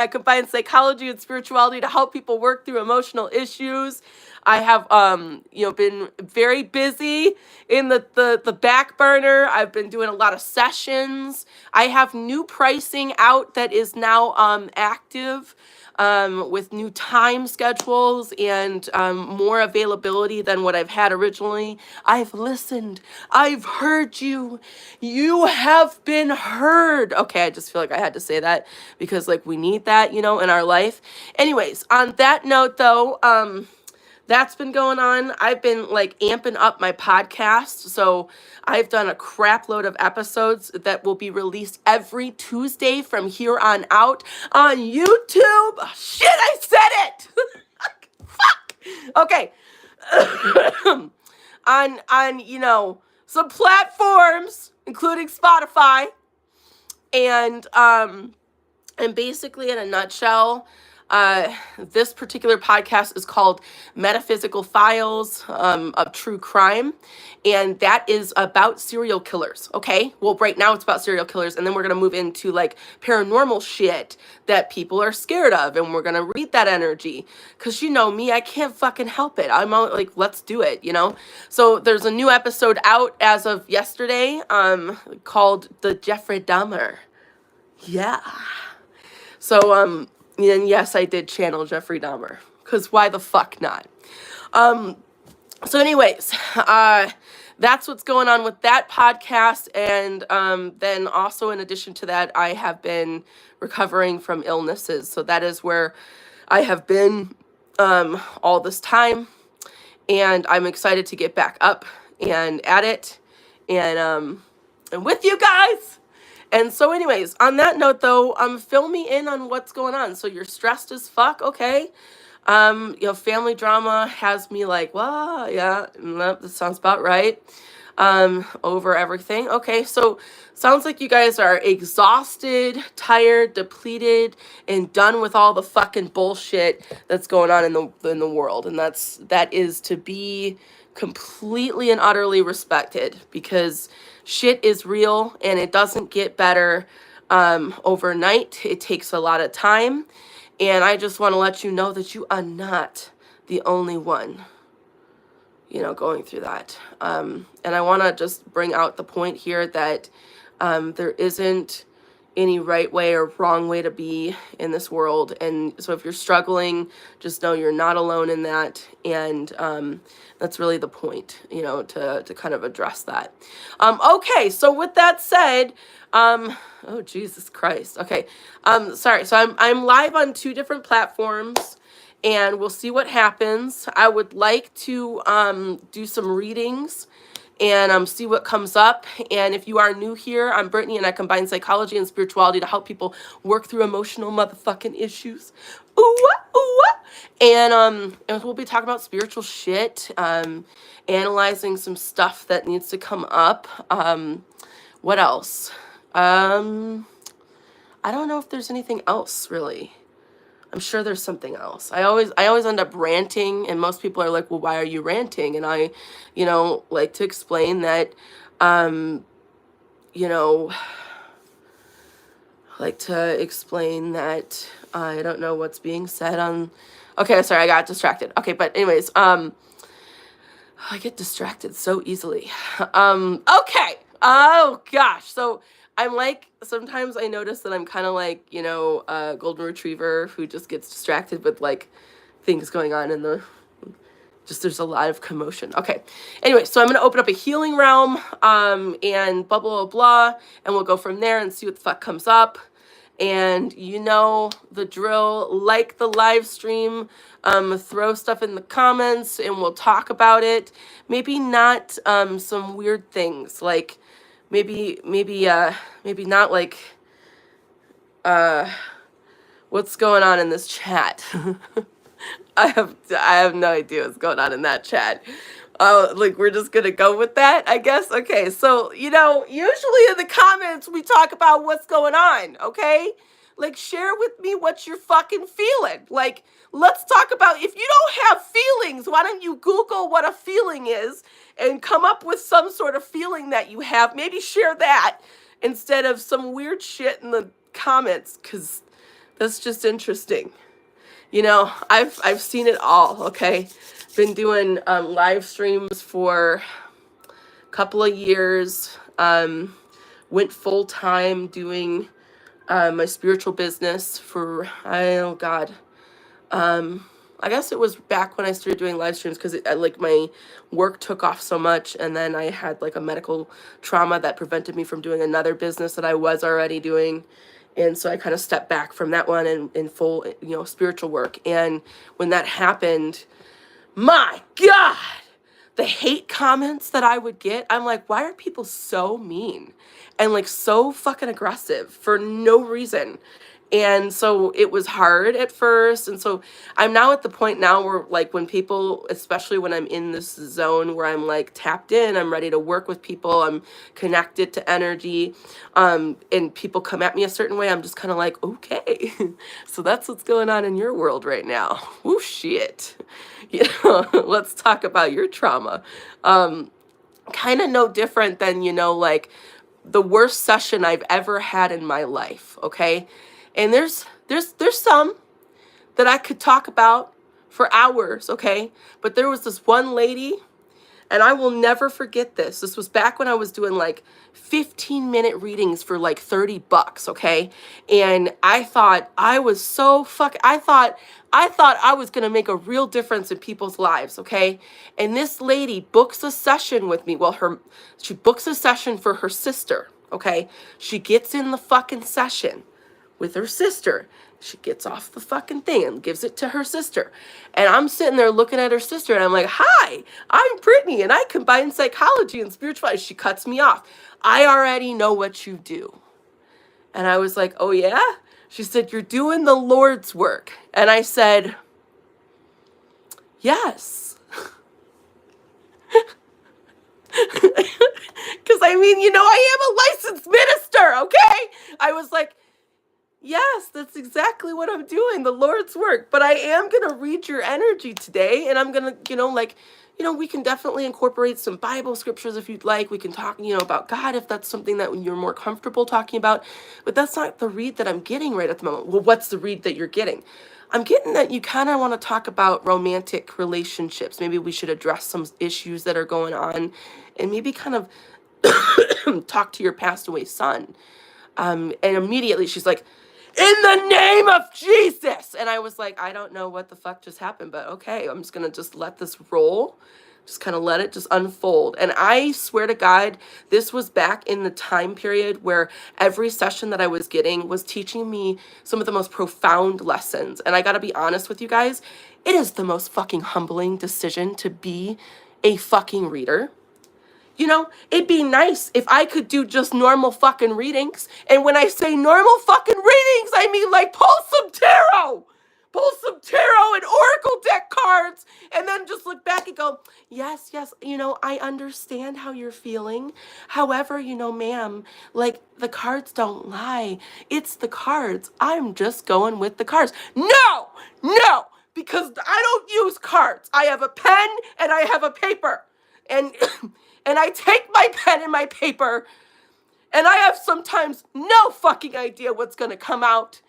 I combine psychology and spirituality to help people work through emotional issues. I have, been very busy in the back burner. I've been doing a lot of sessions. I have new pricing out that is now active, with new time schedules and more availability than what I've had originally. I've listened. I've heard you. You have been heard. Okay, I just feel like I had to say that because like we need that, in our life. Anyways, on that note though, that's been going on. I've been like amping up my podcast. So I've done a crap load of episodes that will be released every Tuesday from here on out on YouTube. Oh, shit, I said it. Fuck. Okay. on some platforms, including Spotify. And basically in a nutshell, this particular podcast is called Metaphysical Files of True Crime, and that is about serial killers, okay? Well, right now it's about serial killers, and then we're going to move into, like, paranormal shit that people are scared of, and we're going to read that energy, because you know me, I can't fucking help it. I'm all, like, let's do it, So there's a new episode out as of yesterday called The Jeffrey Dahmer. Yeah. So, and yes, I did channel Jeffrey Dahmer, because why the fuck not? So anyways, that's what's going on with that podcast, and then also in addition to that, I have been recovering from illnesses, so that is where I have been all this time, and I'm excited to get back up and at it, and with you guys. And so anyways, on that note though, fill me in on what's going on. So you're stressed as fuck, okay? Family drama has me like, well, yeah, that sounds about right. Over everything. Okay, so sounds like you guys are exhausted, tired, depleted, and done with all the fucking bullshit that's going on in the world. And that is to be completely and utterly respected, because shit is real and it doesn't get better overnight. It takes a lot of time, and I just want to let you know that you are not the only one going through that. And I want to just bring out the point here that there isn't any right way or wrong way to be in this world. And so if you're struggling, just know you're not alone in that. And that's really the point, to kind of address that. Okay, so with that said, oh, Jesus Christ. Okay, sorry. So I'm live on 2 different platforms, and we'll see what happens. I would like to do some readings and see what comes up. And if you are new here, I'm Brittany, and I combine psychology and spirituality to help people work through emotional motherfucking issues. Ooh, ooh. And we'll be talking about spiritual shit, analyzing some stuff that needs to come up. What else? I don't know if there's anything else really. I'm sure there's something else. I always end up ranting, and most people are like, well, why are you ranting? And I, like to explain that, I don't know what's being said on, okay, sorry, I got distracted. Okay, but anyways, I get distracted so easily. Okay, oh gosh, so I'm like, sometimes I notice that I'm kind of like, a golden retriever who just gets distracted with like things going on in there's a lot of commotion. Okay. Anyway, so I'm going to open up a healing realm, and blah, blah, blah, and we'll go from there and see what the fuck comes up. And the drill, like the live stream, throw stuff in the comments and we'll talk about it. Maybe not, some weird things, like, maybe not like, what's going on in this chat? I have no idea what's going on in that chat. Like, we're just gonna go with that, I guess. Okay, so, usually in the comments, we talk about what's going on, okay? Like, share with me what you're fucking feeling. Like, let's talk about, if you don't have feelings, why don't you Google what a feeling is and come up with some sort of feeling that you have. Maybe share that instead of some weird shit in the comments, because That's just interesting. You know, I've seen it all, okay? Been doing live streams for a couple of years. Went full time doing my spiritual business for, oh God, I guess it was back when I started doing live streams, because like my work took off so much, and then I had like a medical trauma that prevented me from doing another business that I was already doing. And so I kind of stepped back from that one and in full, you know, spiritual work. And when that happened, my God, the hate comments that I would get, I'm like, why are people so mean and like so fucking aggressive for no reason? And so it was hard at first. And so I'm now at the point now where, like, when people, especially when I'm in this zone where I'm like tapped in, I'm ready to work with people, I'm connected to energy, and people come at me a certain way, I'm just kind of like, okay, so that's what's going on in your world right now. Oh, shit. You know, let's talk about your trauma. Kind of no different than, you know, like the worst session I've ever had in my life. Okay. And there's some that I could talk about for hours, okay? But there was this one lady, and I will never forget this. This was back when I was doing like 15-minute readings for like $30, okay? And I thought I was so I thought I was going to make a real difference in people's lives, okay? And this lady books a session with me. Well, she books a session for her sister, okay? She gets in the fucking session with her sister. She gets off the fucking thing and gives it to her sister. And I'm sitting there looking at her sister, and I'm like, hi, I'm Brittany, and I combine psychology and spirituality. She cuts me off. I already know what you do. And I was like, oh yeah? She said, you're doing the Lord's work. And I said, yes. Because I mean, you know, I am a licensed minister, okay? I was like, yes, that's exactly what I'm doing, the Lord's work. But I am going to read your energy today, and I'm going to, you know, like, you know, we can definitely incorporate some Bible scriptures if you'd like. We can talk, you know, about God if that's something that you're more comfortable talking about. But that's not the read that I'm getting right at the moment. Well, what's the read that you're getting? I'm getting that you kind of want to talk about romantic relationships. Maybe we should address some issues that are going on, and maybe kind of talk to your passed away son. And immediately she's like, in the name of Jesus. And I was like, I don't know what the fuck just happened, but okay, I'm just going to just let this roll. Just kind of let it just unfold. And I swear to God, this was back in the time period where every session that I was getting was teaching me some of the most profound lessons. And I got to be honest with you guys, it is the most fucking humbling decision to be a fucking reader. You know, it'd be nice if I could do just normal fucking readings. And when I say normal fucking readings, I mean like pull some tarot and oracle deck cards, and then just look back and go, yes, you know, I understand how you're feeling. However, you know, ma'am, like the cards don't lie. It's the cards. I'm just going with the cards. No, because I don't use cards. I have a pen and I have a paper. And and I take my pen and my paper, and I have sometimes no fucking idea what's going to come out.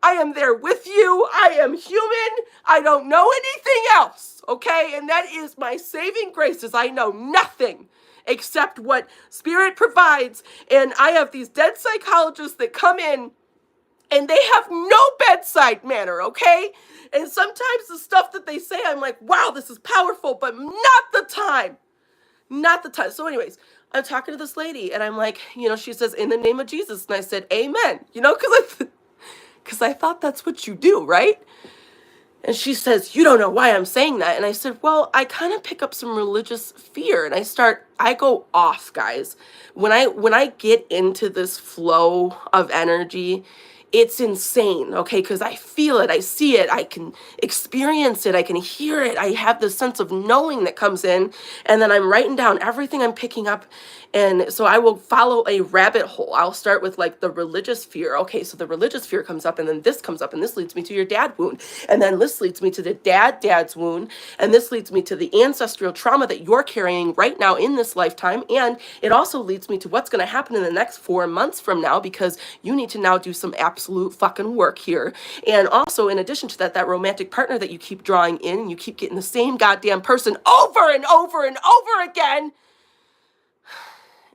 I am there with you. I am human. I don't know anything else, okay? And that is my saving grace, is I know nothing except what Spirit provides. And I have these dead psychologists that come in, and they have no bedside manner, okay? And sometimes the stuff that they say, I'm like, wow, this is powerful, but not the time. Not the time. So anyways, I'm talking to this lady, and I'm like, you know, she says, in the name of Jesus. And I said, amen. You know, because I thought that's what you do, right? And she says, you don't know why I'm saying that. And I said, well, I kind of pick up some religious fear. And I go off, guys. When I get into this flow of energy, it's insane, okay? Because I feel it, I see it, I can experience it, I can hear it. I have this sense of knowing that comes in, and then I'm writing down everything I'm picking up. And so I will follow a rabbit hole. I'll start with like the religious fear. Okay, so the religious fear comes up, and then this comes up, and this leads me to your dad wound. And then this leads me to the dad's wound. And this leads me to the ancestral trauma that you're carrying right now in this lifetime. And it also leads me to what's going to happen in the next 4 months from now, because you need to now do some absolute fucking work here. And also, in addition to that, that romantic partner that you keep drawing in, and you keep getting the same goddamn person over and over and over again,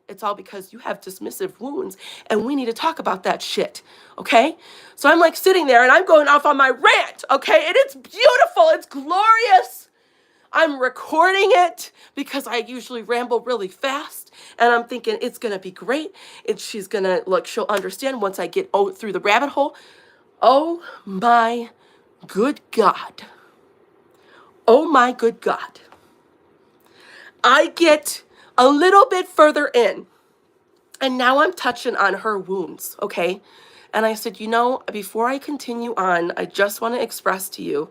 it's all because you have dismissive wounds, and we need to talk about that shit, okay? So I'm like sitting there, and I'm going off on my rant, okay? And it's beautiful, it's glorious. I'm recording it because I usually ramble really fast, and I'm thinking it's gonna be great. She's gonna, look, she'll understand once I get through the rabbit hole. Oh my good God. Oh my good God. I get a little bit further in, and now I'm touching on her wounds, okay? And I said, before I continue on, I just want to express to you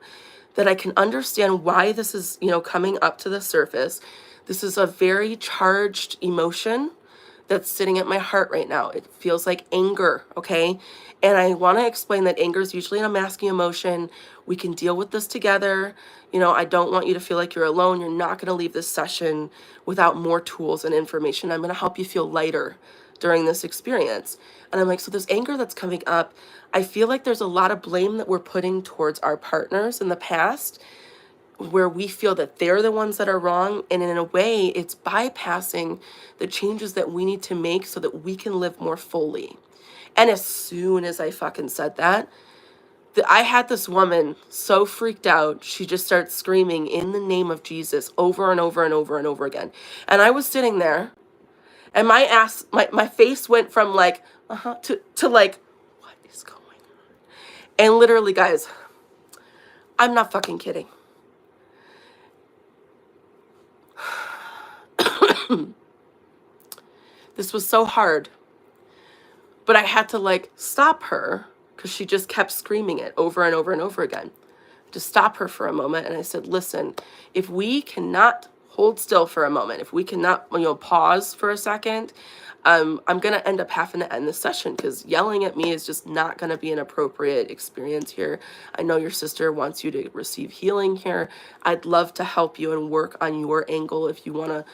that I can understand why this is, coming up to the surface. This is a very charged emotion that's sitting at my heart right now. It feels like anger, okay? And I want to explain that anger is usually an unmasking emotion. We can deal with this together. I don't want you to feel like you're alone. You're not going to leave this session without more tools and information. I'm going to help you feel lighter during this experience. And I'm like, so this anger that's coming up, I feel like there's a lot of blame that we're putting towards our partners in the past, where we feel that they're the ones that are wrong. And in a way, it's bypassing the changes that we need to make so that we can live more fully. And as soon as I fucking said that, I had this woman so freaked out, she just starts screaming in the name of Jesus over and over and over and over again. And I was sitting there, and my face went from like, to like, what is going on? And literally, guys, I'm not fucking kidding. This was so hard, but I had to like stop her because she just kept screaming it over and over and over again. To stop her for a moment, and I said, listen, if we cannot hold still for a moment, if we cannot, pause for a second, I'm going to end up having to end the session because yelling at me is just not going to be an appropriate experience here. I know your sister wants you to receive healing here. I'd love to help you and work on your angle. If you want to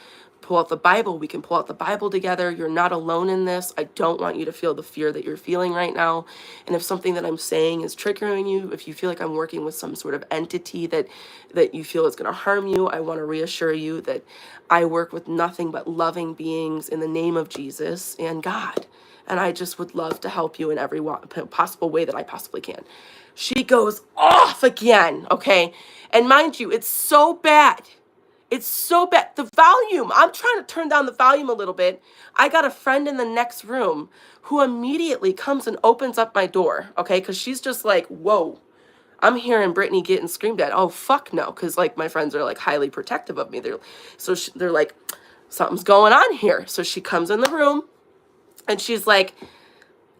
pull out the Bible, we can pull out the Bible together. You're not alone in this. I don't want you to feel the fear that you're feeling right now. And if something that I'm saying is triggering you, if you feel like I'm working with some sort of entity that you feel is going to harm you, I want to reassure you that I work with nothing but loving beings in the name of Jesus and God. And I just would love to help you in every possible way that I possibly can. She goes off again, okay? And mind you, it's so bad. It's so bad. The volume, I'm trying to turn down the volume a little bit. I got a friend in the next room who immediately comes and opens up my door, okay? Because she's just like, whoa, I'm hearing Brittany getting screamed at. Oh, fuck no. Because, like, my friends are, like, highly protective of me. They're like, something's going on here. So she comes in the room, and she's like,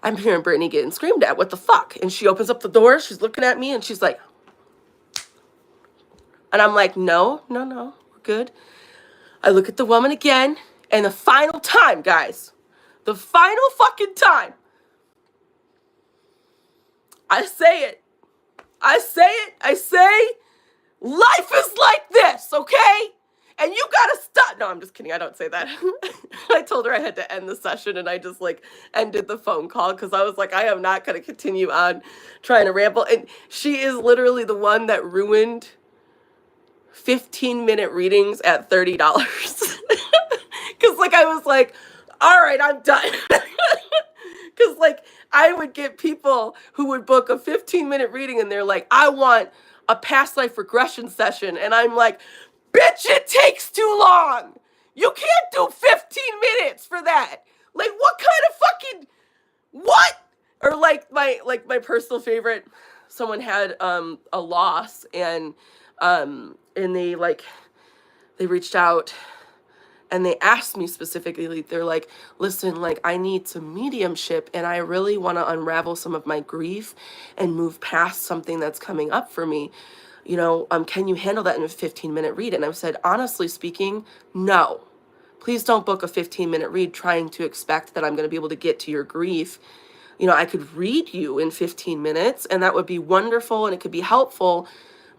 I'm hearing Brittany getting screamed at. What the fuck? And she opens up the door. She's looking at me, and she's like, and I'm like, no, we're good. I look at the woman again, and the final time, guys, the final fucking time, I say, life is like this, okay? And you gotta stop. No, I'm just kidding. I don't say that. I told her I had to end the session, and I just like ended the phone call because I was like, I am not going to continue on trying to ramble. And she is literally the one that ruined 15-minute readings at $30. Because like I was like, all right, I'm done. Because like I would get people who would book a 15-minute reading and they're like, I want a past life regression session. And I'm like, bitch, it takes too long. You can't do 15 minutes for that. Like, what kind of fucking, what? Or like my personal favorite, someone had a loss, and they reached out and they asked me specifically, they're like, listen, like, I need some mediumship, and I really want to unravel some of my grief and move past something that's coming up for me. Can you handle that in a 15-minute read? And I've said, honestly speaking, no. Please don't book a 15-minute read trying to expect that I'm going to be able to get to your grief. I could read you in 15 minutes, and that would be wonderful, and it could be helpful.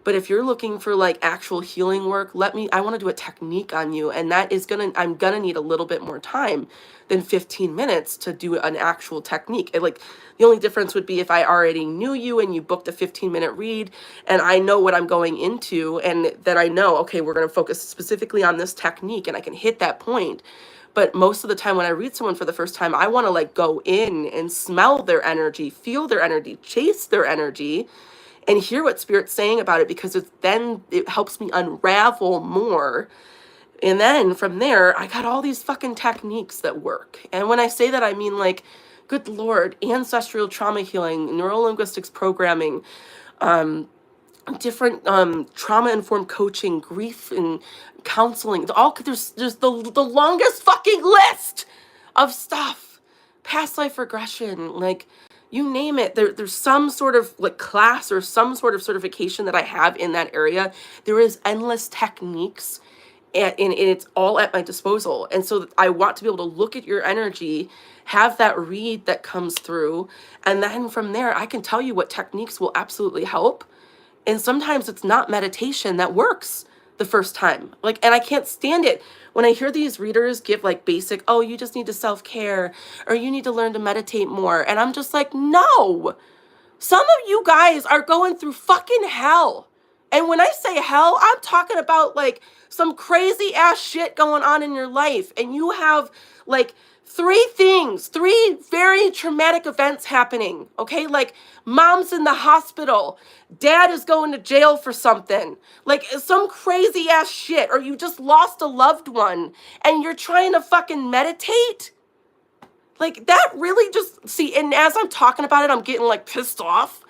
But if you're looking for like actual healing work, I want to do a technique on you. And I'm going to need a little bit more time than 15 minutes to do an actual technique. The only difference would be if I already knew you and you booked a 15-minute read and I know what I'm going into, and then I know, okay, we're going to focus specifically on this technique and I can hit that point. But most of the time when I read someone for the first time, I want to like go in and smell their energy, feel their energy, chase their energy, and hear what Spirit's saying about it, because it helps me unravel more. And then from there, I got all these fucking techniques that work. And when I say that, I mean like, good Lord, ancestral trauma healing, neuro-linguistics programming, different trauma-informed coaching, grief and counseling. There's the longest fucking list of stuff. Past life regression, like, you name it. There's some sort of like class or some sort of certification that I have in that area. There is endless techniques, and it's all at my disposal. And so I want to be able to look at your energy, have that read that comes through, and then from there I can tell you what techniques will absolutely help. And sometimes it's not meditation that works the first time. And I can't stand it when I hear these readers give like basic, oh, you just need to self-care, or you need to learn to meditate more. And I'm just like, no, some of you guys are going through fucking hell. And when I say hell, I'm talking about like some crazy ass shit going on in your life. And you have like three very traumatic events happening, okay? Like, mom's in the hospital, dad is going to jail for something, like some crazy ass shit, or you just lost a loved one and you're trying to fucking meditate. Like, that really just, see, and as I'm talking about it, I'm getting like pissed off,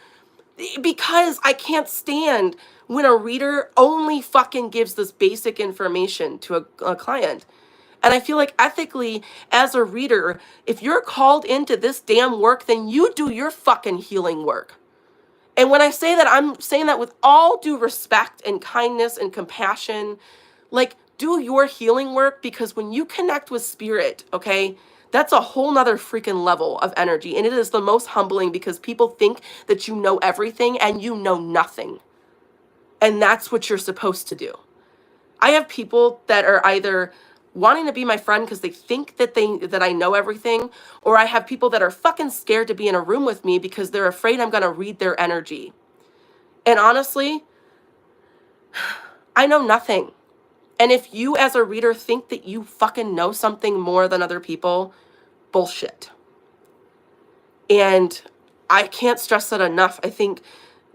because I can't stand when a reader only fucking gives this basic information to a client. And I feel like ethically, as a reader, if you're called into this damn work, then you do your fucking healing work. And when I say that, I'm saying that with all due respect and kindness and compassion. Like, do your healing work, because when you connect with Spirit, okay, that's a whole nother freaking level of energy. And it is the most humbling, because people think that you know everything and you know nothing. And that's what you're supposed to do. I have people that are either wanting to be my friend because they think that I know everything, or I have people that are fucking scared to be in a room with me because they're afraid I'm going to read their energy. And honestly, I know nothing. And if you as a reader think that you fucking know something more than other people, bullshit. And I can't stress that enough. I think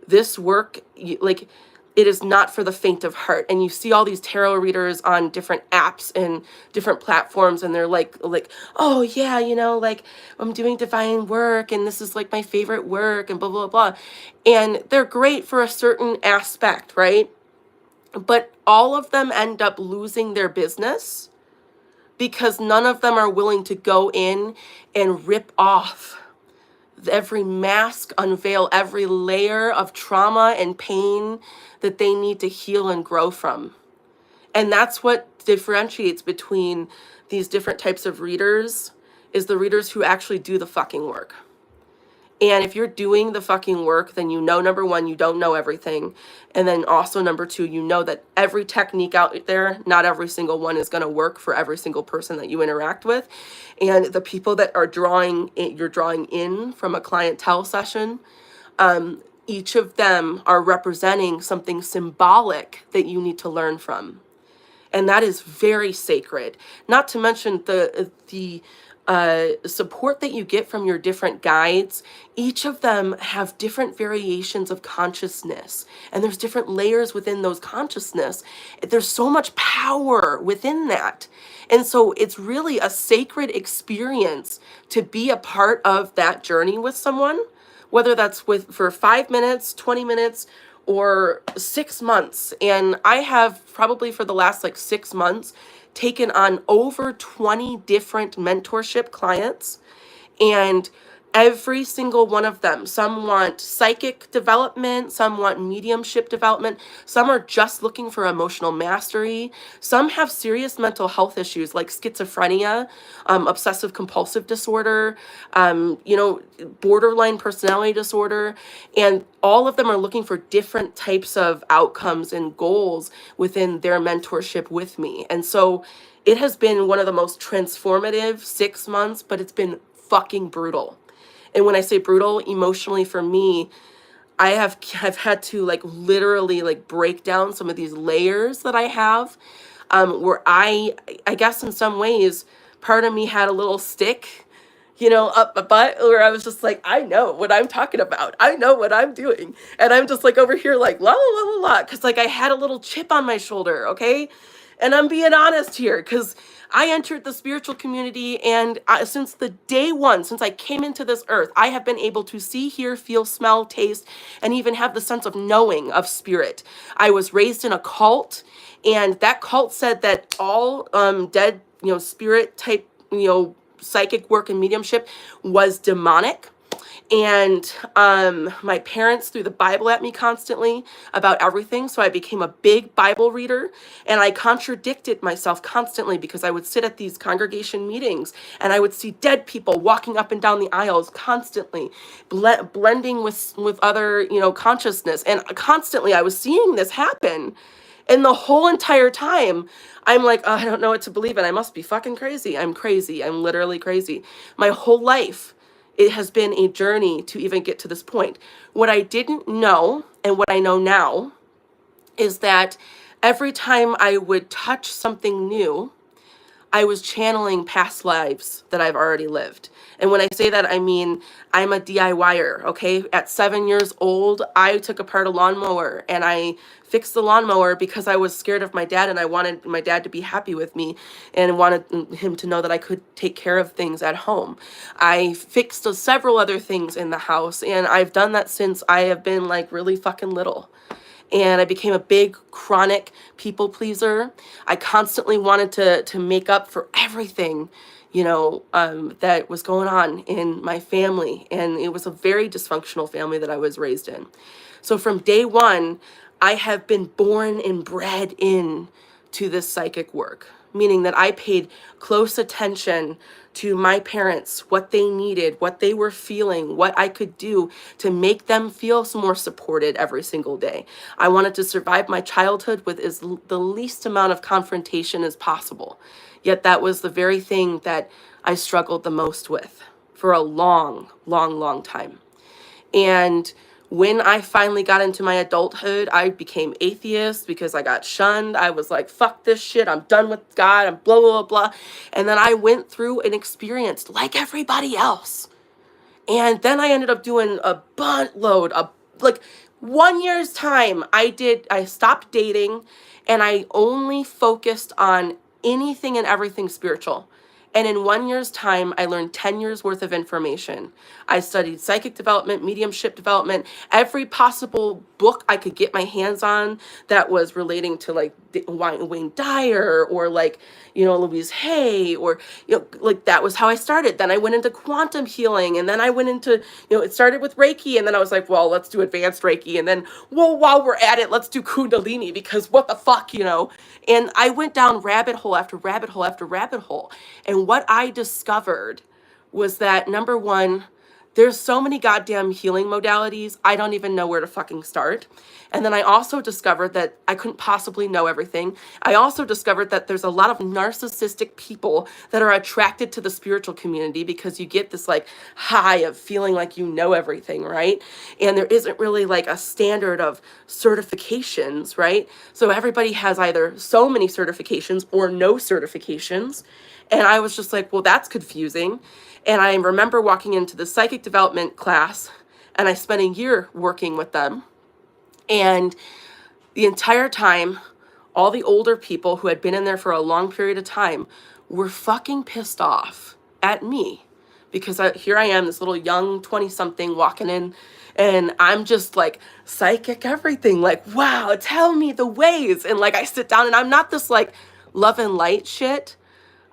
this work, like, it is not for the faint of heart. And you see all these tarot readers on different apps and different platforms, and they're like, oh yeah, like, I'm doing divine work and this is like my favorite work and blah, blah, blah. And they're great for a certain aspect, right? But all of them end up losing their business because none of them are willing to go in and rip off every mask, unveil every layer of trauma and pain that they need to heal and grow from. And that's what differentiates between these different types of readers, is the readers who actually do the fucking work. And if you're doing the fucking work, then you know, number one, you don't know everything. And then also, number two, you know that every technique out there, not every single one is going to work for every single person that you interact with. And the people that are you're drawing in from a clientele session, each of them are representing something symbolic that you need to learn from. And that is very sacred. Not to mention the support that you get from your different guides. Each of them have different variations of consciousness, and there's different layers within those consciousness. There's so much power within that. And so it's really a sacred experience to be a part of that journey with someone, whether that's for 5 minutes, 20 minutes, or 6 months. And I have probably for the last 6 months taken on over 20 different mentorship clients. And Every single one of them. Some want psychic development, some want mediumship development, some are just looking for emotional mastery, some have serious mental health issues like schizophrenia, obsessive compulsive disorder, borderline personality disorder, and all of them are looking for different types of outcomes and goals within their mentorship with me. And so it has been one of the most transformative 6 months, but it's been fucking brutal. And when I say brutal, emotionally for me, have had to like literally like break down some of these layers that I have, where I guess in some ways, part of me had a little stick, up my butt, where I was just like, I know what I'm talking about. I know what I'm doing. And I'm just like over here like la la la la la, because like I had a little chip on my shoulder, okay? And I'm being honest here, because I entered the spiritual community, and since the day one, since I came into this earth, I have been able to see, hear, feel, smell, taste, and even have the sense of knowing of spirit. I was raised in a cult, and that cult said that all dead, spirit type, psychic work and mediumship was demonic. And my parents threw the Bible at me constantly about everything. So I became a big Bible reader, and I contradicted myself constantly because I would sit at these congregation meetings and I would see dead people walking up and down the aisles constantly, blending with other, consciousness. And constantly I was seeing this happen. And the whole entire time, I'm like, oh, I don't know what to believe in. I must be fucking crazy. I'm crazy. I'm literally crazy. My whole life, it has been a journey to even get to this point. What I didn't know and what I know now is that every time I would touch something new, I was channeling past lives that I've already lived. And when I say that, I mean, I'm a DIYer, okay? At 7 years old, I took apart a lawnmower and I fixed the lawnmower because I was scared of my dad, and I wanted my dad to be happy with me and wanted him to know that I could take care of things at home. I fixed several other things in the house, and I've done that since I have been like really fucking little. And I became a big chronic people pleaser. I constantly wanted to make up for everything, that was going on in my family. And it was a very dysfunctional family that I was raised in. So from day one, I have been born and bred in to this psychic work, meaning that I paid close attention to my parents, what they needed, what they were feeling, what I could do to make them feel more supported every single day. I wanted to survive my childhood with the least amount of confrontation as possible. Yet that was the very thing that I struggled the most with for a long, long, long time. And when I finally got into my adulthood, I became atheist because I got shunned. I was like, fuck this shit. I'm done with God. I'm blah, blah, blah. And then I went through an experience like everybody else. And then I ended up doing a buttload of like 1 year's time. I stopped dating, and I only focused on anything and everything spiritual. And in 1 year's time, I learned 10 years worth of information. I studied psychic development, mediumship development, every possible book I could get my hands on that was relating to like Wayne Dyer or like, Louise Hay, or, like that was how I started. Then I went into quantum healing, and then I went into, it started with Reiki, and then I was like, well, let's do advanced Reiki. And then, well, while we're at it, let's do Kundalini, because what the fuck, And I went down rabbit hole after rabbit hole after rabbit hole. And what I discovered was that, number one, there's so many goddamn healing modalities, I don't even know where to fucking start. And then I also discovered that I couldn't possibly know everything. I also discovered that there's a lot of narcissistic people that are attracted to the spiritual community because you get this like high of feeling like you know everything, right? And there isn't really like a standard of certifications, right? So everybody has either so many certifications or no certifications. And I was just like, well, that's confusing. And I remember walking into the psychic development class, and I spent a year working with them. And the entire time, all the older people who had been in there for a long period of time were fucking pissed off at me, because here I am, this little young 20-something walking in, and I'm just like psychic everything, like, wow, tell me the ways. And like I sit down, and I'm not this like love and light shit.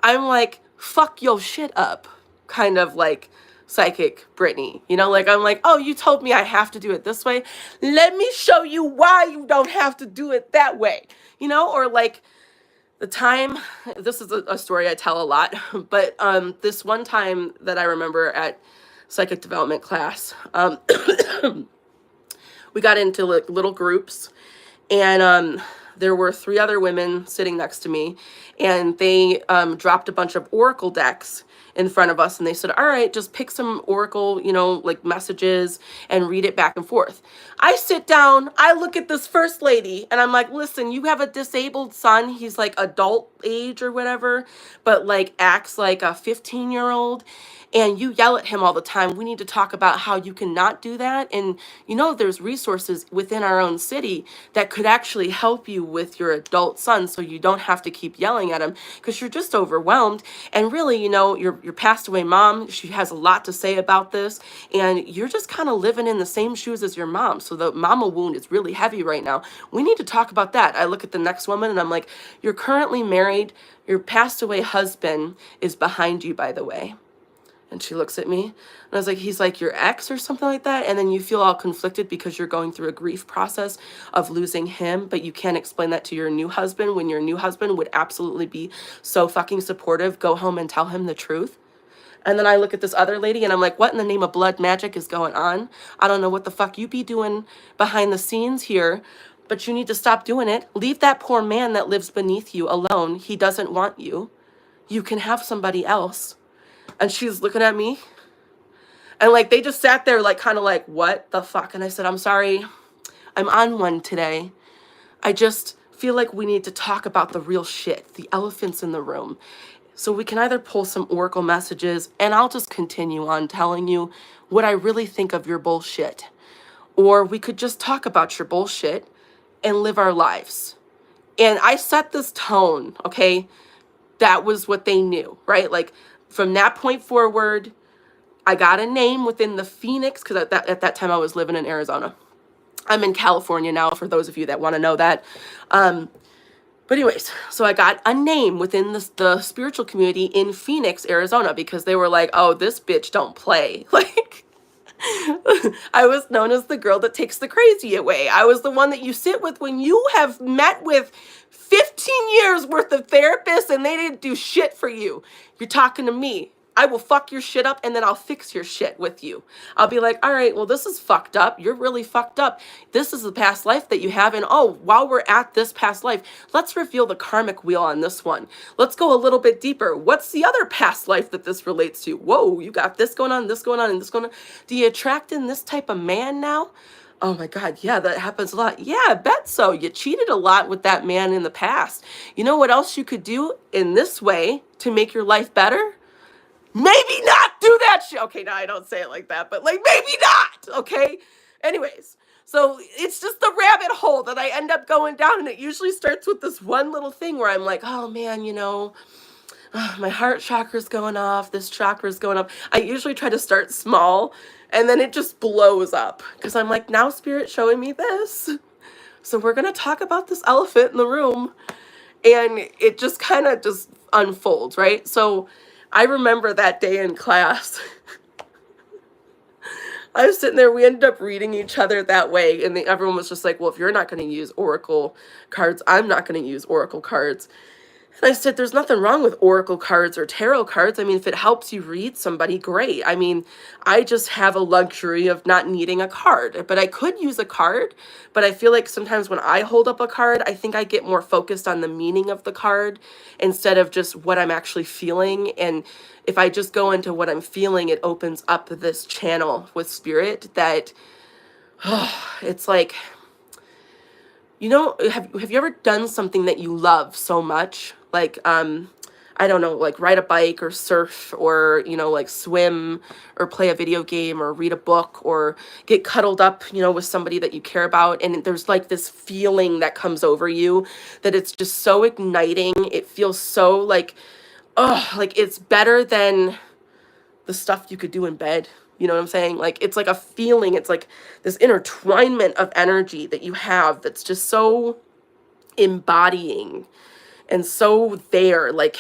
I'm like, fuck your shit up kind of like psychic Brittany. You know, like I'm like, oh, you told me I have to do it this way. Let me show you why you don't have to do it that way. You know, or like the time, this is a story I tell a lot, but this one time that I remember at psychic development class, we got into like little groups, and there were 3 other women sitting next to me, and they dropped a bunch of oracle decks in front of us, and they said, all right, just pick some oracle, you know, like messages and read it back and forth. I sit down, I look at this first lady, and I'm like, listen, you have a disabled son. He's like adult age or whatever, but like acts like a 15-year-old. And you yell at him all the time. We need to talk about how you cannot do that. And you know, there's resources within our own city that could actually help you with your adult son, so you don't have to keep yelling at him because you're just overwhelmed. And really, you know, your passed away mom, she has a lot to say about this, and you're just kind of living in the same shoes as your mom. So the mama wound is really heavy right now. We need to talk about that. I look at the next woman and I'm like, you're currently married. Your passed away husband is behind you, by the way. And she looks at me, and I was like, he's like your ex or something like that. And then you feel all conflicted because you're going through a grief process of losing him, but you can't explain that to your new husband when your new husband would absolutely be so fucking supportive. Go home and tell him the truth. And then I look at this other lady and I'm like, what in the name of blood magic is going on? I don't know what the fuck you be doing behind the scenes here, but you need to stop doing it. Leave that poor man that lives beneath you alone. He doesn't want you. You can have somebody else. And she's looking at me, and like they just sat there like kind of like, what the fuck? And I said, I'm sorry, I'm on one today. I just feel like we need to talk about the real shit, the elephants in the room. So we can either pull some oracle messages and I'll just continue on telling you what I really think of your bullshit, or we could just talk about your bullshit and live our lives. And I set this tone, okay? That was what they knew, right? Like, from that point forward, I got a name within the Phoenix, because at that time I was living in Arizona. I'm in California now, for those of you that want to know that. But anyways, so I got a name within the spiritual community in Phoenix, Arizona, because they were like, oh, this bitch don't play. Like, I was known as the girl that takes the crazy away. I was the one that you sit with when you have met with 15 years worth of therapists and they didn't do shit for you. You're talking to me. I will fuck your shit up and then I'll fix your shit with you. I'll be like, all right, well, this is fucked up. You're really fucked up. This is the past life that you have. And oh, while we're at this past life, let's reveal the karmic wheel on this one. Let's go a little bit deeper. What's the other past life that this relates to? Whoa, you got this going on, and this going on. Do you attract in this type of man now? Oh my God, yeah, that happens a lot. Yeah, I bet so. You cheated a lot with that man in the past. You know what else you could do in this way to make your life better? Maybe not do that shit. Okay, now I don't say it like that, but like maybe not, okay? Anyways, so it's just the rabbit hole that I end up going down, and it usually starts with this one little thing where I'm like, oh man, you know, my heart chakra's going off, this chakra's going up. I usually try to start small, and then it just blows up because I'm like, now Spirit showing me this. So we're going to talk about this elephant in the room, and it just kind of just unfolds, right? So I remember that day in class, I was sitting there, we ended up reading each other that way, and everyone was just like, well, if you're not going to use oracle cards, I'm not going to use oracle cards. And I said, there's nothing wrong with oracle cards or tarot cards. I mean, if it helps you read somebody, great. I mean, I just have a luxury of not needing a card, but I could use a card. But I feel like sometimes when I hold up a card, I think I get more focused on the meaning of the card instead of just what I'm actually feeling. And if I just go into what I'm feeling, it opens up this channel with Spirit that, it's like, you know, have you ever done something that you love so much? Like, I don't know, like ride a bike or surf or, you know, like swim or play a video game or read a book or get cuddled up, you know, with somebody that you care about. And there's like this feeling that comes over you that it's just so igniting. It feels so like, oh, like it's better than the stuff you could do in bed. You know what I'm saying? Like, it's like a feeling. It's like this intertwinement of energy that you have that's just so embodying and so there. Like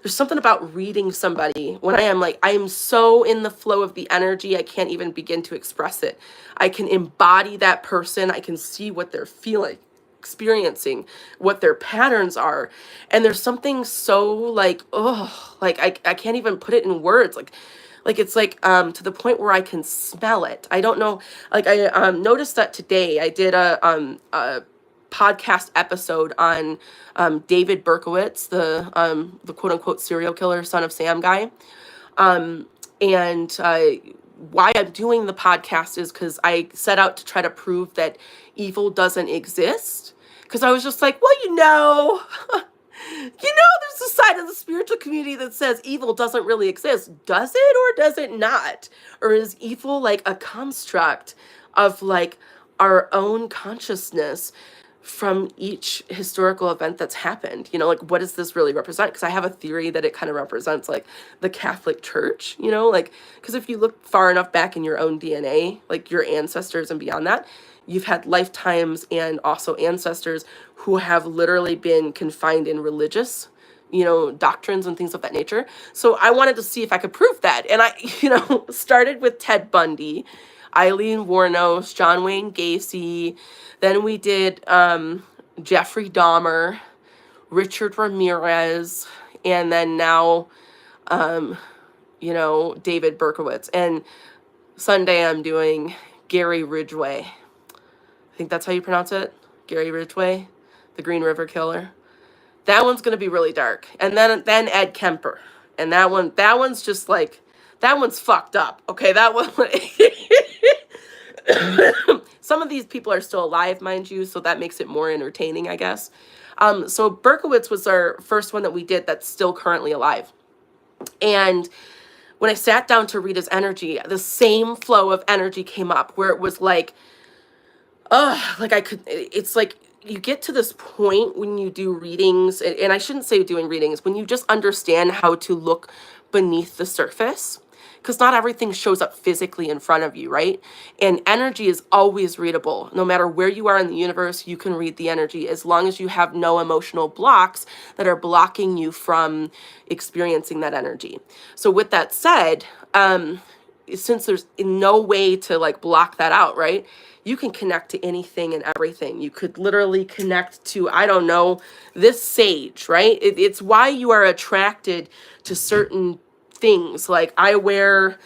there's something about reading somebody when I am so in the flow of the energy, I can't even begin to express it. I can embody that person. I can see what they're feeling, experiencing, what their patterns are. And there's something so like, oh, like I can't even put it in words. Like it's like to the point where I can smell it. I don't know. Like I noticed that today I did a podcast episode on David Berkowitz, the quote unquote serial killer, son of Sam guy. And why I'm doing the podcast is because I set out to try to prove that evil doesn't exist. Because I was just like, well, there's a side of the spiritual community that says evil doesn't really exist. Does it or does it not? Or is evil like a construct of like our own consciousness from each historical event that's happened? Like, what does this really represent? Because I have a theory that it kind of represents like the Catholic Church, like, because if you look far enough back in your own DNA, like your ancestors and beyond that, you've had lifetimes and also ancestors who have literally been confined in religious, doctrines and things of that nature. So I wanted to see if I could prove that. And I, started with Ted Bundy, Eileen Wuornos, John Wayne Gacy. Then we did Jeffrey Dahmer, Richard Ramirez, and then now, David Berkowitz. And Sunday I'm doing Gary Ridgway. I think that's how you pronounce it. Gary Ridgway, the Green River Killer. That one's going to be really dark. And then Ed Kemper. And that one's just like, that one's fucked up. Okay, that one. Some of these people are still alive, mind you, so that makes it more entertaining, I guess. So Berkowitz was our first one that we did that's still currently alive. And when I sat down to read his energy, the same flow of energy came up where it was like, it's like you get to this point when you do readings, and I shouldn't say doing readings, when you just understand how to look beneath the surface, because not everything shows up physically in front of you, right? And energy is always readable. No matter where you are in the universe, you can read the energy as long as you have no emotional blocks that are blocking you from experiencing that energy. So with that said, since there's no way to like block that out, right? You can connect to anything and everything. You could literally connect to, I don't know, this sage, right? It's why you are attracted to certain things. Like I wear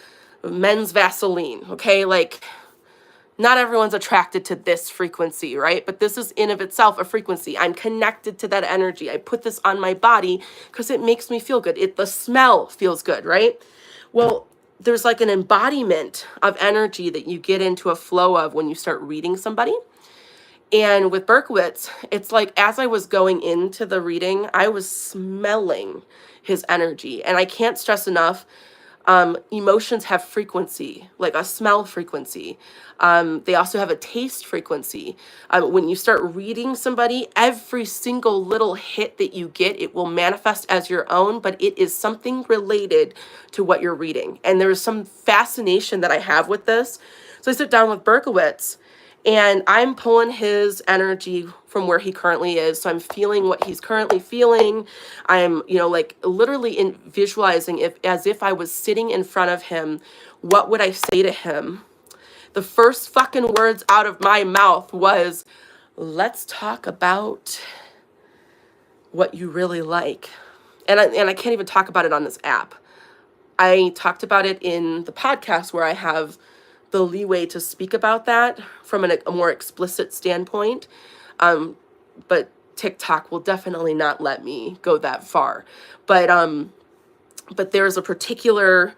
men's Vaseline, okay? Like not everyone's attracted to this frequency, right? But this is in of itself a frequency. I'm connected to that energy. I put this on my body because it makes me feel good. The smell feels good, right? Well, there's like an embodiment of energy that you get into a flow of when you start reading somebody. And with Berkowitz, it's like as I was going into the reading, I was smelling his energy. And I can't stress enough, emotions have frequency, like a smell frequency. They also have a taste frequency. When you start reading somebody, every single little hit that you get, it will manifest as your own, but it is something related to what you're reading. And there's some fascination that I have with this. So I sit down with Berkowitz, and I'm pulling his energy from where he currently is. So I'm feeling what he's currently feeling. I'm, like literally visualizing as if I was sitting in front of him. What would I say to him? The first fucking words out of my mouth was, let's talk about what you really like. And I can't even talk about it on this app. I talked about it in the podcast where I have the leeway to speak about that from a more explicit standpoint. But TikTok will definitely not let me go that far. But there's a particular,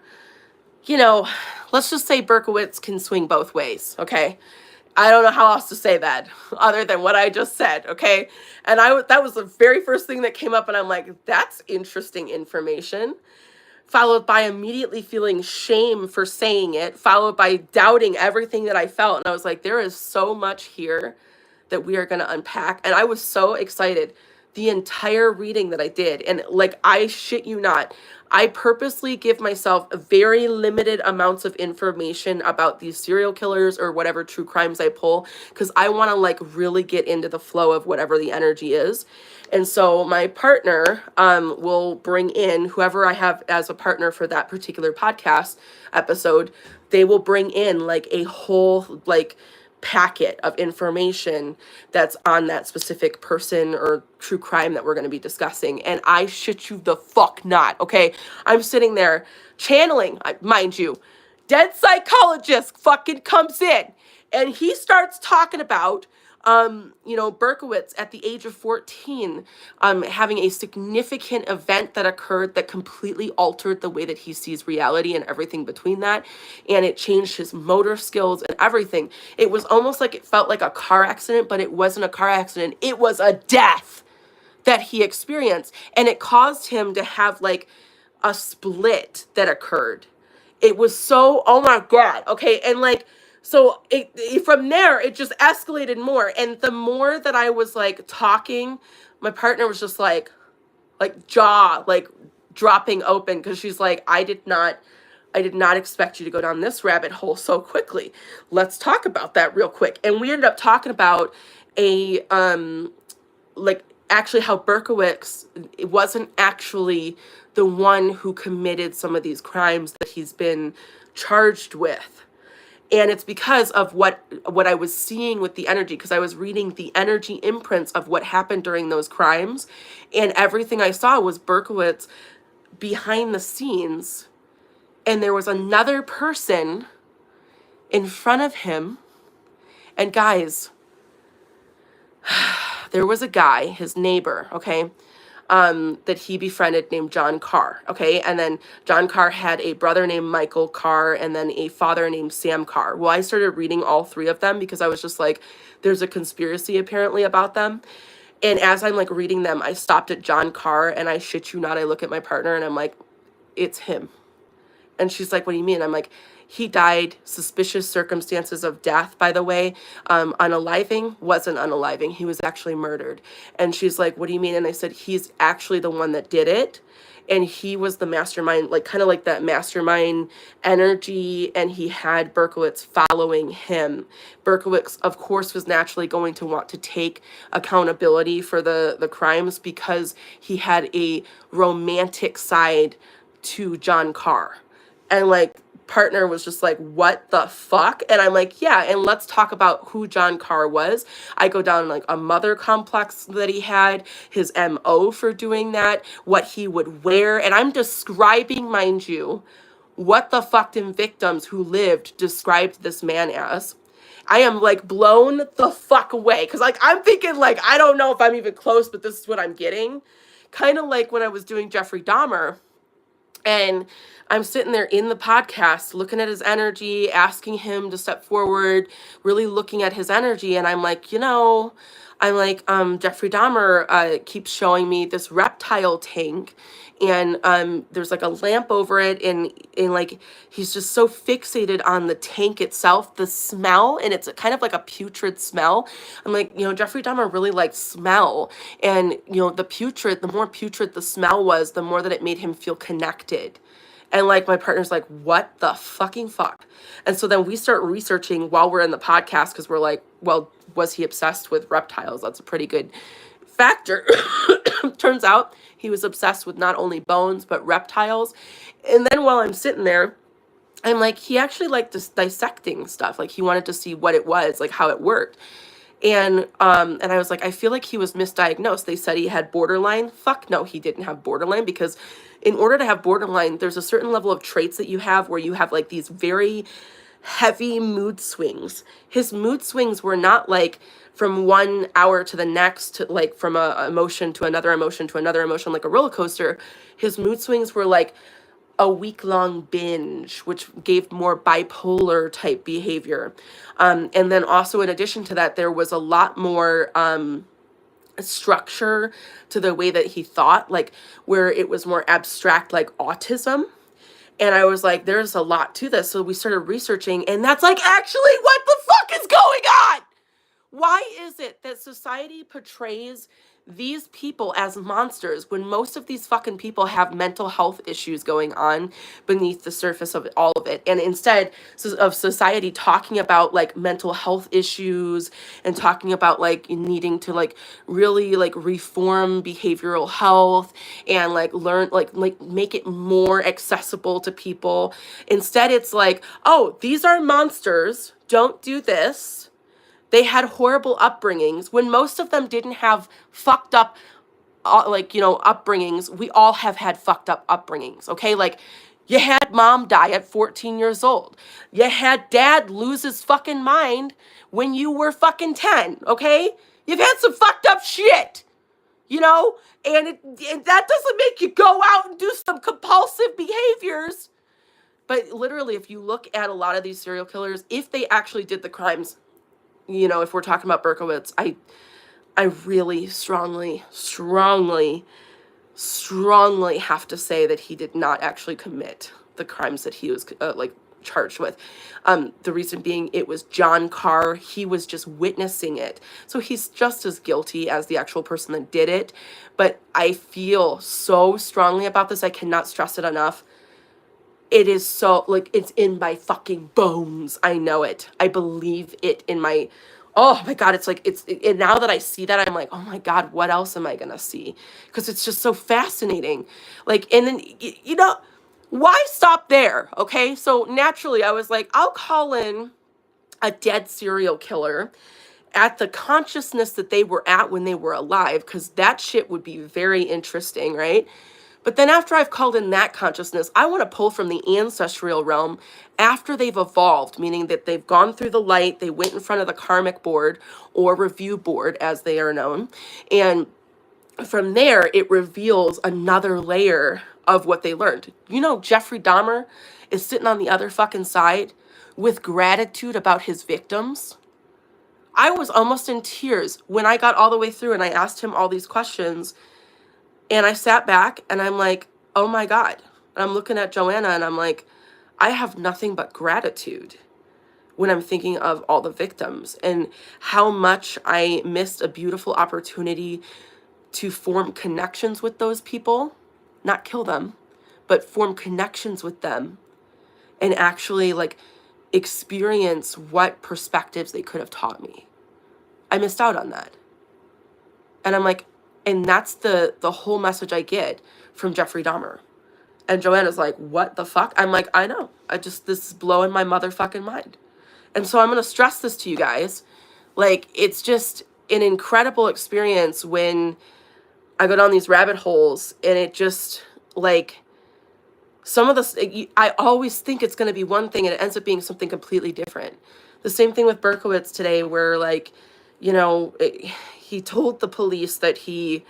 let's just say Berkowitz can swing both ways, okay? I don't know how else to say that other than what I just said, okay? And that was the very first thing that came up, and I'm like, that's interesting information. Followed by immediately feeling shame for saying it, followed by doubting everything that I felt. And I was like, there is so much here that we are going to unpack. And I was so excited. the entire reading that I did. And like, I shit you not, I purposely give myself a very limited amounts of information about these serial killers or whatever true crimes I pull, because I want to like really get into the flow of whatever the energy is. And so my partner will bring in whoever I have as a partner for that particular podcast episode. They will bring in like a whole like packet of information that's on that specific person or true crime that we're going to be discussing. And I shit you the fuck not, okay? I'm sitting there channeling, mind you, dead psychologist fucking comes in and he starts talking about Berkowitz at the age of 14, having a significant event that occurred that completely altered the way that he sees reality and everything between that. And it changed his motor skills and everything. It was almost like it felt like a car accident, but it wasn't a car accident. It was a death that he experienced. And it caused him to have like a split that occurred. It was so, oh my God. Okay. And like, so from there, it just escalated more. And the more that I was like talking, my partner was just like jaw, like dropping open. Cause she's like, I did not expect you to go down this rabbit hole so quickly. Let's talk about that real quick. And we ended up talking about actually how Berkowitz wasn't actually the one who committed some of these crimes that he's been charged with. And it's because of what I was seeing with the energy, because I was reading the energy imprints of what happened during those crimes. And everything I saw was Berkowitz behind the scenes. And there was another person in front of him. And guys, there was a guy, his neighbor, okay, that he befriended named John Carr, okay? And then John Carr had a brother named Michael Carr and then a father named Sam Carr. Well, I started reading all three of them because I was just like, there's a conspiracy apparently about them. And as I'm like reading them, I stopped at John Carr and I shit you not, I look at my partner and I'm like, it's him. And she's like, what do you mean? I'm like, he died, suspicious circumstances of death, by the way. Unaliving, wasn't unaliving. He was actually murdered. And she's like, what do you mean? And I said, he's actually the one that did it. And he was the mastermind, like kind of like that mastermind energy. And he had Berkowitz following him. Berkowitz, of course, was naturally going to want to take accountability for the crimes because he had a romantic side to John Carr. And like, partner was just like, what the fuck? And I'm like, yeah, and let's talk about who John Carr was. I go down like a mother complex that he had, his MO for doing that, what he would wear. And I'm describing, mind you, what the fucking victims who lived described this man as. I am like blown the fuck away. Cause like, I'm thinking like, I don't know if I'm even close, but this is what I'm getting. Kind of like when I was doing Jeffrey Dahmer. And I'm sitting there in the podcast, looking at his energy, asking him to step forward, really looking at his energy. And I'm like, Jeffrey Dahmer keeps showing me this reptile tank. And there's like a lamp over it. And like, he's just so fixated on the tank itself, the smell. And it's kind of like a putrid smell. I'm like, Jeffrey Dahmer really liked smell. And, the more putrid the smell was, the more that it made him feel connected. And like, my partner's like, what the fucking fuck? And so then we start researching while we're in the podcast, because we're like, well, was he obsessed with reptiles? That's a pretty good factor. Turns out he was obsessed with not only bones, but reptiles. And then while I'm sitting there, I'm like, he actually liked just dissecting stuff. Like he wanted to see what it was, like how it worked. And I was like, I feel like he was misdiagnosed. They said he had borderline. Fuck no, he didn't have borderline, because in order to have borderline, there's a certain level of traits that you have where you have like these very heavy mood swings. His mood swings were not like from 1 hour to the next, to like from a emotion to another emotion to another emotion, like a roller coaster. His mood swings were like a week-long binge, which gave more bipolar type behavior. And then also in addition to that, there was a lot more structure to the way that he thought, like where it was more abstract, like autism. And I was like, there's a lot to this. So we started researching, and that's like actually what the fuck is going on. Why is it that society portrays these people as monsters when most of these fucking people have mental health issues going on beneath the surface of all of it? And instead of society talking about like mental health issues and talking about like needing to like really like reform behavioral health and like learn like make it more accessible to people, instead it's like, oh, these are monsters, don't do this. They had horrible upbringings when most of them didn't have fucked up, upbringings. We all have had fucked up upbringings, okay? Like, you had mom die at 14 years old. You had dad lose his fucking mind when you were fucking 10, okay? You've had some fucked up shit, you know? And that doesn't make you go out and do some compulsive behaviors. But literally, if you look at a lot of these serial killers, if they actually did the crimes, if we're talking about Berkowitz, I really strongly have to say that he did not actually commit the crimes that he was charged with. The reason being, it was John Carr. He was just witnessing it. So he's just as guilty as the actual person that did it. But I feel so strongly about this. I cannot stress it enough. It is so, like, it's in my fucking bones. I know it. I believe it in my, oh my God, it's like, and now that I see that, I'm like, oh my God, what else am I going to see? Because it's just so fascinating. Like, and then, why stop there? Okay. So naturally I was like, I'll call in a dead serial killer at the consciousness that they were at when they were alive, because that shit would be very interesting, right? But then after I've called in that consciousness, I want to pull from the ancestral realm after they've evolved, meaning that they've gone through the light, they went in front of the karmic board or review board as they are known. And from there, it reveals another layer of what they learned. Jeffrey Dahmer is sitting on the other fucking side with gratitude about his victims. I was almost in tears when I got all the way through and I asked him all these questions. And I sat back and I'm like, oh my God. And I'm looking at Joanna and I'm like, I have nothing but gratitude when I'm thinking of all the victims and how much I missed a beautiful opportunity to form connections with those people, not kill them, but form connections with them and actually like experience what perspectives they could have taught me. I missed out on that. And I'm like, and that's the whole message I get from Jeffrey Dahmer. And Joanna's like, what the fuck? I'm like, I know. This is blowing my motherfucking mind. And so I'm going to stress this to you guys. Like, it's just an incredible experience when I go down these rabbit holes and it just, like, some of the, I always think it's going to be one thing and it ends up being something completely different. The same thing with Berkowitz today where, like, he told the police that he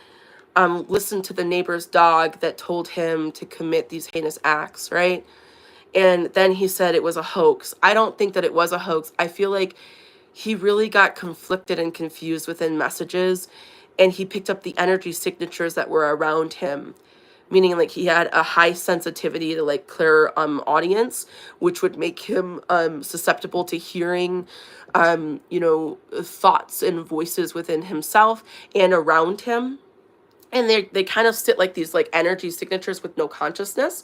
listened to the neighbor's dog that told him to commit these heinous acts, right? And then he said it was a hoax. I don't think that it was a hoax. I feel like he really got conflicted and confused within messages, and he picked up the energy signatures that were around him, meaning like he had a high sensitivity to like clear audience, which would make him susceptible to hearing thoughts and voices within himself and around him. And they kind of sit like these like energy signatures with no consciousness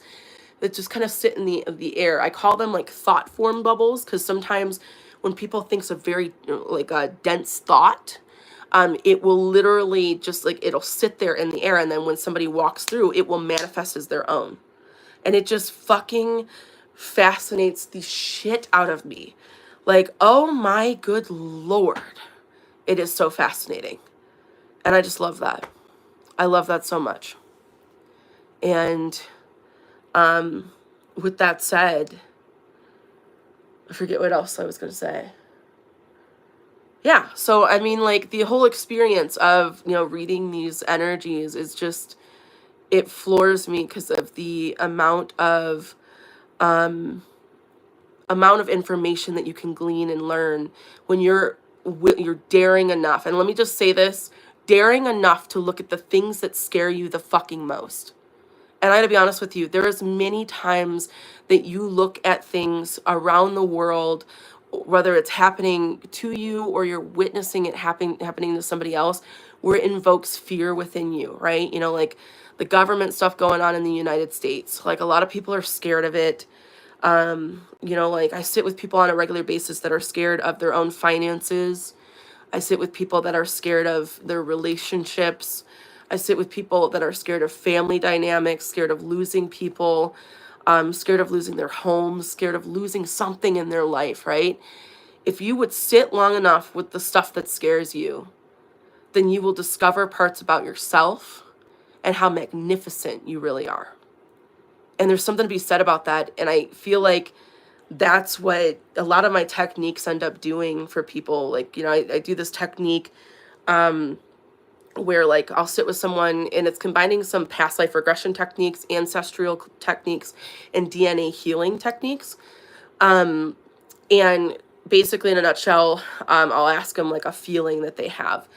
that just kind of sit in the air. I call them like thought form bubbles, because sometimes when people think of very like a dense thought, it will literally just like, it'll sit there in the air, and then when somebody walks through, it will manifest as their own. And it just fucking fascinates the shit out of me. Like, oh my good Lord. It is so fascinating. And I just love that. I love that so much. And with that said, I forget what else I was going to say. Yeah, so I mean, like, the whole experience of, reading these energies is just, it floors me because of the amount of information that you can glean and learn when you're daring enough. And let me just say this, daring enough to look at the things that scare you the fucking most. And I gotta be honest with you, there is many times that you look at things around the world whether it's happening to you or you're witnessing it happening to somebody else, where it invokes fear within you, right? You know, like the government stuff going on in the United States, like a lot of people are scared of it. You know, like I sit with people on a regular basis that are scared of their own finances. I sit with people that are scared of their relationships. I sit with people that are scared of family dynamics, scared of losing people, scared of losing their homes, scared of losing something in their life, right? If you would sit long enough with the stuff that scares you, then you will discover parts about yourself and how magnificent you really are. And there's something to be said about that. And I feel like that's what a lot of my techniques end up doing for people. Like, you know, I do this technique where like I'll sit with someone and it's combining some past life regression techniques, ancestral techniques, and DNA healing techniques. And basically in a nutshell, I'll ask them like a feeling that they have.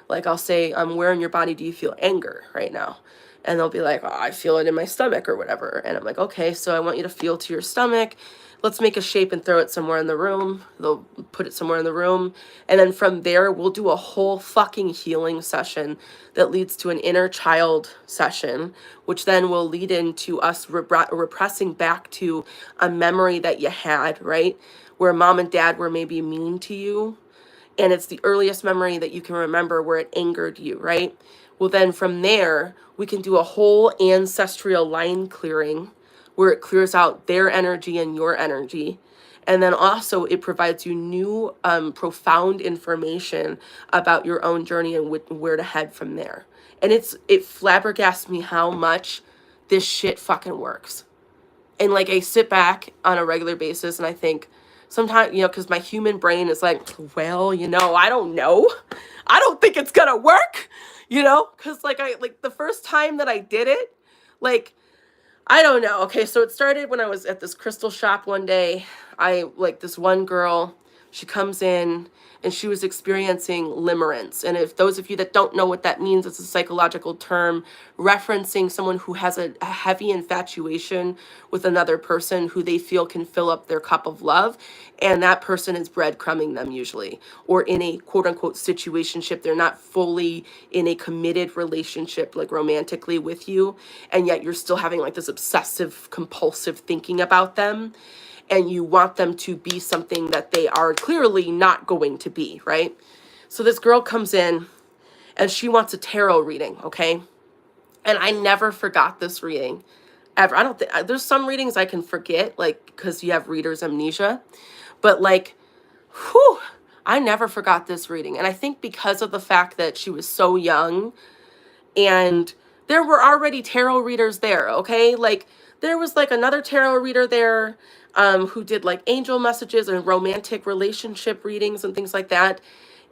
Like I'll say, where in your body do you feel anger right now? And they'll be like, oh, I feel it in my stomach or whatever. And I'm like, okay, so I want you to feel to your stomach. Let's make a shape and throw it somewhere in the room. They'll put it somewhere in the room. And then from there, we'll do a whole fucking healing session that leads to an inner child session, which then will lead into us repressing back to a memory that you had, right? Where mom and dad were maybe mean to you. And it's the earliest memory that you can remember where it angered you, right? Well, then from there, we can do a whole ancestral line clearing where it clears out their energy and your energy. And then also it provides you new profound information about your own journey and where to head from there. And it flabbergasts me how much this shit fucking works. And like I sit back on a regular basis and I think, sometimes, you know, because my human brain is like, well, you know, I don't know. I don't think it's gonna work, you know, because like the first time that I did it, like, I don't know. Okay, so it started when I was at this crystal shop one day. This one girl, she comes in and she was experiencing limerence. And if those of you that don't know what that means, it's a psychological term referencing someone who has a heavy infatuation with another person who they feel can fill up their cup of love. And that person is breadcrumbing them usually, or in a quote unquote situationship. They're not fully in a committed relationship, like romantically with you. And yet you're still having like this obsessive compulsive thinking about them. And you want them to be something that they are clearly not going to be, right? So this girl comes in and she wants a tarot reading, okay? And I never forgot this reading, ever. I don't think, there's some readings I can forget, like, because you have reader's amnesia. But like, whew, I never forgot this reading. And I think because of the fact that she was so young and there were already tarot readers there, okay? Like, there was like another tarot reader there who did like angel messages and romantic relationship readings and things like that.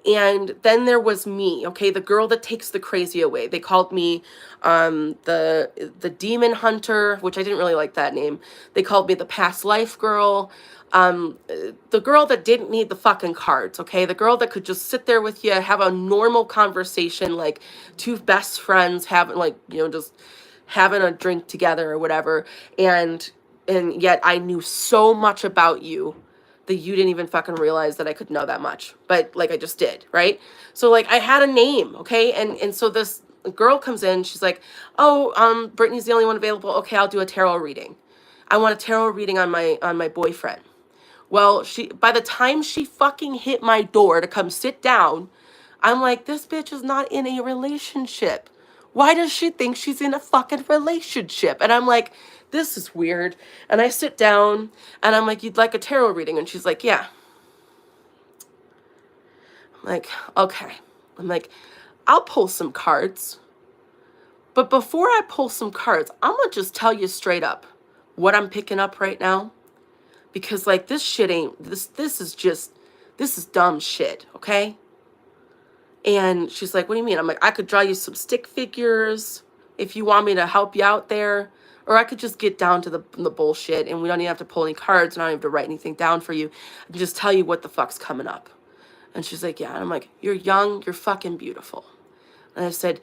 And then there was me, okay, the girl that takes the crazy away. They called me the demon hunter, which I didn't really like that name. They called me the past life girl. The girl that didn't need the fucking cards, okay? The girl that could just sit there with you, have a normal conversation, like two best friends having like, you know, just having a drink together or whatever. And yet I knew so much about you that you didn't even fucking realize that I could know that much. But like I just did, right? So like I had a name, okay? And so this girl comes in, she's like, oh, Brittany's the only one available. Okay, I'll do a tarot reading. I want a tarot reading on my boyfriend. Well, by the time she fucking hit my door to come sit down, I'm like, this bitch is not in a relationship. Why does she think she's in a fucking relationship? And I'm like, this is weird. And I sit down and I'm like, you'd like a tarot reading? And she's like, yeah. I'm like, okay. I'm like, I'll pull some cards. But before I pull some cards, I'm going to just tell you straight up what I'm picking up right now. Because like this shit ain't, this is dumb shit, okay? And she's like, what do you mean? I'm like, I could draw you some stick figures if you want me to help you out there. Or I could just get down to the bullshit and we don't even have to pull any cards and I don't have to write anything down for you. I can just tell you what the fuck's coming up. And she's like, yeah. And I'm like, you're young, you're fucking beautiful. And I said,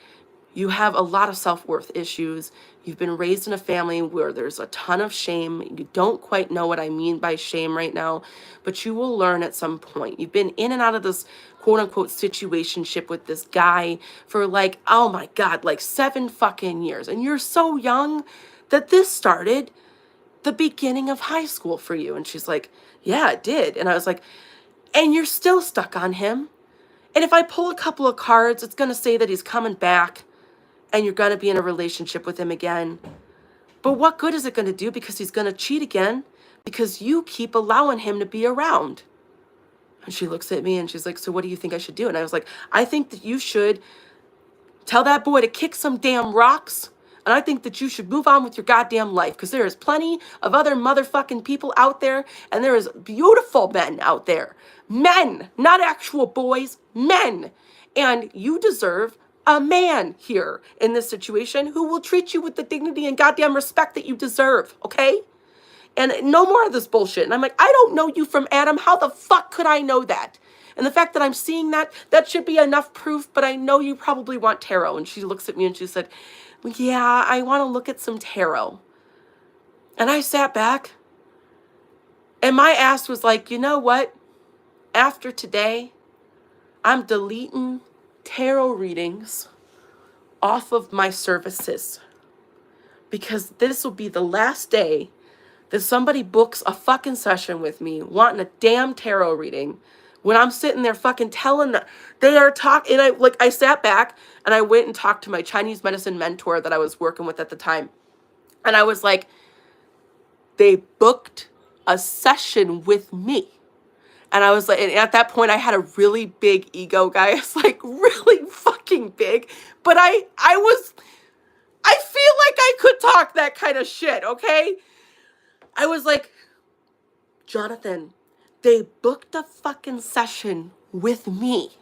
You have a lot of self-worth issues. You've been raised in a family where there's a ton of shame. You don't quite know what I mean by shame right now, but you will learn at some point. You've been in and out of this quote unquote situationship with this guy for like, oh my God, like 7 fucking years. And you're so young that this started the beginning of high school for you. And she's like, yeah, it did. And I was like, and you're still stuck on him. And if I pull a couple of cards, it's going to say that he's coming back and you're going to be in a relationship with him again. But what good is it going to do? Because he's going to cheat again because you keep allowing him to be around. And she looks at me and she's like, so what do you think I should do? And I was like, I think that you should tell that boy to kick some damn rocks. And I think that you should move on with your goddamn life because there is plenty of other motherfucking people out there. And there is beautiful men out there. Men, not actual boys, men. And you deserve a man here in this situation who will treat you with the dignity and goddamn respect that you deserve, okay? And no more of this bullshit. And I'm like, I don't know you from Adam. How the fuck could I know that? And the fact that I'm seeing that should be enough proof, but I know you probably want tarot. And she looks at me and she said, yeah, I want to look at some tarot. And I sat back and my ass was like, you know what? After today, I'm deleting tarot readings off of my services because this will be the last day that somebody books a fucking session with me wanting a damn tarot reading when I'm sitting there fucking telling them they are talking. And I sat back and I went and talked to my Chinese medicine mentor that I was working with at the time. And I was like, they booked a session with me. And I was like, and at that point I had a really big ego, guys, like really fucking big. But I feel like I could talk that kind of shit, okay? I was like, Jonathan, they booked a fucking session with me.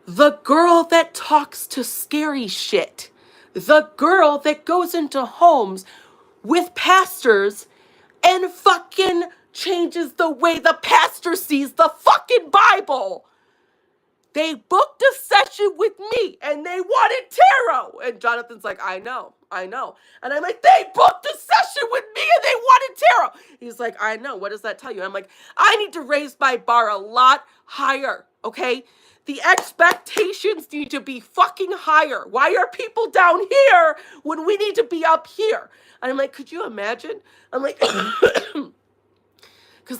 The girl that talks to scary shit. The girl that goes into homes with pastors and fucking changes the way the pastor sees the fucking Bible. They booked a session with me and they wanted tarot. And Jonathan's like, I know. And I'm like, they booked a session with me and they wanted tarot. He's like, I know. What does that tell you? I'm like, I need to raise my bar a lot higher, okay? The expectations need to be fucking higher. Why are people down here when we need to be up here? And I'm like, could you imagine? I'm like, because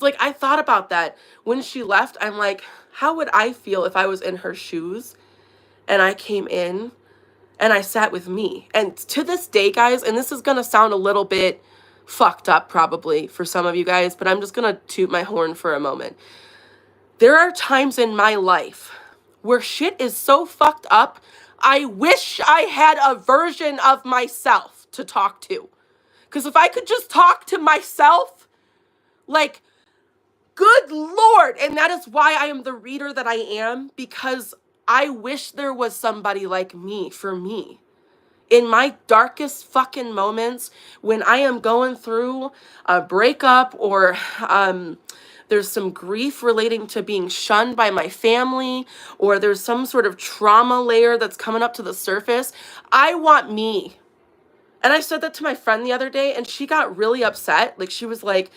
like I thought about that when she left. I'm like, how would I feel if I was in her shoes and I came in and I sat with me? And to this day, guys, and this is going to sound a little bit fucked up probably for some of you guys, but I'm just going to toot my horn for a moment. There are times in my life where shit is so fucked up, I wish I had a version of myself to talk to. Because if I could just talk to myself, like, good Lord. And that is why I am the reader that I am, because I wish there was somebody like me for me. In my darkest fucking moments, when I am going through a breakup or there's some grief relating to being shunned by my family, or there's some sort of trauma layer that's coming up to the surface, I want me. And I said that to my friend the other day, and she got really upset. Like, she was like,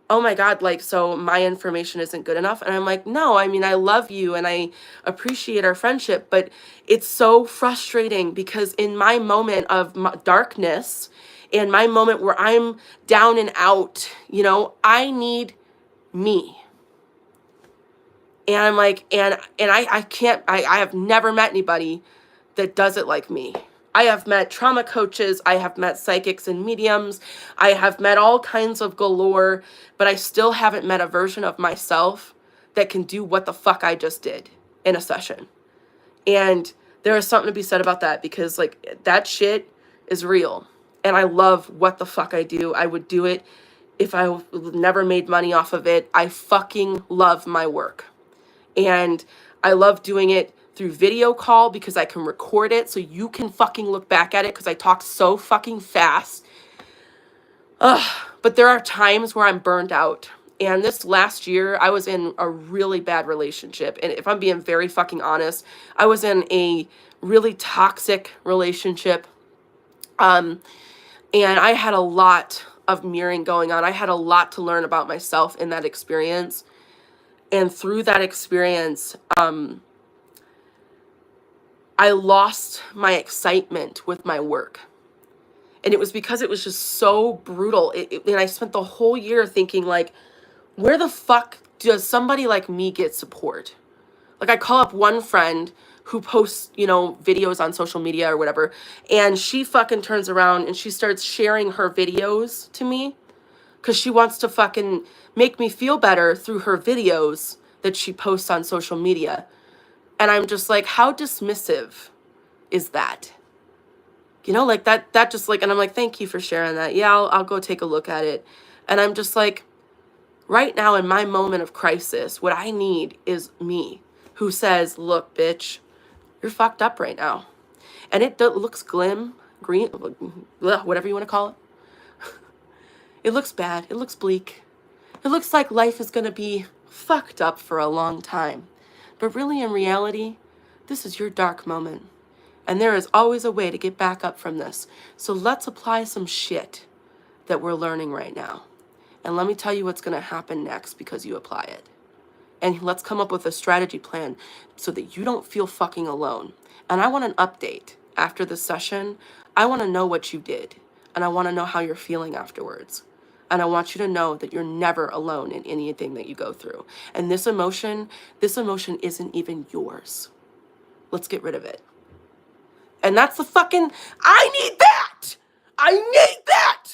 oh my God, like, so my information isn't good enough. And I'm like, no, I mean, I love you and I appreciate our friendship, but it's so frustrating because in my moment of darkness, in my moment where I'm down and out, you know, I need me. And I'm like, and I have never met anybody that does it like me. I have met trauma coaches, I have met psychics and mediums, I have met all kinds of galore, but I still haven't met a version of myself that can do what the fuck I just did in a session. And there is something to be said about that, because like that shit is real. And I love what the fuck I do. I would do it if I never made money off of it. I fucking love my work. And I love doing it through video call because I can record it so you can fucking look back at it because I talk so fucking fast. But there are times where I'm burned out And this last year, I was in a really bad relationship. And if I'm being very fucking honest, I was in a really toxic relationship. And I had a lot of mirroring going on. I had a lot to learn about myself in that experience. And through that experience, I lost my excitement with my work. And it was because it was just so brutal. And I spent the whole year thinking, like, where the fuck does somebody like me get support? Like, I call up one friend who posts, videos on social media or whatever, and she fucking turns around and she starts sharing her videos to me because she wants to fucking make me feel better through her videos that she posts on social media. And I'm just like, how dismissive is that? Like that just like, and I'm like, thank you for sharing that. Yeah, I'll go take a look at it. And I'm just like, right now in my moment of crisis, what I need is me who says, look, bitch, you're fucked up right now. And it looks green, whatever you want to call it. It looks bad. It looks bleak. It looks like life is going to be fucked up for a long time. But really, in reality, this is your dark moment. And there is always a way to get back up from this. So let's apply some shit that we're learning right now. And let me tell you what's going to happen next because you apply it. And let's come up with a strategy plan so that you don't feel fucking alone. And I want an update after this session. I want to know what you did. And I want to know how you're feeling afterwards. And I want you to know that you're never alone in anything that you go through. And this emotion isn't even yours. Let's get rid of it. And that's the fucking, I need that! I need that!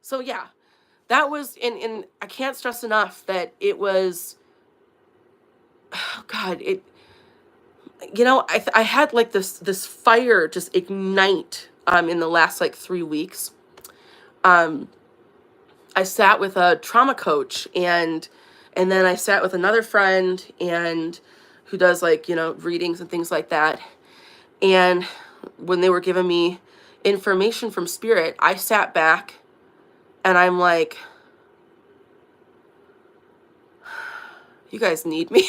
So yeah, that was, and I can't stress enough that it was, oh God, I had like this fire just ignite in the last like 3 weeks. I sat with a trauma coach and then I sat with another friend and who does like, readings and things like that. And when they were giving me information from spirit, I sat back and I'm like, you guys need me.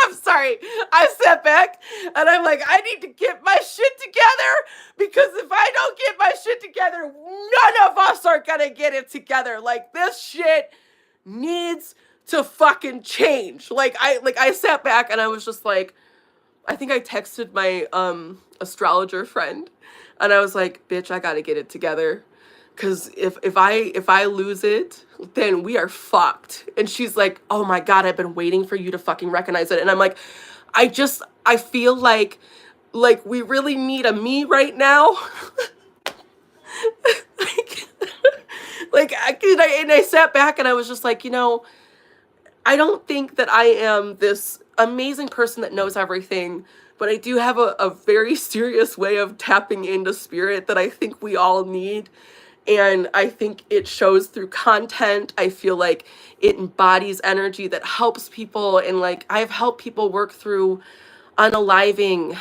I'm sorry. I sat back and I'm like, I need to get my shit together because if I don't get my shit together, none of us are going to get it together. Like, this shit needs to fucking change. I sat back and I was just like, I think I texted my astrologer friend and I was like, bitch, I got to get it together. Cause if I lose it, then we are fucked. And she's like, oh my God, I've been waiting for you to fucking recognize it. And I'm like, I feel like we really need a me right now. And I sat back and I was just like, I don't think that I am this amazing person that knows everything, but I do have a very serious way of tapping into spirit that I think we all need. And I think it shows through content. I feel like it embodies energy that helps people. And like, I've helped people work through unaliving.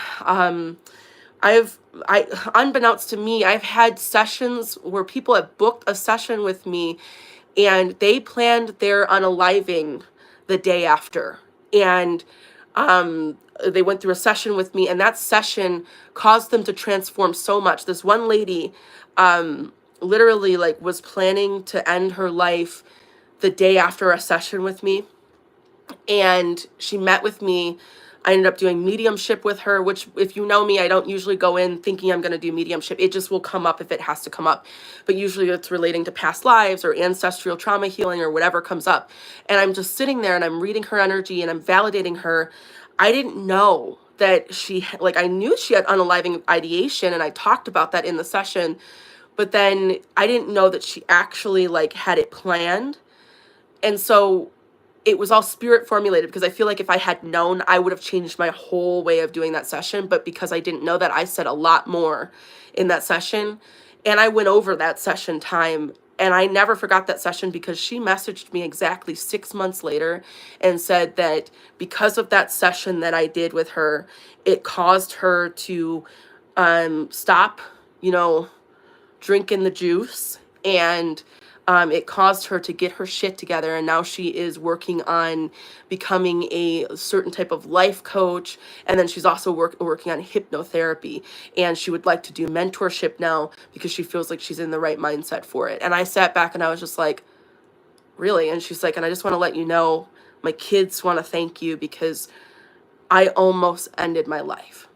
Unbeknownst to me, I've had sessions where people have booked a session with me and they planned their unaliving the day after. And they went through a session with me and that session caused them to transform so much. This one lady, literally like was planning to end her life the day after a session with me. And she met with me. I ended up doing mediumship with her, which if you know me, I don't usually go in thinking I'm going to do mediumship. It just will come up if it has to come up. But usually it's relating to past lives or ancestral trauma healing or whatever comes up. And I'm just sitting there and I'm reading her energy and I'm validating her. I didn't know that I knew she had unaliving ideation and I talked about that in the session. But then I didn't know that she actually had it planned. And so it was all spirit formulated because I feel like if I had known, I would have changed my whole way of doing that session. But because I didn't know that, I said a lot more in that session. And I went over that session time. And I never forgot that session because she messaged me exactly 6 months later and said that because of that session that I did with her, it caused her to stop, drinking the juice and it caused her to get her shit together, and now she is working on becoming a certain type of life coach, and then she's also working on hypnotherapy, and she would like to do mentorship now because she feels like she's in the right mindset for it. And I sat back and I was just like, really? And she's like, and I just want to let you know, my kids want to thank you because I almost ended my life.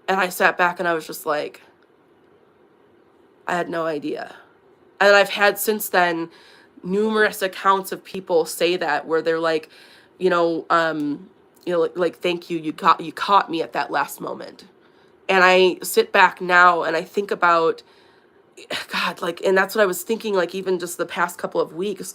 And I sat back and I was just like, I had no idea. And I've had since then numerous accounts of people say that, where they're like, like, thank you, you caught me at that last moment. And I sit back now and I think about, God, like, and that's what I was thinking, like, even just the past couple of weeks,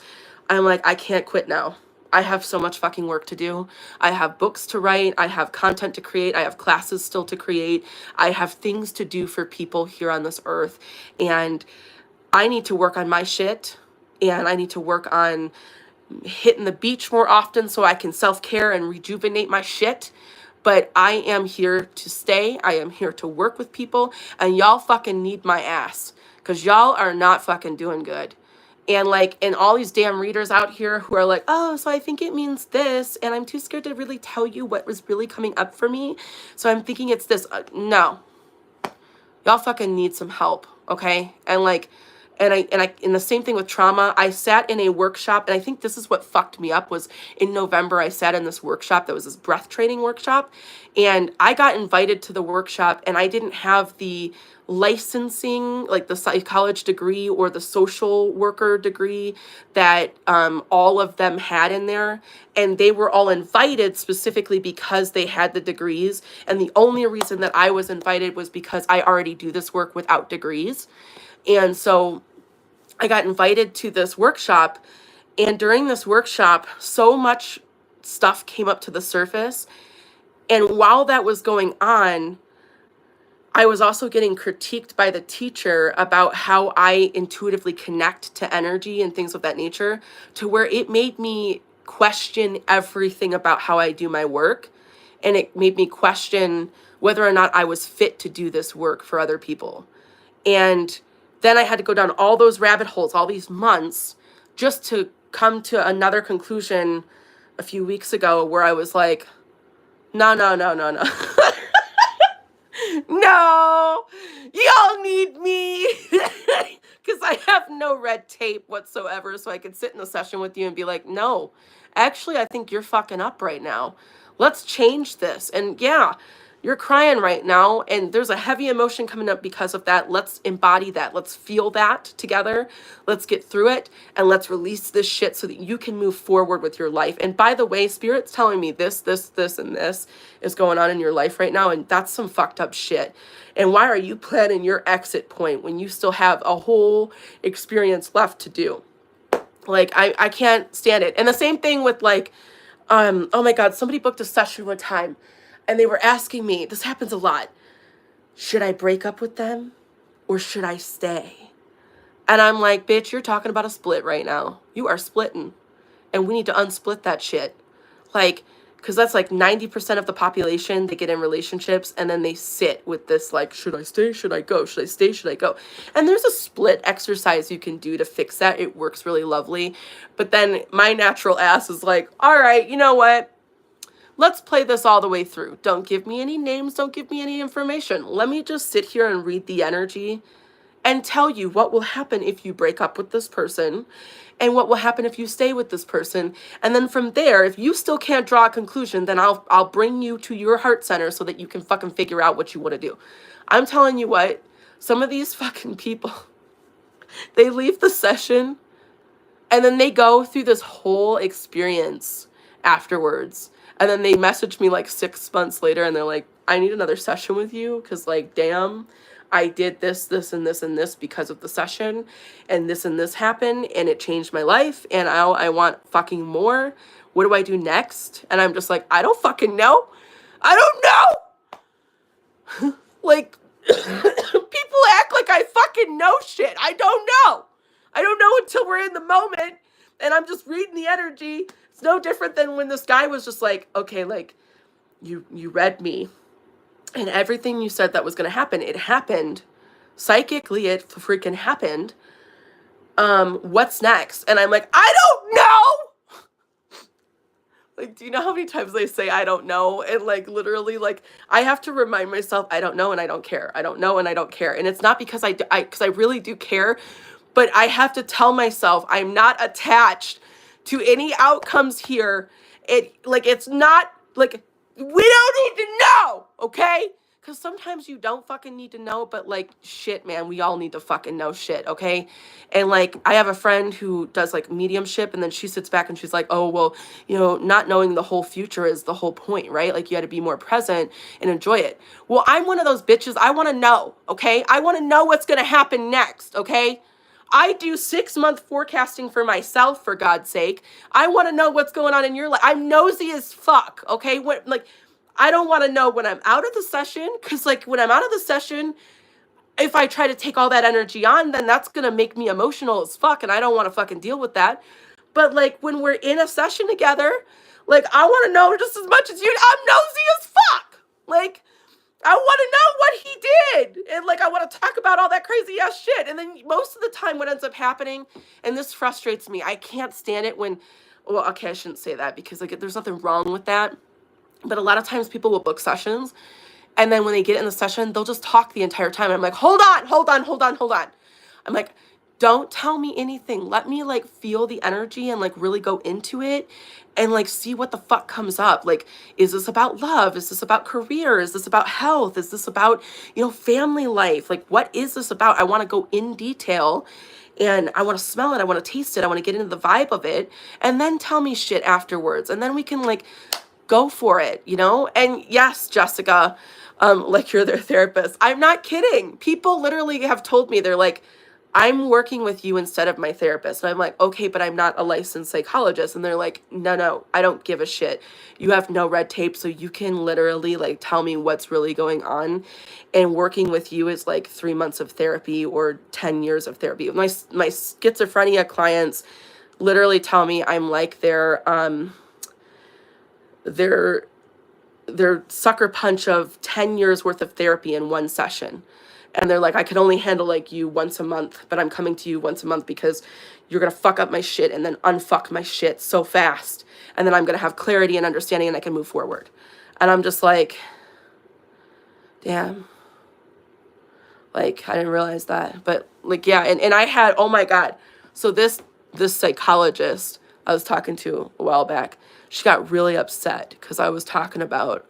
I'm like, I can't quit now. I have so much fucking work to do. I have books to write. I have content to create. I have classes still to create. I have things to do for people here on this earth. And I need to work on my shit. And I need to work on hitting the beach more often so I can self-care and rejuvenate my shit. But I am here to stay. I am here to work with people. And y'all fucking need my ass. Because y'all are not fucking doing good. And like, and all these damn readers out here who are like, oh, so I think it means this, and I'm too scared to really tell you what was really coming up for me, so I'm thinking it's this. No, y'all fucking need some help, okay? And like, and the same thing with trauma. I sat in a workshop, and I think this is what fucked me up, was in November, I sat in this workshop that was this breath training workshop, and I got invited to the workshop, and I didn't have the licensing, like the psychology degree or the social worker degree that all of them had in there. And they were all invited specifically because they had the degrees. And the only reason that I was invited was because I already do this work without degrees. And so I got invited to this workshop. And during this workshop, so much stuff came up to the surface. And while that was going on, I was also getting critiqued by the teacher about how I intuitively connect to energy and things of that nature, to where it made me question everything about how I do my work. And it made me question whether or not I was fit to do this work for other people. And then I had to go down all those rabbit holes, all these months, just to come to another conclusion a few weeks ago where I was like, no. No, y'all need me because I have no red tape whatsoever, so I could sit in a session with you and be like, no, actually, I think you're fucking up right now. Let's change this. And yeah, you're crying right now, and there's a heavy emotion coming up because of that. Let's embody that. Let's feel that together. Let's get through it, and let's release this shit so that you can move forward with your life. And by the way, Spirit's telling me this, and this is going on in your life right now, and that's some fucked up shit. And why are you planning your exit point when you still have a whole experience left to do? Like, I can't stand it. And the same thing with like, oh my God, somebody booked a session one time, and they were asking me, this happens a lot, should I break up with them or should I stay? And I'm like, bitch, you're talking about a split right now. You are splitting. And we need to unsplit that shit. Like, because that's like 90% of the population, they get in relationships and then they sit with this like, should I stay? Should I go? Should I stay? Should I go? And there's a split exercise you can do to fix that. It works really lovely. But then my natural ass is like, all right, you know what? Let's play this all the way through. Don't give me any names. Don't give me any information. Let me just sit here and read the energy and tell you what will happen if you break up with this person and what will happen if you stay with this person. And then from there, if you still can't draw a conclusion, then I'll bring you to your heart center so that you can fucking figure out what you want to do. I'm telling you what, some of these fucking people, they leave the session and then they go through this whole experience afterwards. And then they message me like 6 months later and they're like, I need another session with you because like, damn, I did this, and this because of the session, and this happened, and it changed my life, and I want fucking more. What do I do next? And I'm just like, I don't fucking know. I don't know. Like, people act like I fucking know shit. I don't know. I don't know until we're in the moment, and I'm just reading the energy. It's no different than when this guy was just like, okay, like, you read me. And everything you said that was going to happen, it happened. Psychically, it freaking happened. what's next? And I'm like, I don't know. Like, do you know how many times they say I don't know? And like literally, like I have to remind myself I don't know and I don't care. I don't know and I don't care. And it's not because because I really do care, but I have to tell myself I'm not attached to any outcomes here. It's not like we don't need to know, okay? Because sometimes you don't fucking need to know, but like shit, man, we all need to fucking know shit, okay? And like I have a friend who does like mediumship, and then she sits back and she's like, oh, well, not knowing the whole future is the whole point, right? Like you had to be more present and enjoy it. Well, I'm one of those bitches. I want to know, okay? I want to know what's going to happen next, okay? I do 6-month forecasting for myself, for God's sake. I want to know what's going on in your life. I'm nosy as fuck, okay? I don't want to know when I'm out of the session, because like when I'm out of the session, if I try to take all that energy on, then that's going to make me emotional as fuck, and I don't want to fucking deal with that. But like when we're in a session together, like I want to know just as much as you. I'm nosy as fuck. Like I want to know what he did. And like, I want to talk about all that crazy ass shit. And then most of the time what ends up happening, and this frustrates me, I can't stand it when, well, okay, I shouldn't say that because like there's nothing wrong with that. But a lot of times people will book sessions, and then when they get in the session, they'll just talk the entire time. I'm like, hold on. I'm like, don't tell me anything. Let me like feel the energy and like really go into it and like see what the fuck comes up. Like, is this about love? Is this about career? Is this about health? Is this about, family life? Like, what is this about? I want to go in detail, and I want to smell it. I want to taste it. I want to get into the vibe of it, and then tell me shit afterwards. And then we can like go for it, And yes, Jessica, like you're their therapist. I'm not kidding. People literally have told me, they're like, I'm working with you instead of my therapist. And I'm like, okay, but I'm not a licensed psychologist. And they're like, no, I don't give a shit. You have no red tape, so you can literally like tell me what's really going on. And working with you is like 3 months of therapy or 10 years of therapy. My schizophrenia clients literally tell me I'm like their sucker punch of 10 years worth of therapy in one session. And they're like, I can only handle like you once a month, but I'm coming to you once a month because you're going to fuck up my shit and then unfuck my shit so fast. And then I'm going to have clarity and understanding and I can move forward. And I'm just like, damn. Like, I didn't realize that. But like, yeah. And I had, oh my God. So this psychologist I was talking to a while back, she got really upset because I was talking about,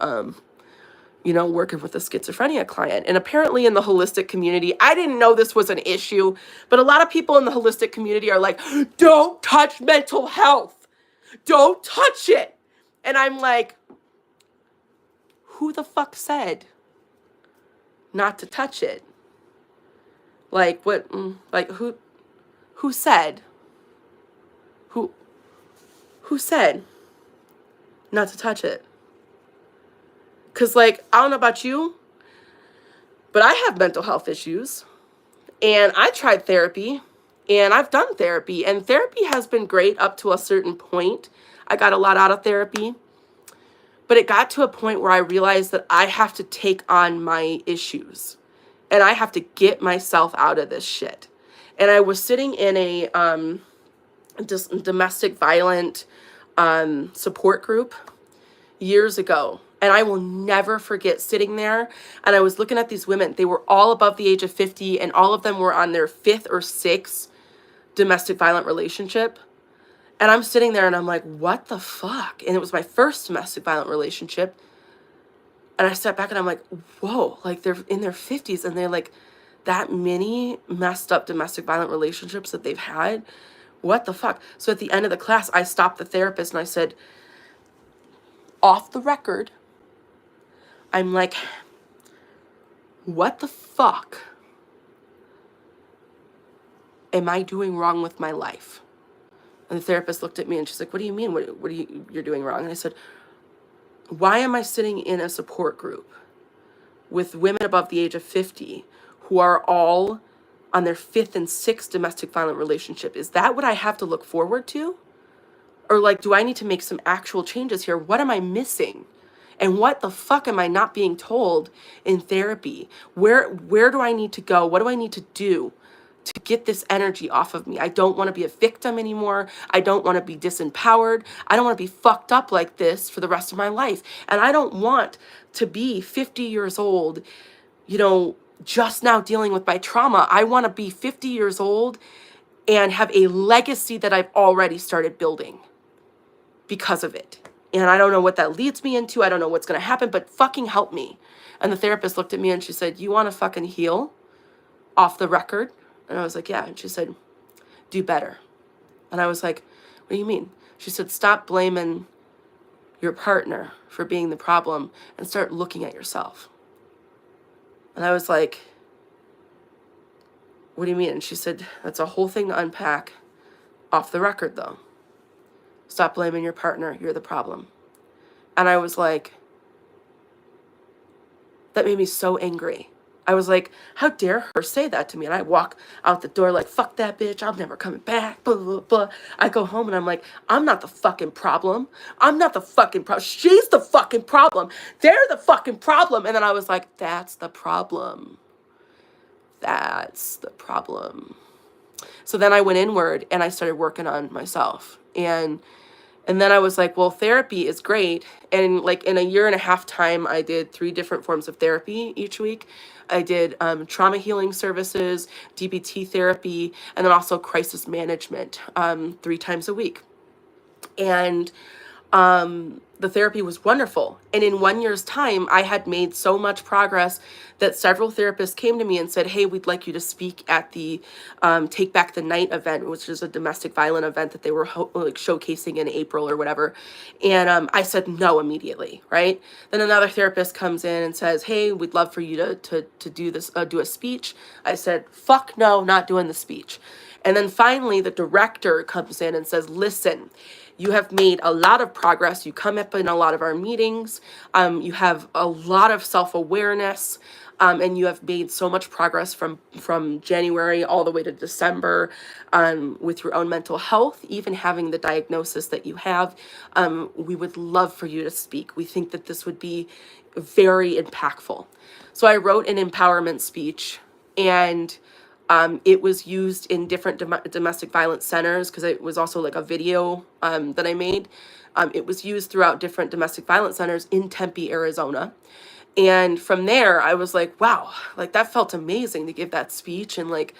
working with a schizophrenia client. And apparently in the holistic community, I didn't know this was an issue, but a lot of people in the holistic community are like, don't touch mental health. Don't touch it. And I'm like, who the fuck said not to touch it? Like what, like who said? Who said not to touch it? Because, like, I don't know about you, but I have mental health issues. And I tried therapy. And I've done therapy. And therapy has been great up to a certain point. I got a lot out of therapy. But it got to a point where I realized that I have to take on my issues. And I have to get myself out of this shit. And I was sitting in a domestic violent support group years ago. And I will never forget sitting there. And I was looking at these women. They were all above the age of 50. And all of them were on their 5th or 6th domestic violent relationship. And I'm sitting there and I'm like, what the fuck? And it was my first domestic violent relationship. And I sat back and I'm like, whoa, like they're in their 50s and they're like that many messed up domestic violent relationships that they've had. What the fuck? So at the end of the class, I stopped the therapist and I said, off the record, I'm like, what the fuck am I doing wrong with my life? And the therapist looked at me and she's like, what do you mean? What are you're doing wrong? And I said, why am I sitting in a support group with women above the age of 50 who are all on their 5th and 6th domestic violent relationship? Is that what I have to look forward to? Or like, do I need to make some actual changes here? What am I missing? And what the fuck am I not being told in therapy? Where do I need to go? What do I need to do to get this energy off of me. I don't want to be a victim anymore. I don't want to be disempowered. I don't want to be fucked up like this for the rest of my life. And I don't want to be 50 years old, you know, just now dealing with my trauma. I want to be 50 years old and have a legacy that I've already started building because of it. And I don't know what that leads me into. I don't know what's going to happen, but fucking help me. And the therapist looked at me and she said, you want to fucking heal off the record? And I was like, yeah. And she said, do better. And I was like, what do you mean? She said, stop blaming your partner for being the problem and start looking at yourself. And I was like, what do you mean? And she said, that's a whole thing to unpack. Off the record, though. Stop blaming your partner. You're the problem. And I was like, that made me so angry. I was like, how dare her say that to me? And I walk out the door like, fuck that bitch. I'm never coming back. Blah, blah, blah. I go home and I'm like, I'm not the fucking problem. I'm not the fucking problem. She's the fucking problem. They're the fucking problem. And then I was like, that's the problem. That's the problem. So then I went inward and I started working on myself. And then I was like, well, therapy is great. And like in a year and a half time, I did 3 different forms of therapy each week. I did trauma healing services, DBT therapy, and then also crisis management 3 times a week. And the therapy was wonderful. And in 1 year's time, I had made so much progress that several therapists came to me and said, hey, we'd like you to speak at the Take Back the Night event, which is a domestic violence event that they were like showcasing in April or whatever. And I said no immediately, right? Then another therapist comes in and says, hey, we'd love for you to do this, do a speech. I said, fuck no, not doing the speech. And then finally, the director comes in and says, listen, you have made a lot of progress. You come up in a lot of our meetings. You have a lot of self-awareness. And you have made so much progress from January all the way to December with your own mental health, even having the diagnosis that you have. We would love for you to speak. We think that this would be very impactful. So I wrote an empowerment speech, and it was used in different domestic violence centers because it was also like a video that I made. It was used throughout different domestic violence centers in Tempe, Arizona. And from there, I was like, wow, like that felt amazing to give that speech, and like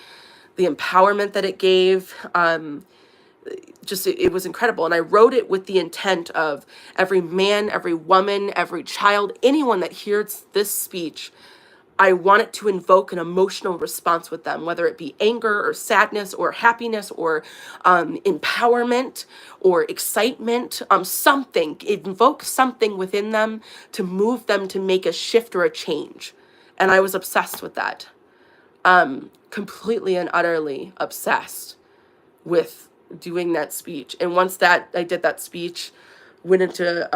the empowerment that it gave, it was incredible. And I wrote it with the intent of every man, every woman, every child, anyone that hears this speech, I want it to invoke an emotional response with them, whether it be anger or sadness or happiness or empowerment or excitement, something. Invoke something within them to move them to make a shift or a change. And I was obsessed with that. Completely and utterly obsessed with doing that speech. And once that I did that speech, went into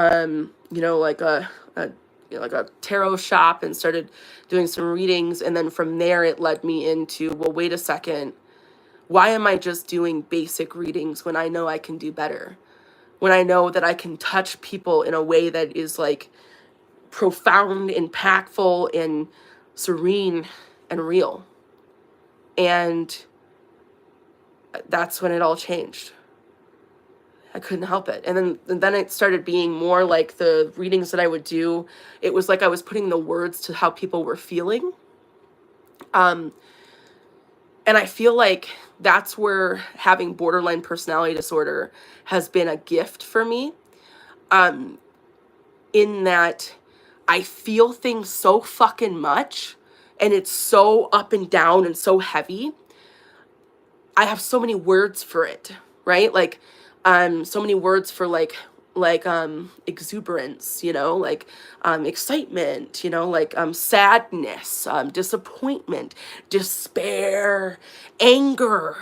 like a tarot shop and started doing some readings. And then from there, it led me into, well, wait a second. Why am I just doing basic readings when I know I can do better? When I know that I can touch people in a way that is like profound, impactful, and serene and real. And that's when it all changed. I couldn't help it. And then it started being more like the readings that I would do. It was like I was putting the words to how people were feeling. And I feel like that's where having borderline personality disorder has been a gift for me. In that I feel things so fucking much, and it's so up and down and so heavy. I have so many words for it, right? Like, so many words for like exuberance, excitement, sadness, disappointment, despair, anger,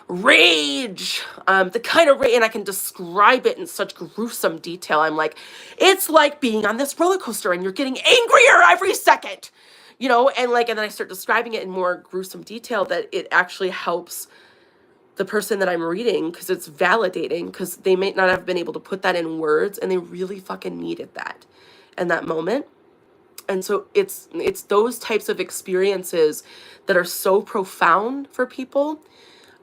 rage, the kind of rage, and I can describe it in such gruesome detail. I'm like, it's like being on this roller coaster and you're getting angrier every second, and then I start describing it in more gruesome detail that it actually helps the person that I'm reading, because it's validating, because they may not have been able to put that in words, and they really fucking needed that in that moment. And so it's those types of experiences that are so profound for people.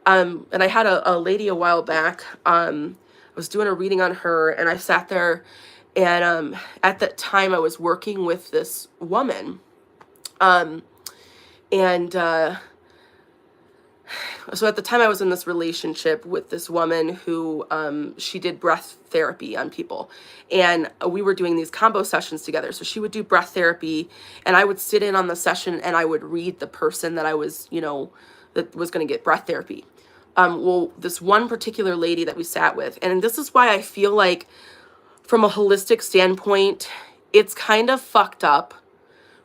And I had a lady a while back, I was doing a reading on her, and I sat there, and at that time I was working with this woman, and so at the time I was in this relationship with this woman who she did breath therapy on people, and we were doing these combo sessions together. So she would do breath therapy, and I would sit in on the session and I would read the person that I was, that was going to get breath therapy. Well, this one particular lady that we sat with, and this is why I feel like from a holistic standpoint, it's kind of fucked up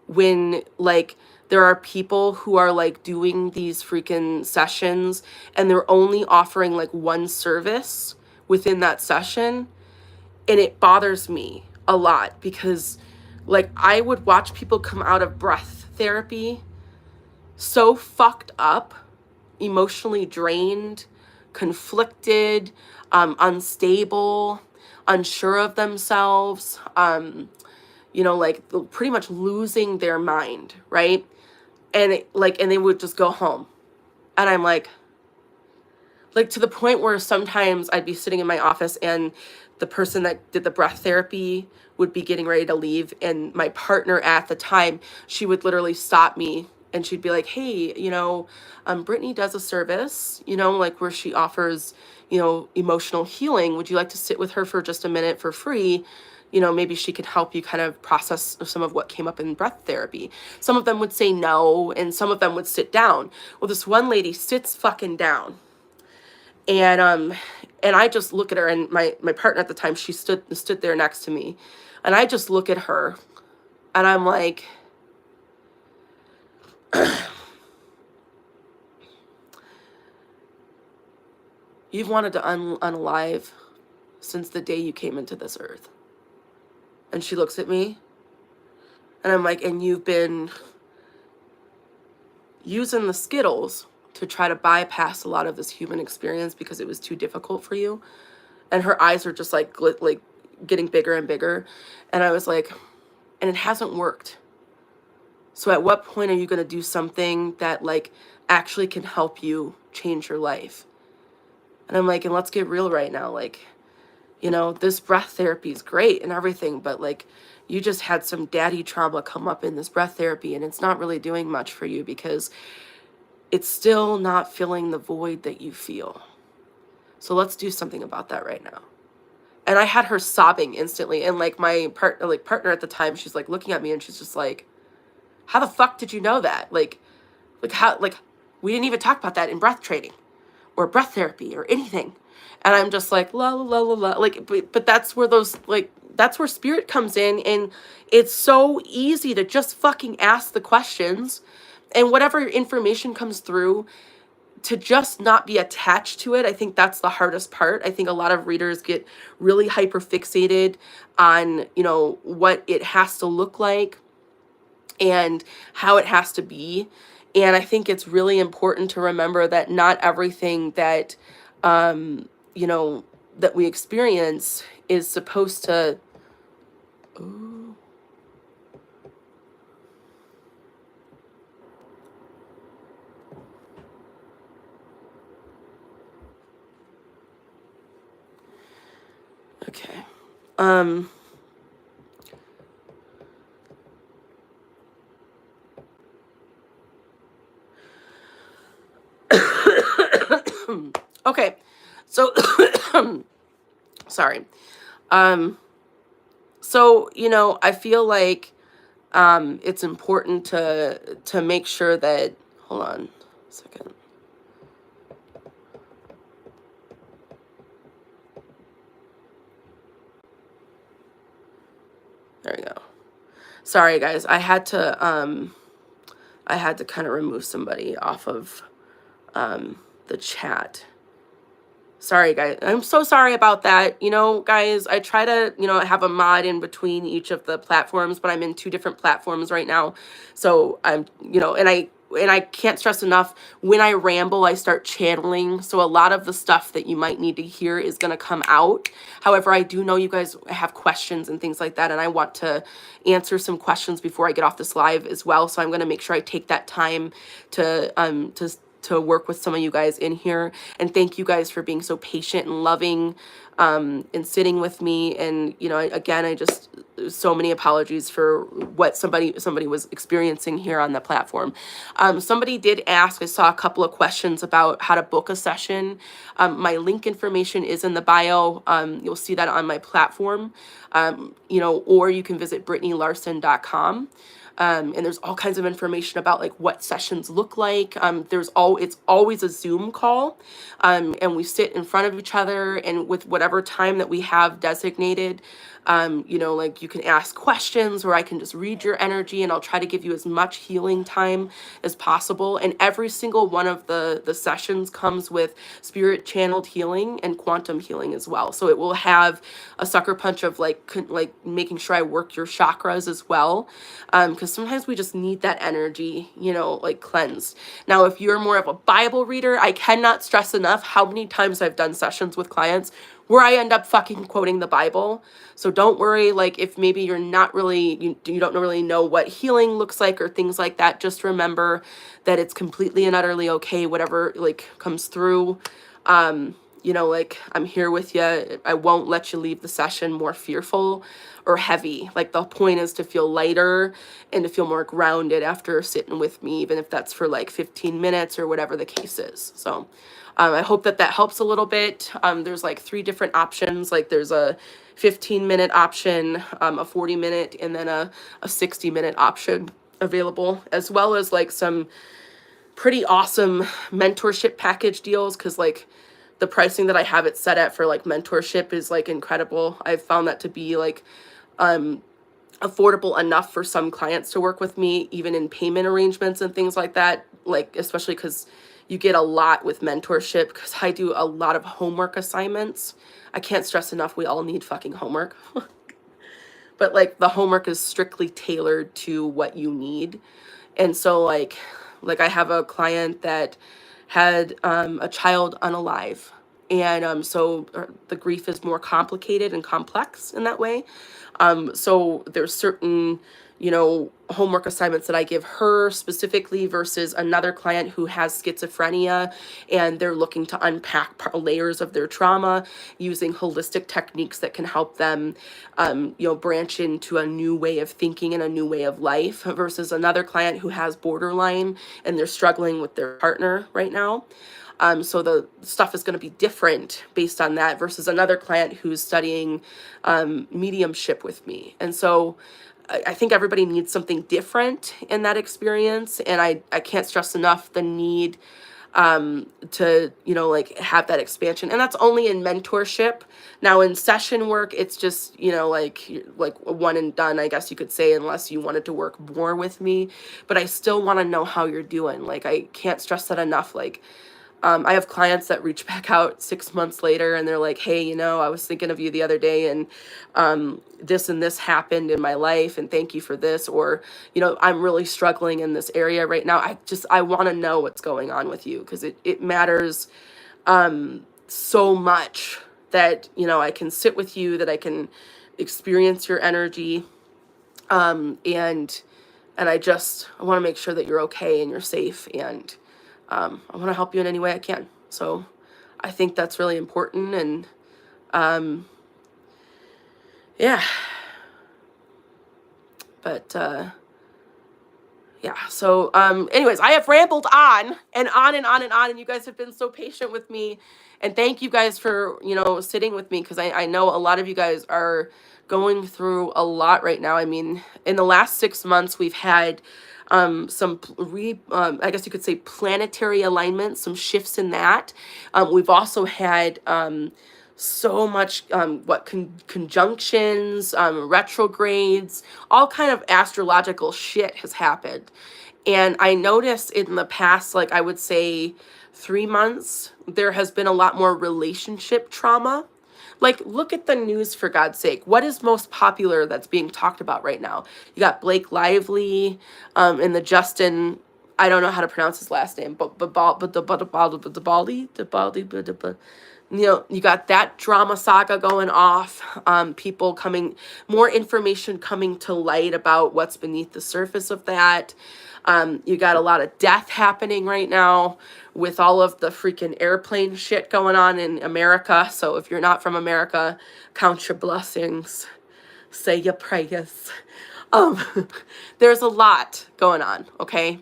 when like there are people who are like doing these freaking sessions and they're only offering like one service within that session. And it bothers me a lot because like I would watch people come out of breath therapy so fucked up, emotionally drained, conflicted, unstable, unsure of themselves, like pretty much losing their mind, right? And and they would just go home. And I'm like to the point where sometimes I'd be sitting in my office and the person that did the breath therapy would be getting ready to leave. And my partner at the time, she would literally stop me and she'd be like, hey, Brittany does a service, like where she offers, emotional healing. Would you like to sit with her for just a minute for free? Maybe she could help you kind of process some of what came up in breath therapy. Some of them would say no, and some of them would sit down. Well, this one lady sits fucking down. And I just look at her, and my partner at the time, she stood there next to me. And I just look at her and I'm like, you've wanted to unalive since the day you came into this earth. And she looks at me and I'm like, and you've been using the Skittles to try to bypass a lot of this human experience because it was too difficult for you. And her eyes are just like getting bigger and bigger. And I was like, and it hasn't worked. So at what point are you going to do something that like actually can help you change your life? And I'm like, and let's get real right now. Like, this breath therapy is great and everything, but like you just had some daddy trauma come up in this breath therapy and it's not really doing much for you because it's still not filling the void that you feel. So let's do something about that right now. And I had her sobbing instantly. And like my partner at the time, she's like looking at me and she's just like, how the fuck did you know that? Like how, we didn't even talk about that in breath training or breath therapy or anything. And I'm just like, la, la, la, la, la. Like, but that's where that's where spirit comes in. And it's so easy to just fucking ask the questions and whatever information comes through, to just not be attached to it. I think that's the hardest part. I think a lot of readers get really hyper fixated on, what it has to look like and how it has to be. And I think it's really important to remember that not everything that, that we experience is supposed to, ooh. Okay. Okay. So, sorry. So, I feel like, it's important to make sure that, hold on a second. There we go. Sorry guys, I had to kind of remove somebody off of the chat. Sorry guys, I'm so sorry about that. Guys, I try to have a mod in between each of the platforms, but I'm in 2 different platforms right now. So I'm and and I can't stress enough, when I ramble, I start channeling. So a lot of the stuff that you might need to hear is going to come out. However, I do know you guys have questions and things like that, and I want to answer some questions before I get off this live as well. So I'm going to make sure I take that time to work with some of you guys in here. And thank you guys for being so patient and loving, and sitting with me. And, you know, again, I just, so many apologies for what somebody was experiencing here on the platform. Somebody did ask, I saw a couple of questions about how to book a session. My link information is in the bio. You'll see that on my platform, you know, or you can visit brittanylarson.com. And there's all kinds of information about like what sessions look like. It's always a Zoom call. And we sit in front of each other, and with whatever time that we have designated, you know, like you can ask questions, or I can just read your energy, and I'll try to give you as much healing time as possible. And every single one of the sessions comes with spirit channeled healing and quantum healing as well. So it will have a sucker punch of like making sure I work your chakras as well. Because sometimes we just need that energy, you know, like cleansed. Now, if you're more of a Bible reader, I cannot stress enough how many times I've done sessions with clients where I end up fucking quoting the Bible. So don't worry, like if maybe you're not really, you don't really know what healing looks like or things like that, just remember that it's completely and utterly okay, whatever like comes through. You know, like I'm here with you. I won't let you leave the session more fearful or heavy. Like the point is to feel lighter and to feel more grounded after sitting with me, even if that's for like 15 minutes or whatever the case is. So I hope that helps a little bit. There's like 3 different options. Like there's a 15-minute option, a 40-minute, and then a 60-minute option available, as well as like some pretty awesome mentorship package deals. Cause like the pricing that I have it set at for like mentorship is like incredible. I've found that to be like, affordable enough for some clients to work with me, even in payment arrangements and things like that. Like, especially because you get a lot with mentorship, because I do a lot of homework assignments. I can't stress enough, we all need fucking homework. But like the homework is strictly tailored to what you need. And so like I have a client that had a child unalive. And so the grief is more complicated and complex in that way. So there's certain, you know, homework assignments that I give her specifically versus another client who has schizophrenia, and they're looking to unpack layers of their trauma using holistic techniques that can help them, you know, branch into a new way of thinking and a new way of life, versus another client who has borderline and they're struggling with their partner right now. So the stuff is going to be different based on that versus another client who's studying mediumship with me. And so I think everybody needs something different in that experience. And I can't stress enough the need to, you know, like have that expansion. And that's only in mentorship. Now in session work, it's just, you know, like one and done, I guess you could say, unless you wanted to work more with me. But I still want to know how you're doing. Like, I can't stress that enough. Like, I have clients that reach back out 6 months later and they're like, hey, you know, I was thinking of you the other day, and this and this happened in my life, and thank you for this. Or, you know, I'm really struggling in this area right now. I want to know what's going on with you, because it matters so much that, you know, I can sit with you, that I can experience your energy. And I want to make sure that you're okay and you're safe, and I want to help you in any way I can. So I think that's really important. And, yeah, but, yeah. So, anyways, I have rambled on and on and on and on, and you guys have been so patient with me, and thank you guys for, you know, sitting with me. 'Cause I know a lot of you guys are going through a lot right now. I mean, in the last 6 months, we've had some I guess you could say planetary alignment, some shifts in that. We've also had so much conjunctions, retrogrades, all kind of astrological shit has happened. And I noticed in the past, like I would say 3 months, there has been a lot more relationship trauma. Like, look at the news, for God's sake. What is most popular that's being talked about right now? You got Blake Lively and the Justin I don't know how to pronounce his last name, but you know, you got that drama saga going off, people coming, more information coming to light about what's beneath the surface of that. You got a lot of death happening right now with all of the freaking airplane shit going on in America. So if you're not from America, count your blessings, say your prayers. There's a lot going on, okay?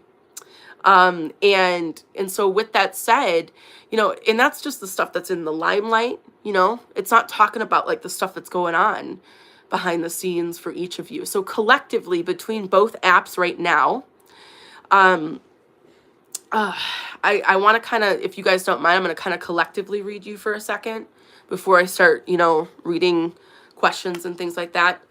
And so with that said, you know, and that's just the stuff that's in the limelight, you know, it's not talking about like the stuff that's going on behind the scenes for each of you. So collectively between both apps right now, I want to kind of, if you guys don't mind, I'm going to kind of collectively read you for a second before I start, you know, reading questions and things like that.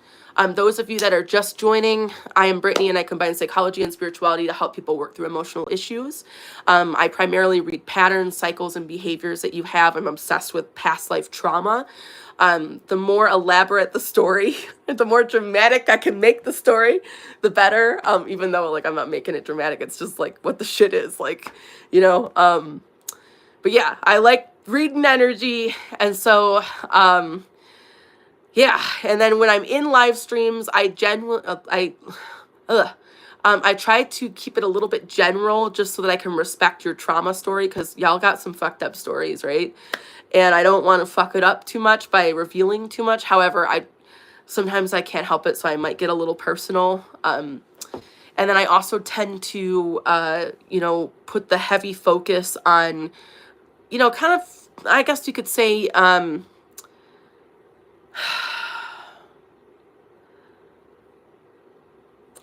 Those of you that are just joining, I am Brittany and I combine psychology and spirituality to help people work through emotional issues. I primarily read patterns, cycles, and behaviors that you have. I'm obsessed with past life trauma. The more elaborate the story, the more dramatic I can make the story, the better. Even though like I'm not making it dramatic, it's just like what the shit is, like, you know. But yeah, I like reading energy, and so yeah, and then when I'm in live streams, I try to keep it a little bit general just so that I can respect your trauma story, because y'all got some fucked up stories, right? And I don't want to fuck it up too much by revealing too much. However, sometimes I can't help it, so I might get a little personal. And then I also tend to, you know, put the heavy focus on, you know, kind of, I guess you could say, I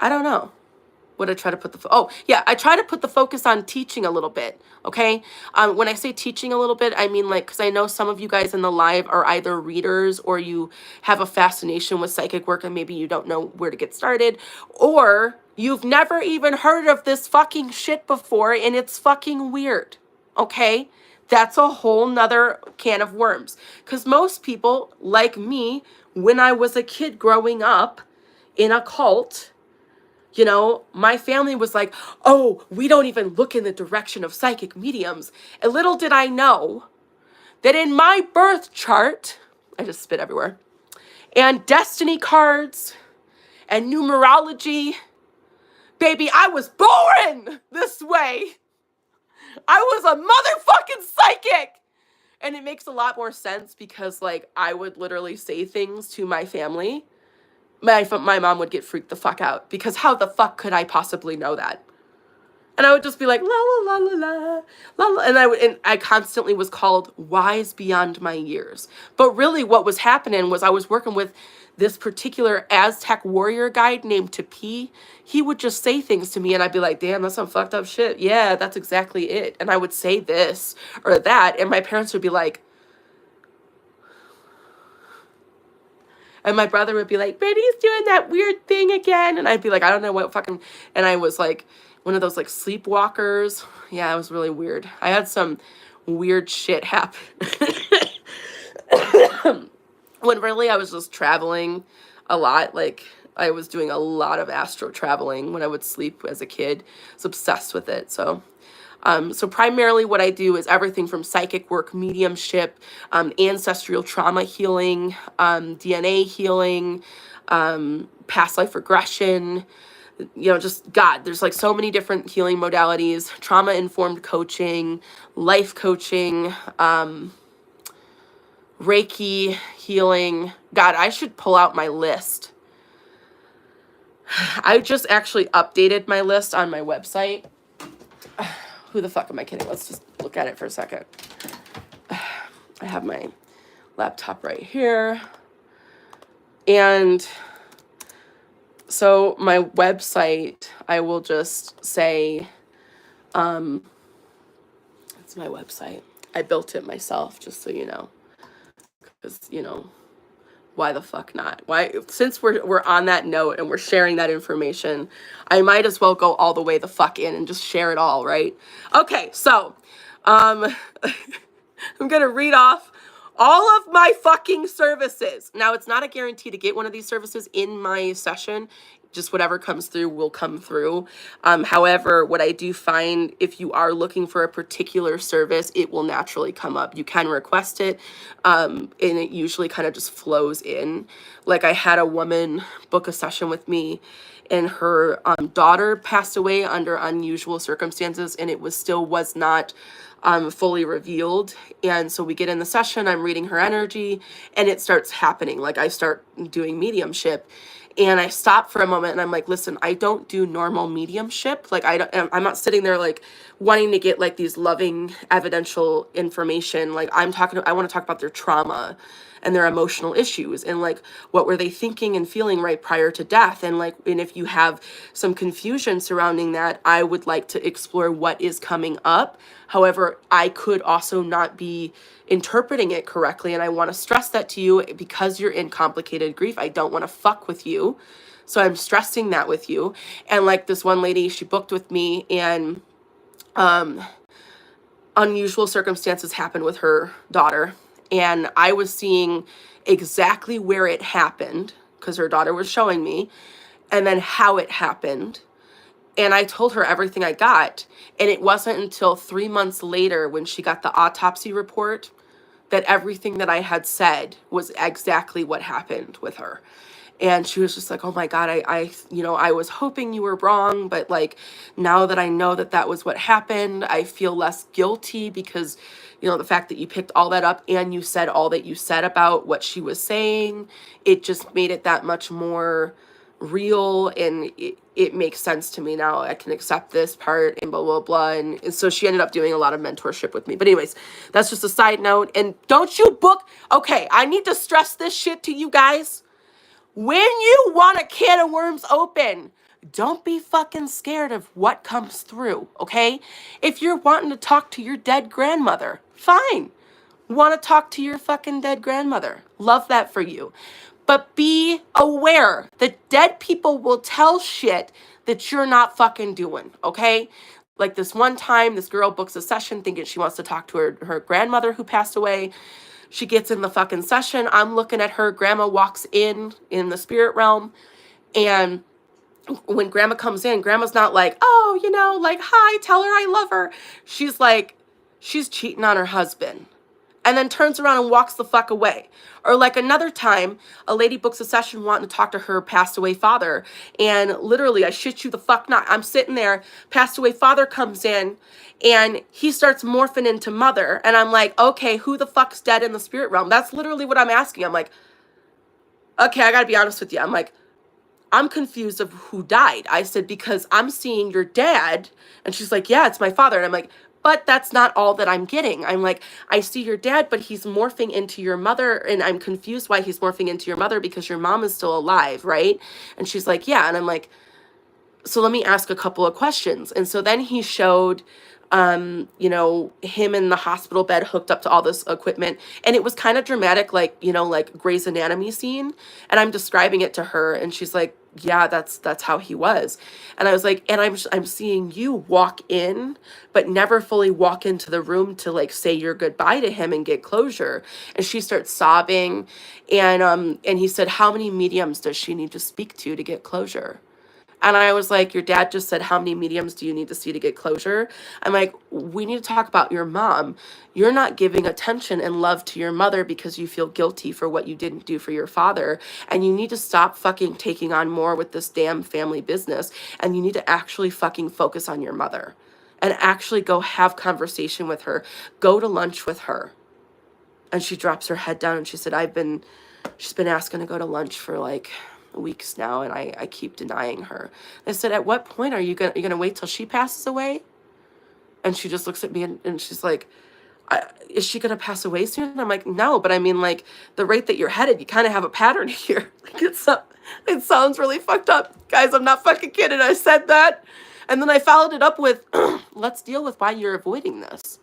don't know. Would I try to put I try to put the focus on teaching a little bit, okay? When I say teaching a little bit, I mean like, because I know some of you guys in the live are either readers or you have a fascination with psychic work and maybe you don't know where to get started, or you've never even heard of this fucking shit before and it's fucking weird, okay? That's a whole nother can of worms. Because most people, like me, when I was a kid growing up in a cult, you know, my family was like, oh, we don't even look in the direction of psychic mediums. And little did I know that in my birth chart, I just spit everywhere, and destiny cards and numerology, baby, I was born this way. I was a motherfucking psychic. And it makes a lot more sense because, like, I would literally say things to my family. My mom would get freaked the fuck out because how the fuck could I possibly know that? And I would just be like, la la la la la la la, and I constantly was called wise beyond my years. But really, what was happening was I was working with this particular Aztec warrior guide named Tepi. He would just say things to me, and I'd be like, damn, that's some fucked up shit. Yeah, that's exactly it. And I would say this or that, and my parents would be like. And my brother would be like, Brittany's doing that weird thing again. And I'd be like, I don't know what fucking... And I was like one of those like sleepwalkers. Yeah, it was really weird. I had some weird shit happen. When really I was just traveling a lot. Like I was doing a lot of astro traveling when I would sleep as a kid. I was obsessed with it. So primarily what I do is everything from psychic work, mediumship, ancestral trauma healing, DNA healing, past life regression, you know, just God, there's like so many different healing modalities, trauma-informed coaching, life coaching, Reiki healing. God, I should pull out my list. I just actually updated my list on my website. Who the fuck am I kidding? Let's just look at it for a second. I have my laptop right here. And so my website, I will just say, it's my website. I built it myself, just so you know. Because, you know, why the fuck not? Why, since we're on that note and we're sharing that information, I might as well go all the way the fuck in and just share it all, right? Okay, so I'm gonna read off all of my fucking services. Now, it's not a guarantee to get one of these services in my session. just whatever comes through will come through. However, what I do find, if you are looking for a particular service, it will naturally come up. You can request it, and it usually kind of just flows in. Like, I had a woman book a session with me, and her daughter passed away under unusual circumstances, and it was not fully revealed. And so we get in the session, I'm reading her energy, and it starts happening. Like, I start doing mediumship, and I stop for a moment, and I'm like, listen, I don't do normal mediumship. Like, I'm not sitting there like wanting to get like these loving evidential information. Like, I want to talk about their trauma and their emotional issues, and like, what were they thinking and feeling right prior to death. And like, and if you have some confusion surrounding that, I would like to explore what is coming up. However, I could also not be interpreting it correctly. And I want to stress that to you, because you're in complicated grief. I don't want to fuck with you. So I'm stressing that with you. And like, this one lady, she booked with me, and unusual circumstances happened with her daughter. And I was seeing exactly where it happened, because her daughter was showing me, and then how it happened. And I told her everything I got. And it wasn't until 3 months later, when she got the autopsy report, that everything that I had said was exactly what happened with her. And she was just like, oh my God, I was hoping you were wrong, but like, now that I know that that was what happened, I feel less guilty, because, the fact that you picked all that up and you said all that you said about what she was saying, it just made it that much more real, and it makes sense to me now. I can accept this part, and blah, blah, blah. And so she ended up doing a lot of mentorship with me. But anyways, that's just a side note. And don't you book, okay, I need to stress this shit to you guys. When you want a can of worms open, don't be fucking scared of what comes through, okay? If you're wanting to talk to your dead grandmother, fine. Want to talk to your fucking dead grandmother. Love that for you. But be aware that dead people will tell shit that you're not fucking doing, okay? Like, this one time, this girl books a session thinking she wants to talk to her grandmother who passed away. She gets in the fucking session. I'm looking at her. Grandma walks in the spirit realm. And when grandma comes in, grandma's not like, oh, like, hi, tell her I love her. She's like, she's cheating on her husband. And then turns around and walks the fuck away. Or like, another time, a lady books a session wanting to talk to her passed away father. And literally, I shit you the fuck not, I'm sitting there, passed away father comes in, and he starts morphing into mother. And I'm like, okay, who the fuck's dead in the spirit realm? That's literally what I'm asking. I'm like, okay, I gotta be honest with you. I'm like, I'm confused of who died. I said, because I'm seeing your dad. And she's like, yeah, it's my father. And I'm like, but that's not all that I'm getting. I'm like, I see your dad, but he's morphing into your mother. And I'm confused why he's morphing into your mother, because your mom is still alive, right? And she's like, yeah. And I'm like, so let me ask a couple of questions. And so then he showed, him in the hospital bed hooked up to all this equipment. And it was kind of dramatic, like, like Grey's Anatomy scene. And I'm describing it to her, and she's like, yeah, that's how he was. And I was like, and I'm seeing you walk in, but never fully walk into the room to like say your goodbye to him and get closure. And she starts sobbing. And he said, how many mediums does she need to speak to get closure? And I was like, your dad just said, how many mediums do you need to see to get closure? I'm like, we need to talk about your mom. You're not giving attention and love to your mother because you feel guilty for what you didn't do for your father. And you need to stop fucking taking on more with this damn family business. And you need to actually fucking focus on your mother and actually go have conversation with her. Go to lunch with her. And she drops her head down and she said, she's been asking to go to lunch for like weeks now, and I keep denying her. I said, at what point are you gonna wait till she passes away? And she just looks at me and she's like, is she gonna pass away soon? And I'm like, no, but I mean, like, the rate that you're headed, you kind of have a pattern here. Like, it sounds really fucked up, guys. I'm not fucking kidding. I said that, and then I followed it up with, let's deal with why you're avoiding this.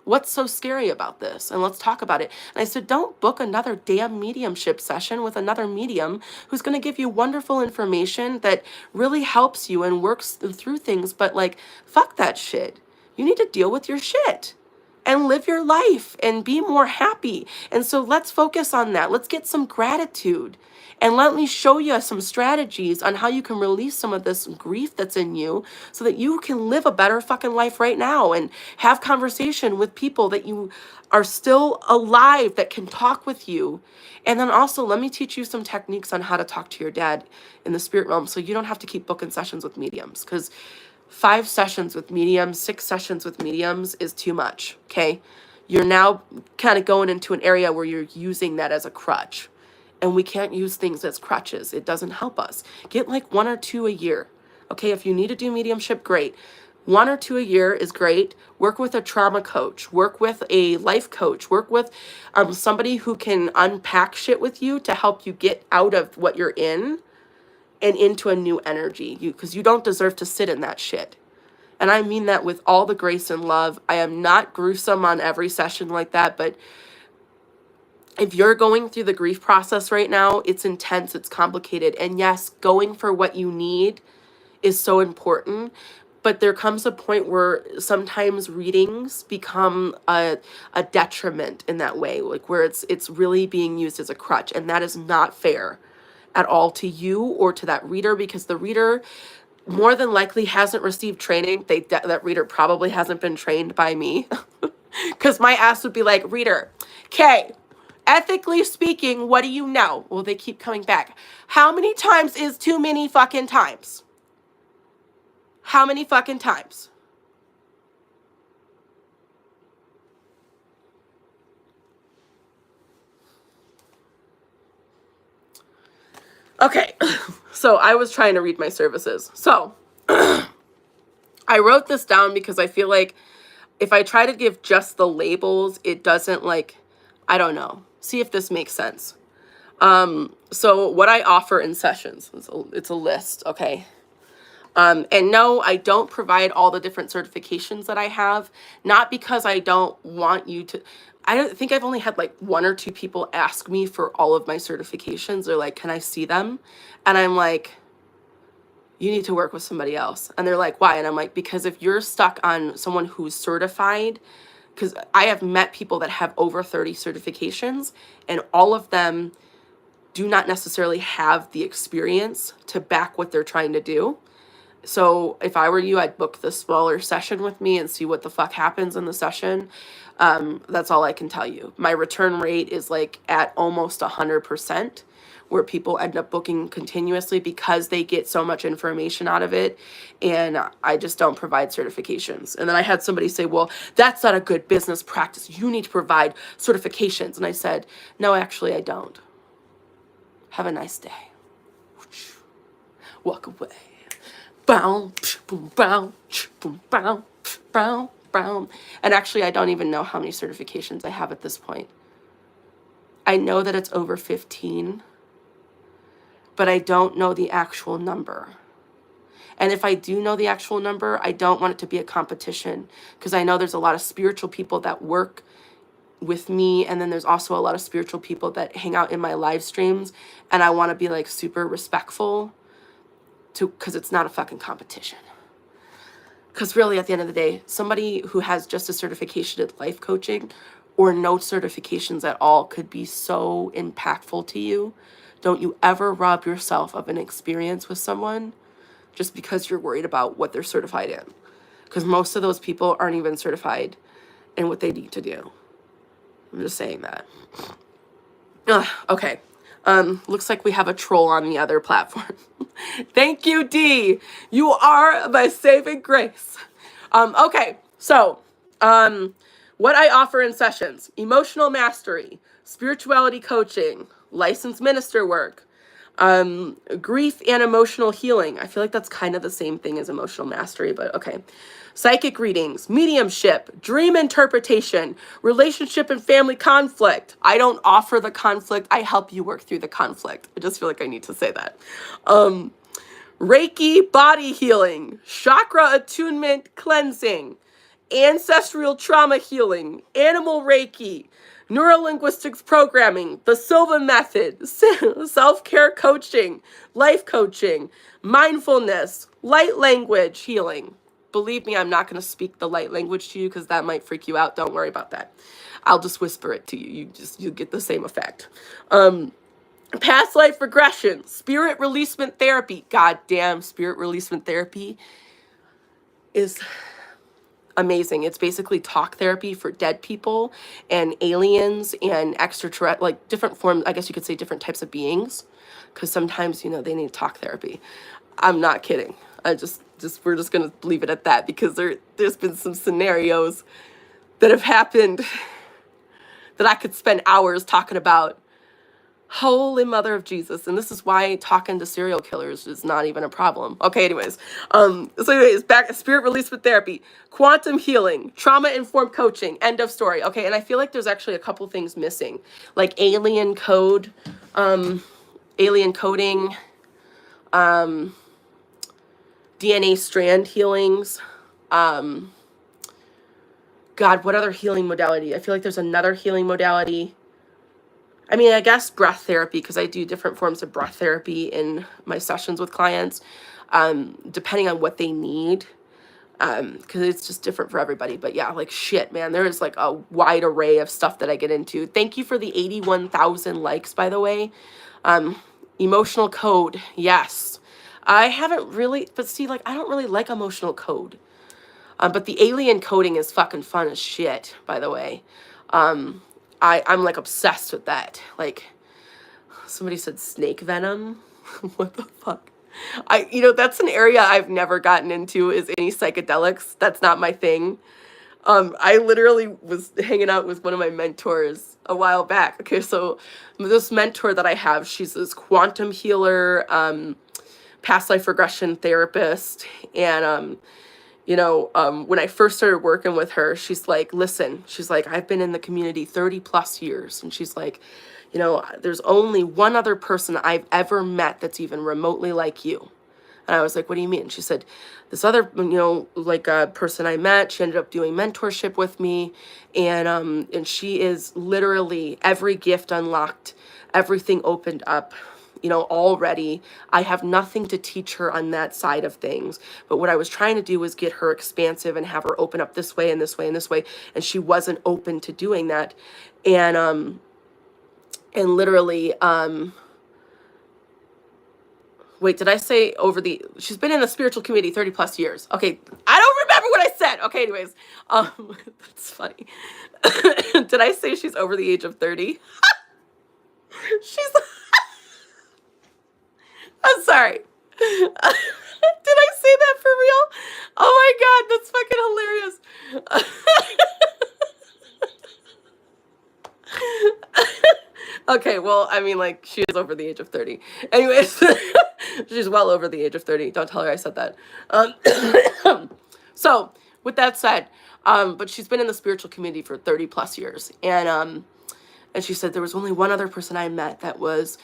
What's so scary about this? And let's talk about it. And I said, don't book another damn mediumship session with another medium who's going to give you wonderful information that really helps you and works through things. But like, fuck that shit. You need to deal with your shit. and live your life and be more happy. And so let's focus on that. Let's get some gratitude. And let me show you some strategies on how you can release some of this grief that's in you so that you can live a better fucking life right now and have conversation with people that you are still alive that can talk with you. And then also let me teach you some techniques on how to talk to your dad in the spirit realm so you don't have to keep booking sessions with mediums, because 5 sessions with mediums, 6 sessions with mediums is too much, okay? You're now kind of going into an area where you're using that as a crutch. And we can't use things as crutches. It doesn't help us. Get like 1 or 2 a year. Okay, if you need to do mediumship, great. 1 or 2 a year is great. Work with a trauma coach. Work with a life coach. Work with somebody who can unpack shit with you to help you get out of what you're in and into a new energy. Because you don't deserve to sit in that shit. And I mean that with all the grace and love. I am not gruesome on every session like that, but if you're going through the grief process right now, it's intense, it's complicated. And yes, going for what you need is so important. But there comes a point where sometimes readings become a detriment in that way, like where it's really being used as a crutch. And that is not fair at all to you or to that reader, because the reader more than likely hasn't received training. That reader probably hasn't been trained by me, because my ass would be like, reader, okay, ethically speaking, what do you know? Well, they keep coming back. How many times is too many fucking times? How many fucking times? Okay, so I was trying to read my services. So I wrote this down because I feel like if I try to give just the labels, it doesn't, like, I don't know. See if this makes sense. So what I offer in sessions, it's a list, okay? And no, I don't provide all the different certifications that I have, not because I don't want you to. I don't think I've only had like 1 or 2 people ask me for all of my certifications. They're like, can I see them? And I'm like, you need to work with somebody else. And they're like, why? And I'm like, because if you're stuck on someone who's certified, because I have met people that have over 30 certifications, and all of them do not necessarily have the experience to back what they're trying to do. So if I were you, I'd book the smaller session with me and see what the fuck happens in the session. That's all I can tell you. My return rate is like at almost 100%, where people end up booking continuously because they get so much information out of it. And I just don't provide certifications. And then I had somebody say, well, that's not a good business practice. You need to provide certifications. And I said, no, actually, I don't. Have a nice day. Walk away. Bow, boom, bow, boom, bow, bow, bow. And actually, I don't even know how many certifications I have at this point. I know that it's over 15, but I don't know the actual number. And if I do know the actual number, I don't want it to be a competition, because I know there's a lot of spiritual people that work with me, and then there's also a lot of spiritual people that hang out in my live streams, and I want to be like super respectful because it's not a fucking competition. Because really, at the end of the day, somebody who has just a certification in life coaching or no certifications at all could be so impactful to you. Don't you ever rob yourself of an experience with someone just because you're worried about what they're certified in. Because most of those people aren't even certified in what they need to do. I'm just saying that. Okay. Looks like we have a troll on the other platform. Thank you, D. You are my saving grace. Okay, so what I offer in sessions: emotional mastery, spirituality coaching, licensed minister work, grief and emotional healing. I feel like that's kind of the same thing as emotional mastery, but okay. Psychic readings, mediumship, dream interpretation, relationship and family conflict. I don't offer the conflict. I help you work through the conflict. I just feel like I need to say that. Reiki body healing, chakra attunement cleansing, ancestral trauma healing, animal Reiki, neurolinguistics programming, the Silva method, self-care coaching, life coaching, mindfulness, light language healing. believe me, I'm not going to speak the light language to you because that might freak you out. Don't worry about that. I'll just whisper it to you. You get the same effect. Past life regression, spirit releasement therapy. Goddamn, spirit releasement therapy is amazing. It's basically talk therapy for dead people and aliens and extraterrestrial, like different forms, I guess you could say different types of beings, because sometimes, you know, they need talk therapy. I'm not kidding. We're just going to leave it at that, because there's been some scenarios that have happened that I could spend hours talking about. Holy mother of Jesus. And this is why talking to serial killers is not even a problem. Okay, anyways. Back spirit releasement therapy, quantum healing, trauma-informed coaching, end of story. Okay, and I feel like there's actually a couple things missing. Like alien code, alien coding, DNA strand healings, God, what other healing modality? I feel like there's another healing modality. I mean, I guess breath therapy, because I do different forms of breath therapy in my sessions with clients, depending on what they need, because it's just different for everybody. But yeah, like shit, man, there is like a wide array of stuff that I get into. Thank you for the 81,000 likes, by the way. Emotional code, yes. I haven't really, but see, like, I don't really like emotional code. But the alien coding is fucking fun as shit, by the way. I'm like obsessed with that. Like, somebody said snake venom. What the fuck? That's an area I've never gotten into, is any psychedelics. That's not my thing. I literally was hanging out with one of my mentors a while back. Okay, so this mentor that I have, she's this quantum healer, past life regression therapist, and when I first started working with her, she's like, listen, she's like, I've been in the community 30 plus years. And she's like, there's only one other person I've ever met that's even remotely like you. And I was like, what do you mean? She said, this other, person I met, she ended up doing mentorship with me. And she is literally every gift unlocked, everything opened up. Already. I have nothing to teach her on that side of things. But what I was trying to do was get her expansive and have her open up this way and this way and this way. And she wasn't open to doing that. And literally, wait, did I say she's been in the spiritual community 30 plus years. Okay. I don't remember what I said. Okay. Anyways, that's funny. Did I say she's over the age of 30? She's I'm sorry. Did I say that for real? Oh my God, that's fucking hilarious. Okay, well, I mean, like, she is over the age of 30. Anyways, she's well over the age of 30. Don't tell her I said that. So, with that said, but she's been in the spiritual community for 30 plus years. And she said, there was only one other person I met that was,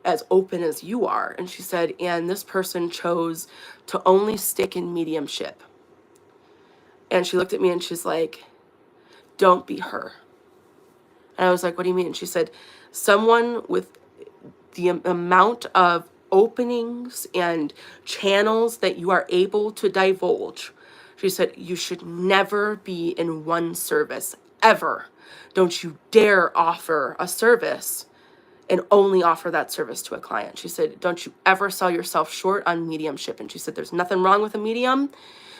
as open as you are. And she said, and this person chose to only stick in mediumship. And she looked at me and she's like, don't be her. And I was like, what do you mean? And she said, someone with the amount of openings and channels that you are able to divulge, she said, you should never be in one service, ever. Don't you dare offer a service and only offer that service to a client. She said, don't you ever sell yourself short on mediumship. And she said, there's nothing wrong with a medium.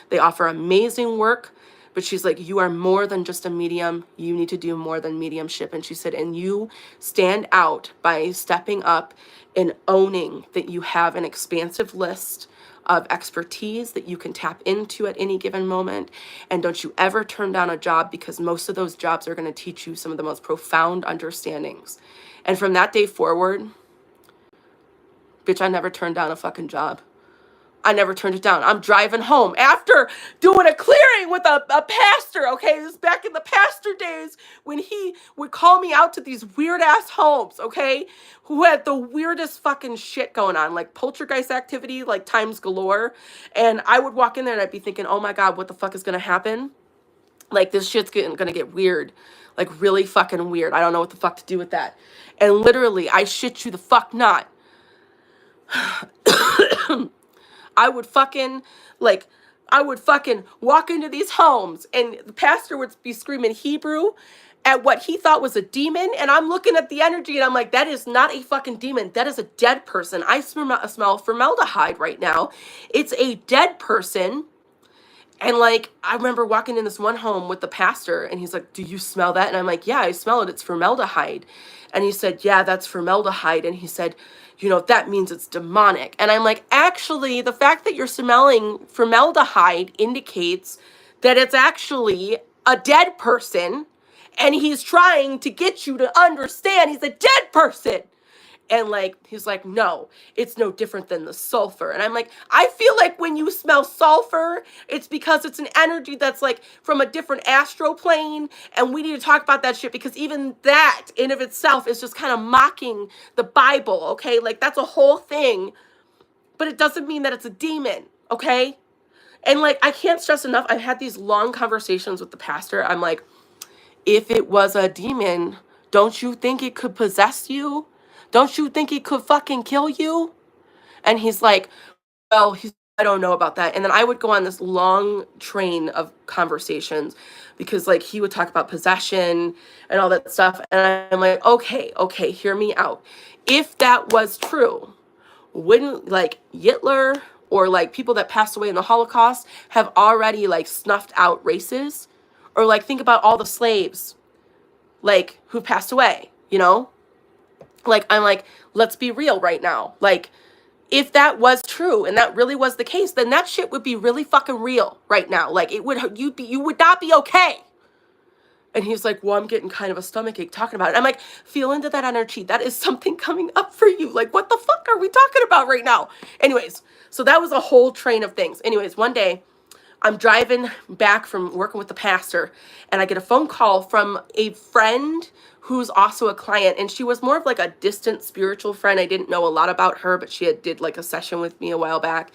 They offer amazing work. But she's like, you are more than just a medium. You need to do more than mediumship. And she said, and you stand out by stepping up and owning that you have an expansive list of expertise that you can tap into at any given moment. And don't you ever turn down a job, because most of those jobs are going to teach you some of the most profound understandings. And from that day forward, bitch, I never turned down a fucking job. I never turned it down. I'm driving home after doing a clearing with a pastor, okay? This is back in the pastor days when he would call me out to these weird-ass homes, okay? Who had the weirdest fucking shit going on, like poltergeist activity, like times galore. And I would walk in there and I'd be thinking, oh my God, what the fuck is going to happen? Like, this shit's going to get weird. Like, really fucking weird. I don't know what the fuck to do with that. And literally, I shit you the fuck not. I would fucking, like, I would fucking walk into these homes and the pastor would be screaming Hebrew at what he thought was a demon. And I'm looking at the energy and I'm like, that is not a fucking demon. That is a dead person. I smell formaldehyde right now. It's a dead person. And like, I remember walking in this one home with the pastor and he's like, do you smell that? And I'm like, yeah, I smell it. It's formaldehyde. And he said, yeah, that's formaldehyde. And he said, you know, that means it's demonic. And I'm like, actually, the fact that you're smelling formaldehyde indicates that it's actually a dead person. And he's trying to get you to understand he's a dead person. And like, he's like, no, it's no different than the sulfur. And I'm like, I feel like when you smell sulfur, it's because it's an energy that's like from a different astral plane. And we need to talk about that shit because even that in of itself is just kind of mocking the Bible. Okay. Like that's a whole thing, but it doesn't mean that it's a demon. Okay. And like, I can't stress enough. I've had these long conversations with the pastor. I'm like, if it was a demon, don't you think it could possess you? Don't you think he could fucking kill you? And he's like, well, I don't know about that. And then I would go on this long train of conversations because like he would talk about possession and all that stuff. And I'm like, okay, hear me out. If that was true, wouldn't like Hitler or like people that passed away in the Holocaust have already like snuffed out races? Or like think about all the slaves like who passed away, you know? Like, I'm like, let's be real right now. Like, if that was true and that really was the case, then that shit would be really fucking real right now. Like, you would not be okay. And he's like, well, I'm getting kind of a stomachache talking about it. I'm like, feel into that energy. That is something coming up for you. Like, what the fuck are we talking about right now? Anyways, so that was a whole train of things. Anyways, one day I'm driving back from working with the pastor and I get a phone call from a friend who's also a client, and she was more of like a distant spiritual friend. I didn't know a lot about her, but she did like a session with me a while back.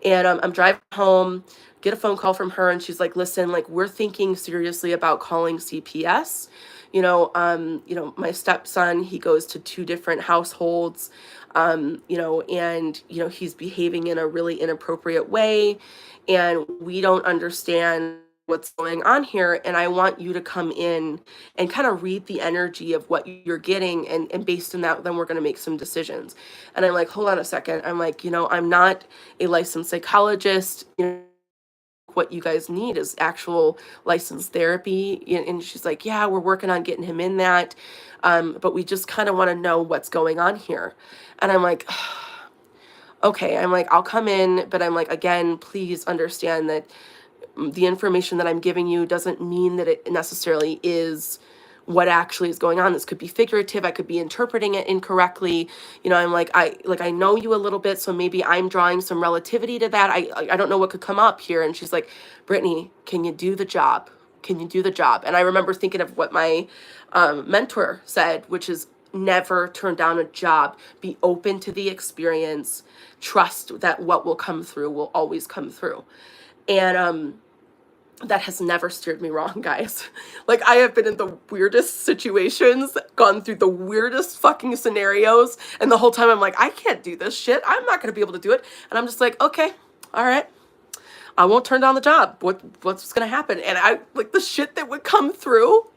And I'm driving home, get a phone call from her, and she's like, listen, like we're thinking seriously about calling CPS. You know, my stepson, he goes to 2 different households, and he's behaving in a really inappropriate way, and we don't understand what's going on here, and I want you to come in and kind of read the energy of what you're getting, and based on that, then we're going to make some decisions. And I'm like, hold on a second. I'm like, I'm not a licensed psychologist. What you guys need is actual licensed therapy. And she's like, yeah, we're working on getting him in that, but we just kind of want to know what's going on here. And I'm like, okay. I'm like, I'll come in, but I'm like, again, please understand that the information that I'm giving you doesn't mean that it necessarily is what actually is going on. This could be figurative. I could be interpreting it incorrectly. I'm like, I know you a little bit, so maybe I'm drawing some relativity to that. I don't know what could come up here. And she's like, Brittany, can you do the job? Can you do the job? And I remember thinking of what my mentor said, which is never turn down a job. Be open to the experience. Trust that what will come through will always come through. And that has never steered me wrong, guys. Like, I have been in the weirdest situations, gone through the weirdest fucking scenarios, and the whole time I'm like, I can't do this shit. I'm not going to be able to do it. And I'm just like, okay, all right. I won't turn down the job. What's going to happen? And I, like, the shit that would come through,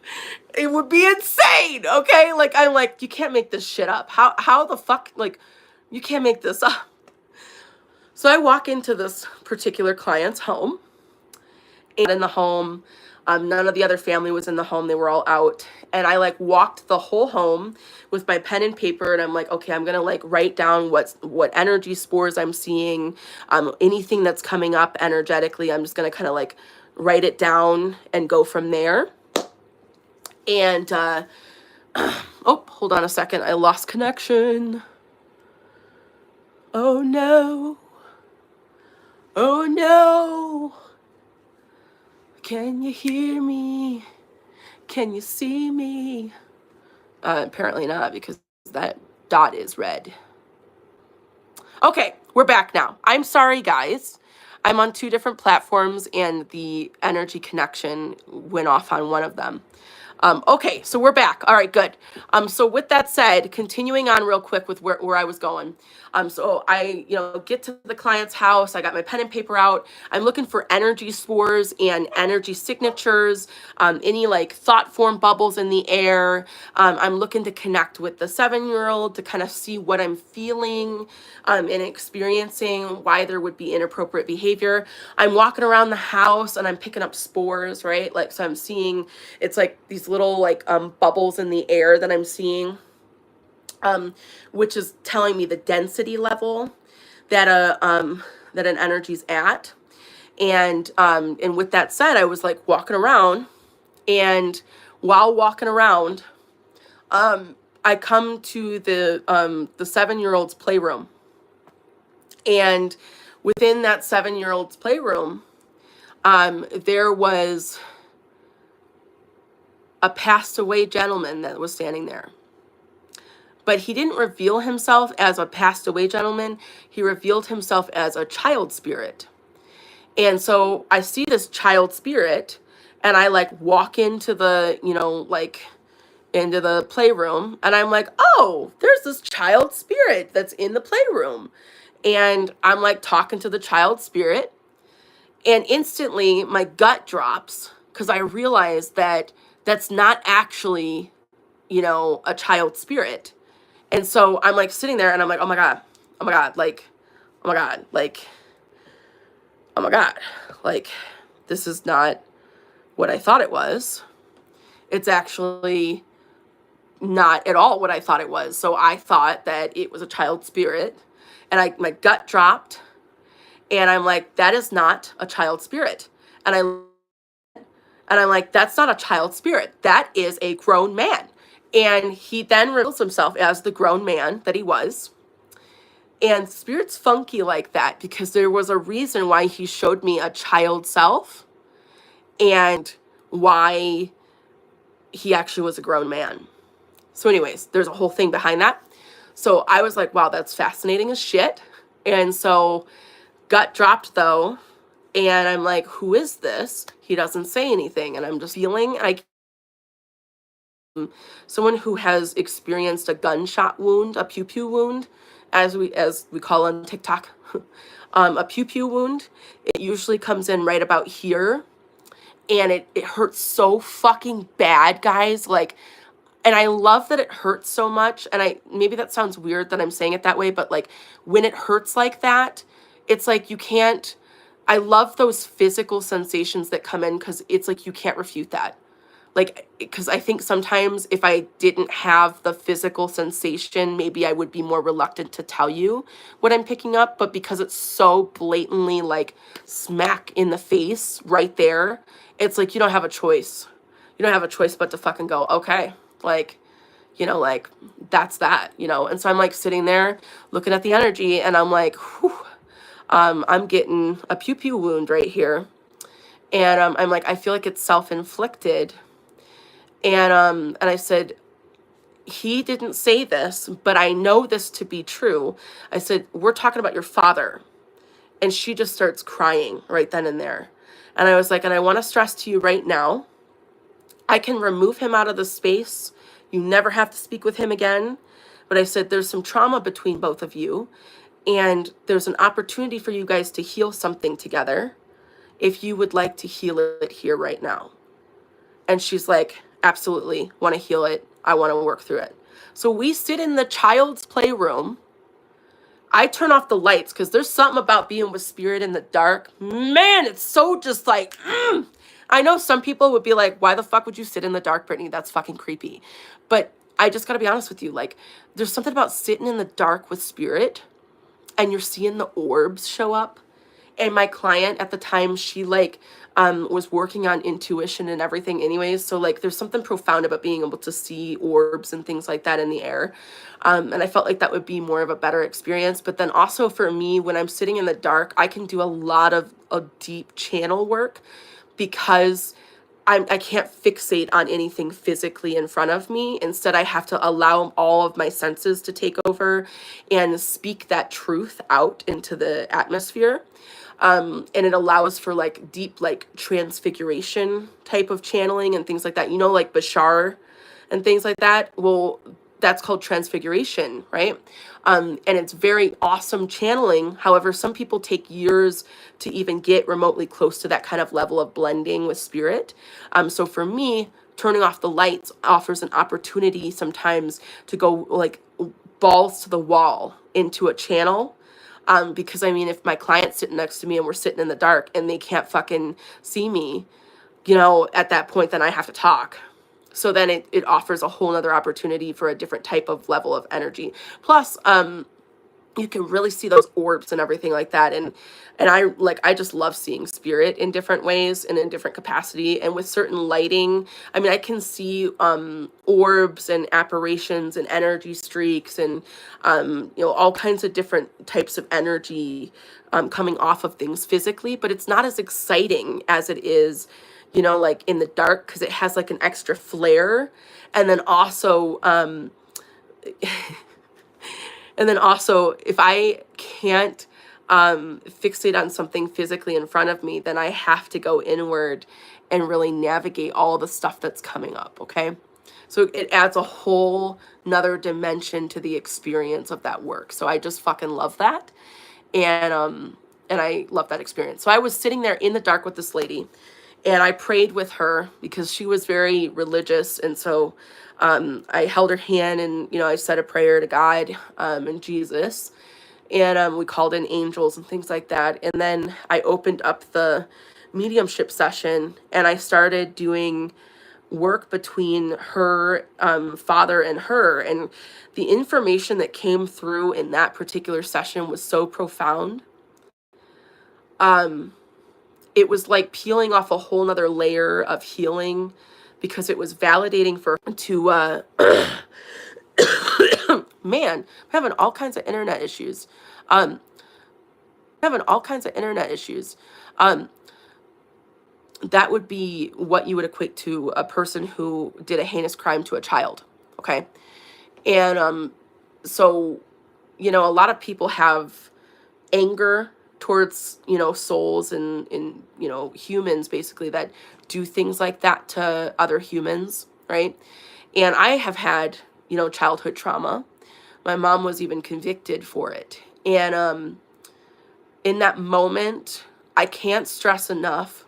it would be insane, okay? Like, I'm like, you can't make this shit up. How the fuck, like, you can't make this up. So I walk into this particular client's home, and in the home, none of the other family was in the home. They were all out. And I like walked the whole home with my pen and paper. And I'm like, okay, I'm going to like write down what energy spores I'm seeing, anything that's coming up energetically. I'm just going to kind of like write it down and go from there. And, oh, hold on a second. I lost connection. Oh no. Oh no. Can you hear me? Can you see me? Apparently not, because that dot is red. Okay, we're back now. I'm sorry, guys. I'm on 2 different platforms, and the energy connection went off on one of them. Okay, so we're back. All right, good. So with that said, continuing on real quick with where I was going. So I, get to the client's house. I got my pen and paper out. I'm looking for energy spores and energy signatures, any like thought form bubbles in the air. I'm looking to connect with the 7-year-old to kind of see what I'm feeling and experiencing, why there would be inappropriate behavior. I'm walking around the house and I'm picking up spores, right? Like, so I'm seeing, it's like these little like bubbles in the air that I'm seeing, which is telling me the density level that that an energy's at. And with that said, I was like walking around, and while walking around, I come to the 7-year-old's playroom. And within that 7-year-old's playroom, there was a passed away gentleman that was standing there. But he didn't reveal himself as a passed away gentleman. He revealed himself as a child spirit. And so I see this child spirit, and I like walk into the, into the playroom, and I'm like, oh, there's this child spirit that's in the playroom. And I'm like talking to the child spirit, and instantly my gut drops because I realize that that's not actually, a child spirit. And so I'm like sitting there and I'm like, oh my God, like, oh my God, like, oh my God, like, this is not what I thought it was. It's actually not at all what I thought it was. So I thought that it was a child spirit, and my gut dropped, and I'm like, that is not a child spirit. And I'm like, that's not a child spirit. That is a grown man. And he then reveals himself as the grown man that he was. And spirit's funky like that because there was a reason why he showed me a child self and why he actually was a grown man. So anyways, there's a whole thing behind that. So I was like, wow, that's fascinating as shit. And so gut dropped though. And I'm like, who is this? He doesn't say anything. And I'm just feeling someone who has experienced a gunshot wound, a pew pew wound, as we call on TikTok, a pew pew wound. It usually comes in right about here, and it hurts so fucking bad, guys. Like, and I love that it hurts so much. And maybe that sounds weird that I'm saying it that way, but like when it hurts like that, it's like you can't. I love those physical sensations that come in because it's like you can't refute that. Like, because I think sometimes if I didn't have the physical sensation, maybe I would be more reluctant to tell you what I'm picking up. But because it's so blatantly like smack in the face right there, it's like you don't have a choice. You don't have a choice but to fucking go, okay, like, like that's that, And so I'm like sitting there looking at the energy, and I'm like, whew, I'm getting a pew pew wound right here. And I'm like, I feel like it's self-inflicted. And I said, he didn't say this, but I know this to be true. I said, we're talking about your father. And she just starts crying right then and there. And I was like, and I want to stress to you right now, I can remove him out of the space. You never have to speak with him again. But I said, there's some trauma between both of you. And there's an opportunity for you guys to heal something together if you would like to heal it here right now. And she's like, absolutely, want to heal it. I want to work through it. So we sit in the child's playroom. I turn off the lights because there's something about being with spirit in the dark. Man, it's so just like, I know some people would be like, why the fuck would you sit in the dark, Brittany? That's fucking creepy. But I just got to be honest with you. Like, there's something about sitting in the dark with spirit and you're seeing the orbs show up. And my client at the time, she like was working on intuition and everything anyways. So like there's something profound about being able to see orbs and things like that in the air. And I felt like that would be more of a better experience. But then also for me, when I'm sitting in the dark, I can do a lot of deep channel work because I can't fixate on anything physically in front of me. Instead, I have to allow all of my senses to take over and speak that truth out into the atmosphere. And it allows for like deep, like transfiguration type of channeling and things like that. You know, like Bashar and things like that. Well, that's called transfiguration, right? And it's very awesome channeling. However, some people take years to even get remotely close to that kind of level of blending with spirit. So for me, turning off the lights offers an opportunity sometimes to go like balls to the wall into a channel. Because I mean, if my client's sitting next to me and we're sitting in the dark and they can't fucking see me, you know, at that point, then I have to talk. So then it offers a whole nother opportunity for a different type of level of energy. Plus, you can really see those orbs and everything like that. And I just love seeing spirit in different ways and in different capacity. And with certain lighting, I mean, I can see orbs and apparitions and energy streaks and you know, all kinds of different types of energy coming off of things physically, but it's not as exciting as it is, you know, like in the dark, because it has like an extra flare. And then also if I can't fixate on something physically in front of me, then I have to go inward and really navigate all the stuff that's coming up, okay? So it adds a whole nother dimension to the experience of that work. So I just fucking love that. And I love that experience. So I was sitting there in the dark with this lady, and I prayed with her because she was very religious. And so I held her hand and, you know, I said a prayer to God and Jesus. And we called in angels and things like that. And then I opened up the mediumship session and I started doing work between her father and her. And the information that came through in that particular session was so profound. It was like peeling off a whole nother layer of healing, because it was validating for her to man, I'm having all kinds of internet issues. That would be what you would equate to a person who did a heinous crime to a child. Okay. And so, you know, a lot of people have anger towards, you know, souls and you know, humans basically that do things like that to other humans, right? And I have had, you know, childhood trauma. My mom was even convicted for it. And in that moment, I can't stress enough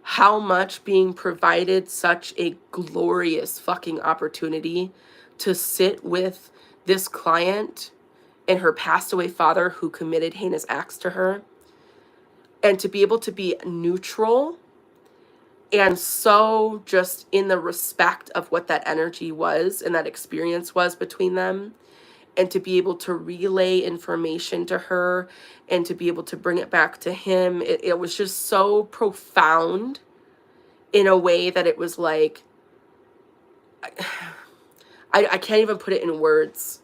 how much being provided such a glorious fucking opportunity to sit with this client and her passed away father who committed heinous acts to her, and to be able to be neutral and so just in the respect of what that energy was and that experience was between them, and to be able to relay information to her and to be able to bring it back to him. It was just so profound in a way that it was like, I can't even put it in words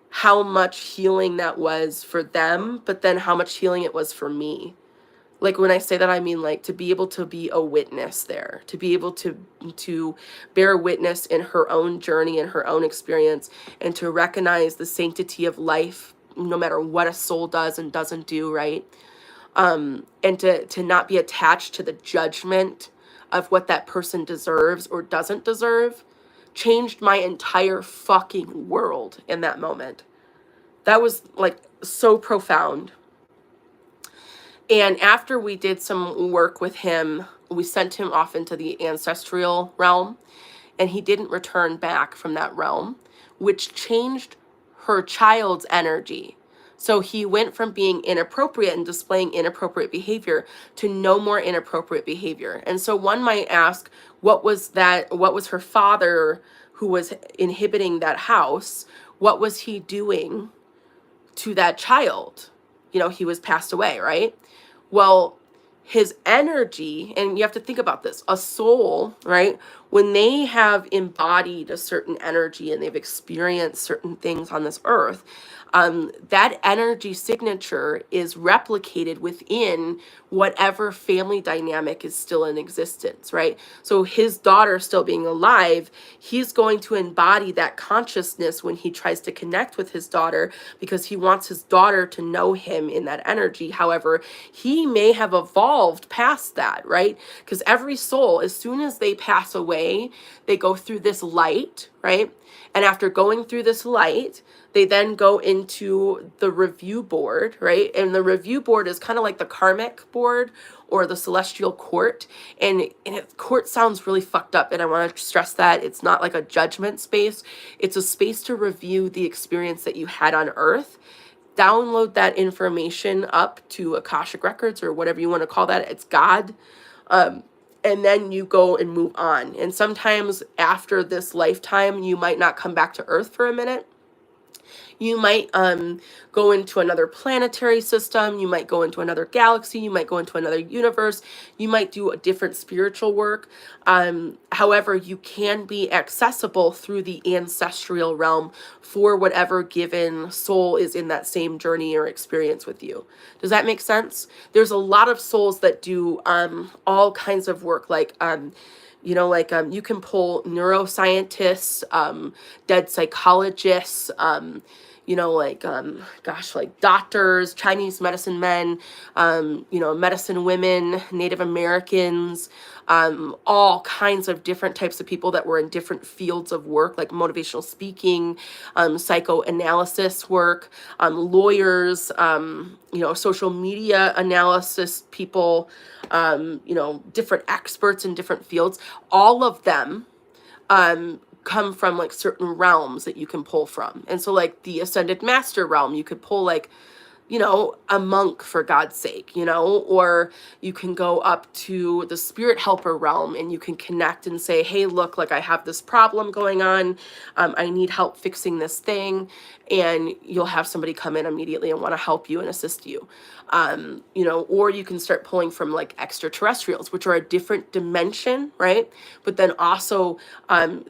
how much healing that was for them, but then how much healing it was for me. Like when I say that, I mean like to be able to be a witness there, to be able to bear witness in her own journey and her own experience, and to recognize the sanctity of life, no matter what a soul does and doesn't do, right? And to not be attached to the judgment of what that person deserves or doesn't deserve, changed my entire fucking world in that moment. That was like so profound. And after we did some work with him, we sent him off into the ancestral realm, and he didn't return back from that realm, which changed her child's energy. So he went from being inappropriate and displaying inappropriate behavior to no more inappropriate behavior. And so one might ask, what was her father who was inhibiting that house? What was he doing to that child? You know, he was passed away, right? Well, his energy, and you have to think about this, a soul, right? When they have embodied a certain energy and they've experienced certain things on this earth, that energy signature is replicated within whatever family dynamic is still in existence, right? So his daughter still being alive, he's going to embody that consciousness when he tries to connect with his daughter, because he wants his daughter to know him in that energy. However, he may have evolved past that, right? Because every soul, as soon as they pass away, they go through this light, right? And after going through this light, they then go into the review board, right? And the review board is kind of like the karmic board or the celestial court. Court sounds really fucked up, and I want to stress that it's not like a judgment space. It's a space to review the experience that you had on Earth, download that information up to akashic records or whatever you want to call that. It's God. And then you go and move on. And sometimes after this lifetime, you might not come back to Earth for a minute. You might go into another planetary system. You might go into another galaxy. You might go into another universe. You might do a different spiritual work. However, you can be accessible through the ancestral realm for whatever given soul is in that same journey or experience with you. Does that make sense? There's a lot of souls that do all kinds of work, like you can pull neuroscientists, dead psychologists, like doctors, Chinese medicine men, medicine women, Native Americans, all kinds of different types of people that were in different fields of work, like motivational speaking, psychoanalysis work, lawyers, social media analysis people, different experts in different fields. All of them come from like certain realms that you can pull from. And so like the ascended master realm, you could pull like, a monk, for God's sake, or you can go up to the spirit helper realm and you can connect and say, hey, look, like I have this problem going on. I need help fixing this thing. And you'll have somebody come in immediately and want to help you and assist you. Or you can start pulling from like extraterrestrials, which are a different dimension, right? But then also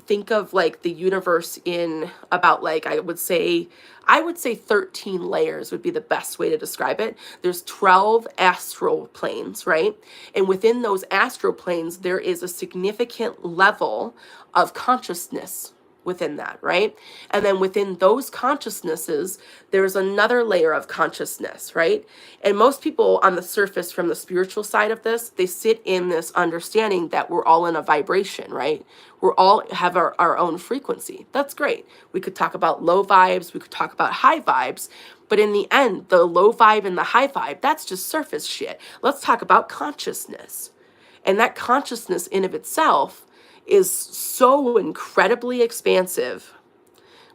think of like the universe in about like, I would say 13 layers would be the best way to describe it. There's 12 astral planes, right? And within those astral planes, there is a significant level of consciousness within that, right? And then within those consciousnesses, there's another layer of consciousness, right? And most people on the surface from the spiritual side of this, they sit in this understanding that we're all in a vibration, right? We're all have our own frequency. That's great. We could talk about low vibes, we could talk about high vibes, but in the end, the low vibe and the high vibe, that's just surface shit. Let's talk about consciousness. And that consciousness in of itself is so incredibly expansive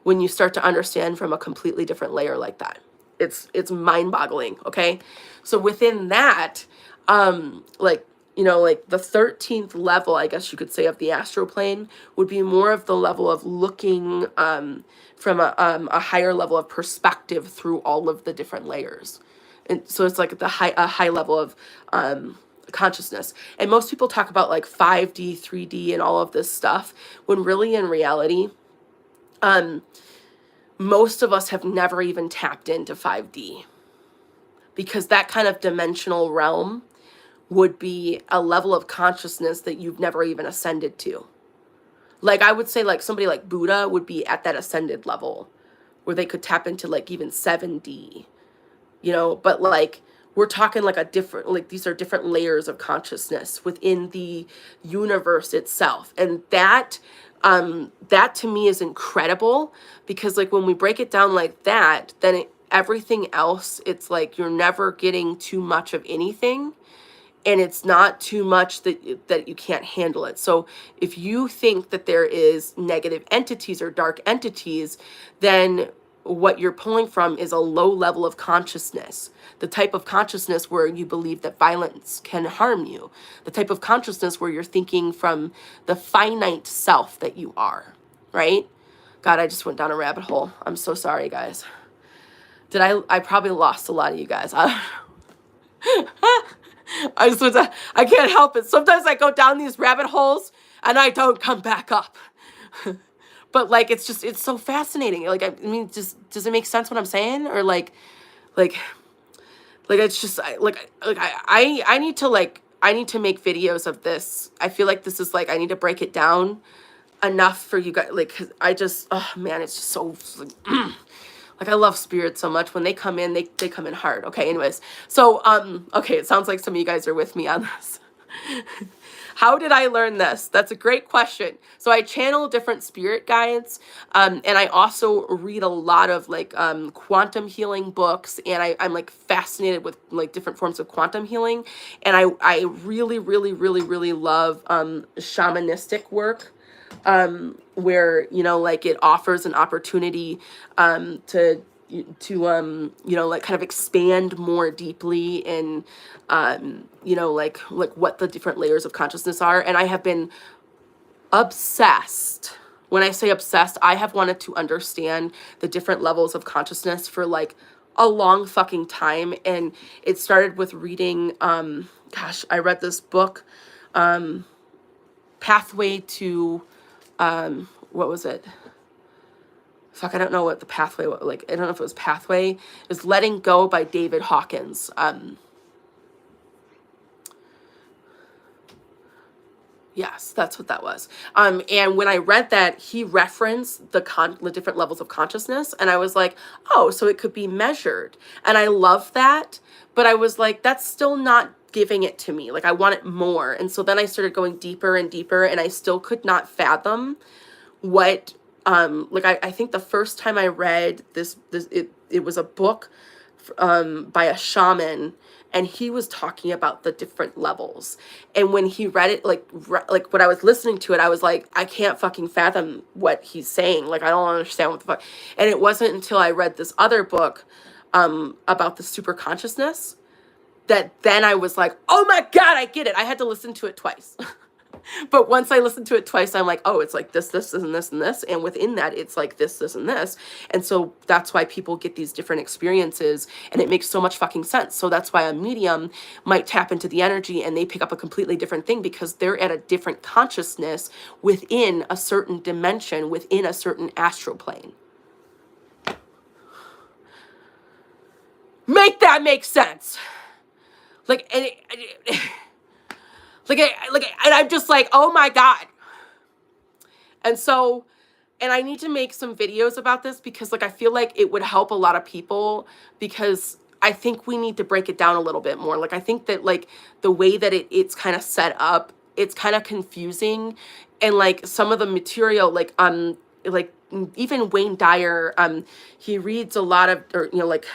when you start to understand from a completely different layer like that. It's mind-boggling, okay? So within that, like the 13th level, I guess you could say, of the astral plane would be more of the level of looking from a higher level of perspective through all of the different layers. And so it's like a high level of consciousness. And most people talk about like 5D, 3D, and all of this stuff, when really in reality, most of us have never even tapped into 5D, because that kind of dimensional realm would be a level of consciousness that you've never even ascended to. Like I would say like somebody like Buddha would be at that ascended level where they could tap into like even 7D, but like we're talking like a different, like these are different layers of consciousness within the universe itself. And that to me is incredible, because like when we break it down like that, then everything else, it's like you're never getting too much of anything. And it's not too much that you can't handle it. So if you think that there is negative entities or dark entities, then what you're pulling from is a low level of consciousness, the type of consciousness where you believe that violence can harm you, the type of consciousness where you're thinking from the finite self that you are, right? God, I just went down a rabbit hole. I'm so sorry, guys. I probably lost a lot of you guys. I can't help it. Sometimes I go down these rabbit holes and I don't come back up. but like, it's so fascinating. Like, I mean, just, does it make sense what I'm saying? Or like, it's just, I need to I need to make videos of this. I feel like this is like, I need to break it down enough for you guys. Like, 'cause I just, oh man, it's just so, like, I love spirit so much. When they come in, they come in hard. Okay, anyways. So, okay, it sounds like some of you guys are with me on this. How did I learn this? That's a great question. So I channel different spirit guides, and I also read a lot of like quantum healing books, and I'm like fascinated with like different forms of quantum healing, and I really, really, really, really love shamanistic work, where, you know, like it offers an opportunity to you know, like kind of expand more deeply in you know, like what the different layers of consciousness are. And I have been obsessed. When I say obsessed, I have wanted to understand the different levels of consciousness for like a long fucking time. And it started with reading gosh, I read this book, Pathway to what was it? Fuck, I don't know what the pathway was. Like, I don't know if it was Pathway. It was Letting Go by David Hawkins. Yes, that's what that was. And when I read that, he referenced the different levels of consciousness, and I was like, oh, so it could be measured. And I love that, but I was like, that's still not giving it to me. Like, I want it more. And so then I started going deeper and deeper, and I still could not fathom what like I think the first time I read it was a book by a shaman, and he was talking about the different levels. And when he read it, like when I was listening to it, I was like, I can't fucking fathom what he's saying. Like, I don't understand what the fuck. And it wasn't until I read this other book about the super consciousness that then I was like, oh my God, I get it. I had to listen to it twice. But once I listened to it twice, I'm like, oh, it's like this, and this, and this. And within that, it's like this, and this. And so that's why people get these different experiences. And it makes so much fucking sense. So that's why a medium might tap into the energy and they pick up a completely different thing, because they're at a different consciousness within a certain dimension, within a certain astral plane. Make that make sense. Like, and and I'm just like, oh my God. And so, and I need to make some videos about this, because like, I feel like it would help a lot of people, because I think we need to break it down a little bit more. Like, I think that like the way that it's kind of set up, it's kind of confusing. And like some of the material, like even Wayne Dyer, he reads a lot of, or, you know, like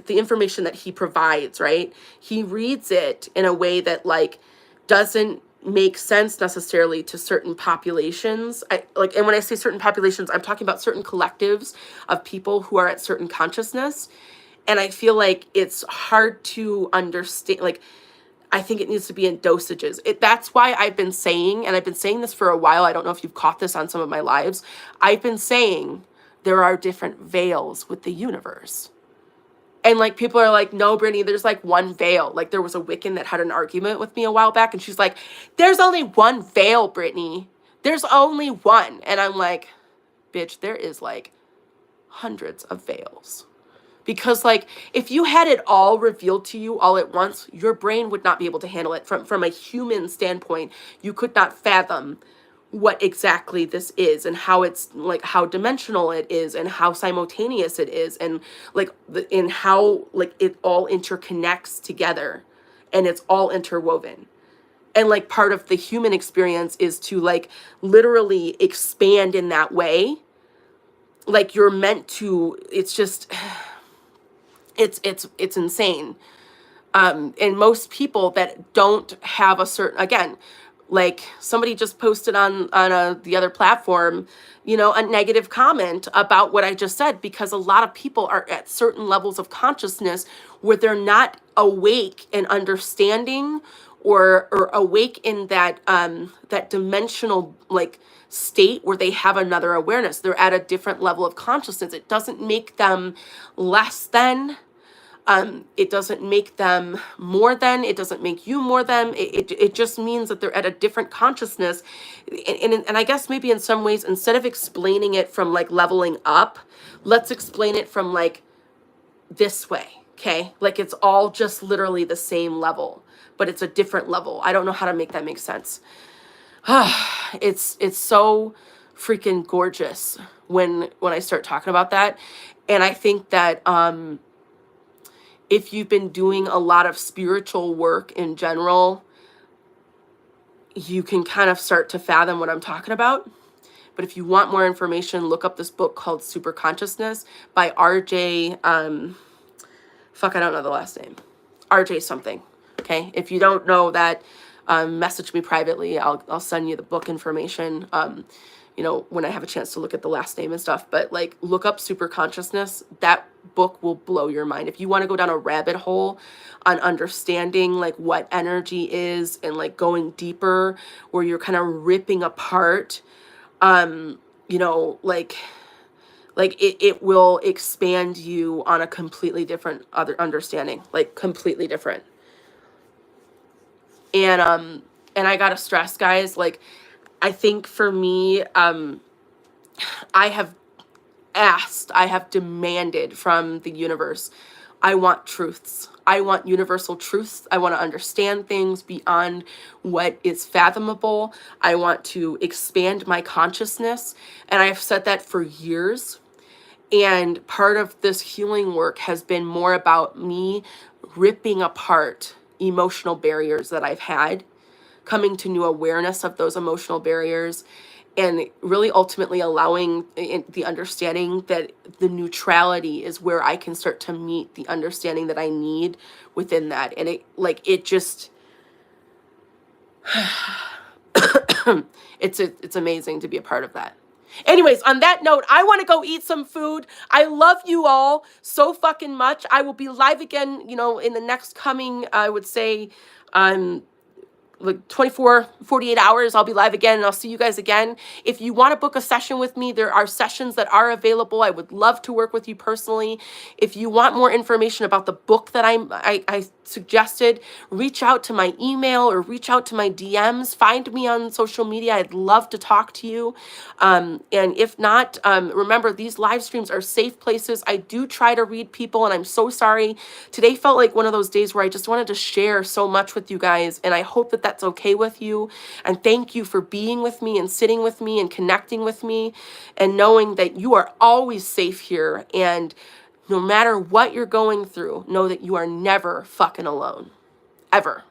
the information that he provides, right? He reads it in a way that like doesn't make sense necessarily to certain populations. And when I say certain populations, I'm talking about certain collectives of people who are at certain consciousness. And I feel like it's hard to understand. Like, I think it needs to be in dosages. That's why I've been saying, and I've been saying this for a while, I don't know if you've caught this on some of my lives, I've been saying there are different veils with the universe. And like, people are like, no, Brittany, there's like one veil. Like, there was a Wiccan that had an argument with me a while back, and she's like, there's only one veil, Brittany. There's only one. And I'm like, bitch, there is like hundreds of veils. Because like, if you had it all revealed to you all at once, your brain would not be able to handle it. From a human standpoint, you could not fathom what exactly this is, and how it's like, how dimensional it is, and how simultaneous it is, and like in how like it all interconnects together, and it's all interwoven. And like, part of the human experience is to like literally expand in that way. Like, you're meant to, it's just, it's insane. And most people that don't have a certain, again, like somebody just posted on the other platform, you know, a negative comment about what I just said, because a lot of people are at certain levels of consciousness where they're not awake and understanding, or awake in that that dimensional like state where they have another awareness. They're at a different level of consciousness. It doesn't make them less than. It doesn't make them more than, it doesn't make you more than, it just means that they're at a different consciousness. And I guess maybe in some ways, instead of explaining it from like leveling up, let's explain it from like this way, okay? Like it's all just literally the same level, but it's a different level. I don't know how to make that make sense. It's so freaking gorgeous when I start talking about that. And I think that if you've been doing a lot of spiritual work in general, you can kind of start to fathom what I'm talking about. But if you want more information, look up this book called Super Consciousness by RJ, I don't know the last name. RJ something, okay? If you don't know that, message me privately. I'll send you the book information, when I have a chance to look at the last name and stuff. But like, look up Super Consciousness. That book will blow your mind. If you want to go down a rabbit hole on understanding like what energy is and like going deeper, where you're kind of ripping apart, it will expand you on a completely different other understanding, like completely different. And I gotta stress, guys, like, I think for me, I have demanded from the universe, I want truths. I want universal truths. I want to understand things beyond what is fathomable. I want to expand my consciousness. And I've said that for years. And part of this healing work has been more about me ripping apart emotional barriers that I've had, coming to new awareness of those emotional barriers, and really ultimately allowing the understanding that the neutrality is where I can start to meet the understanding that I need within that. And it's amazing to be a part of that. Anyways, on that note, I want to go eat some food. I love you all so fucking much. I will be live again, in the next coming, I would say, like 48 hours, I'll be live again, and I'll see you guys again. If you want to book a session with me, there are sessions that are available. I would love to work with you personally. If you want more information about the book that I suggested, reach out to my email or reach out to my DMs. Find me on social media. I'd love to talk to you. And if not, remember, these live streams are safe places. I do try to read people, and I'm so sorry. Today felt like one of those days where I just wanted to share so much with you guys, and I hope that that's okay with you. And thank you for being with me and sitting with me and connecting with me, and knowing that you are always safe here. And no matter what you're going through, know that you are never fucking alone. Ever.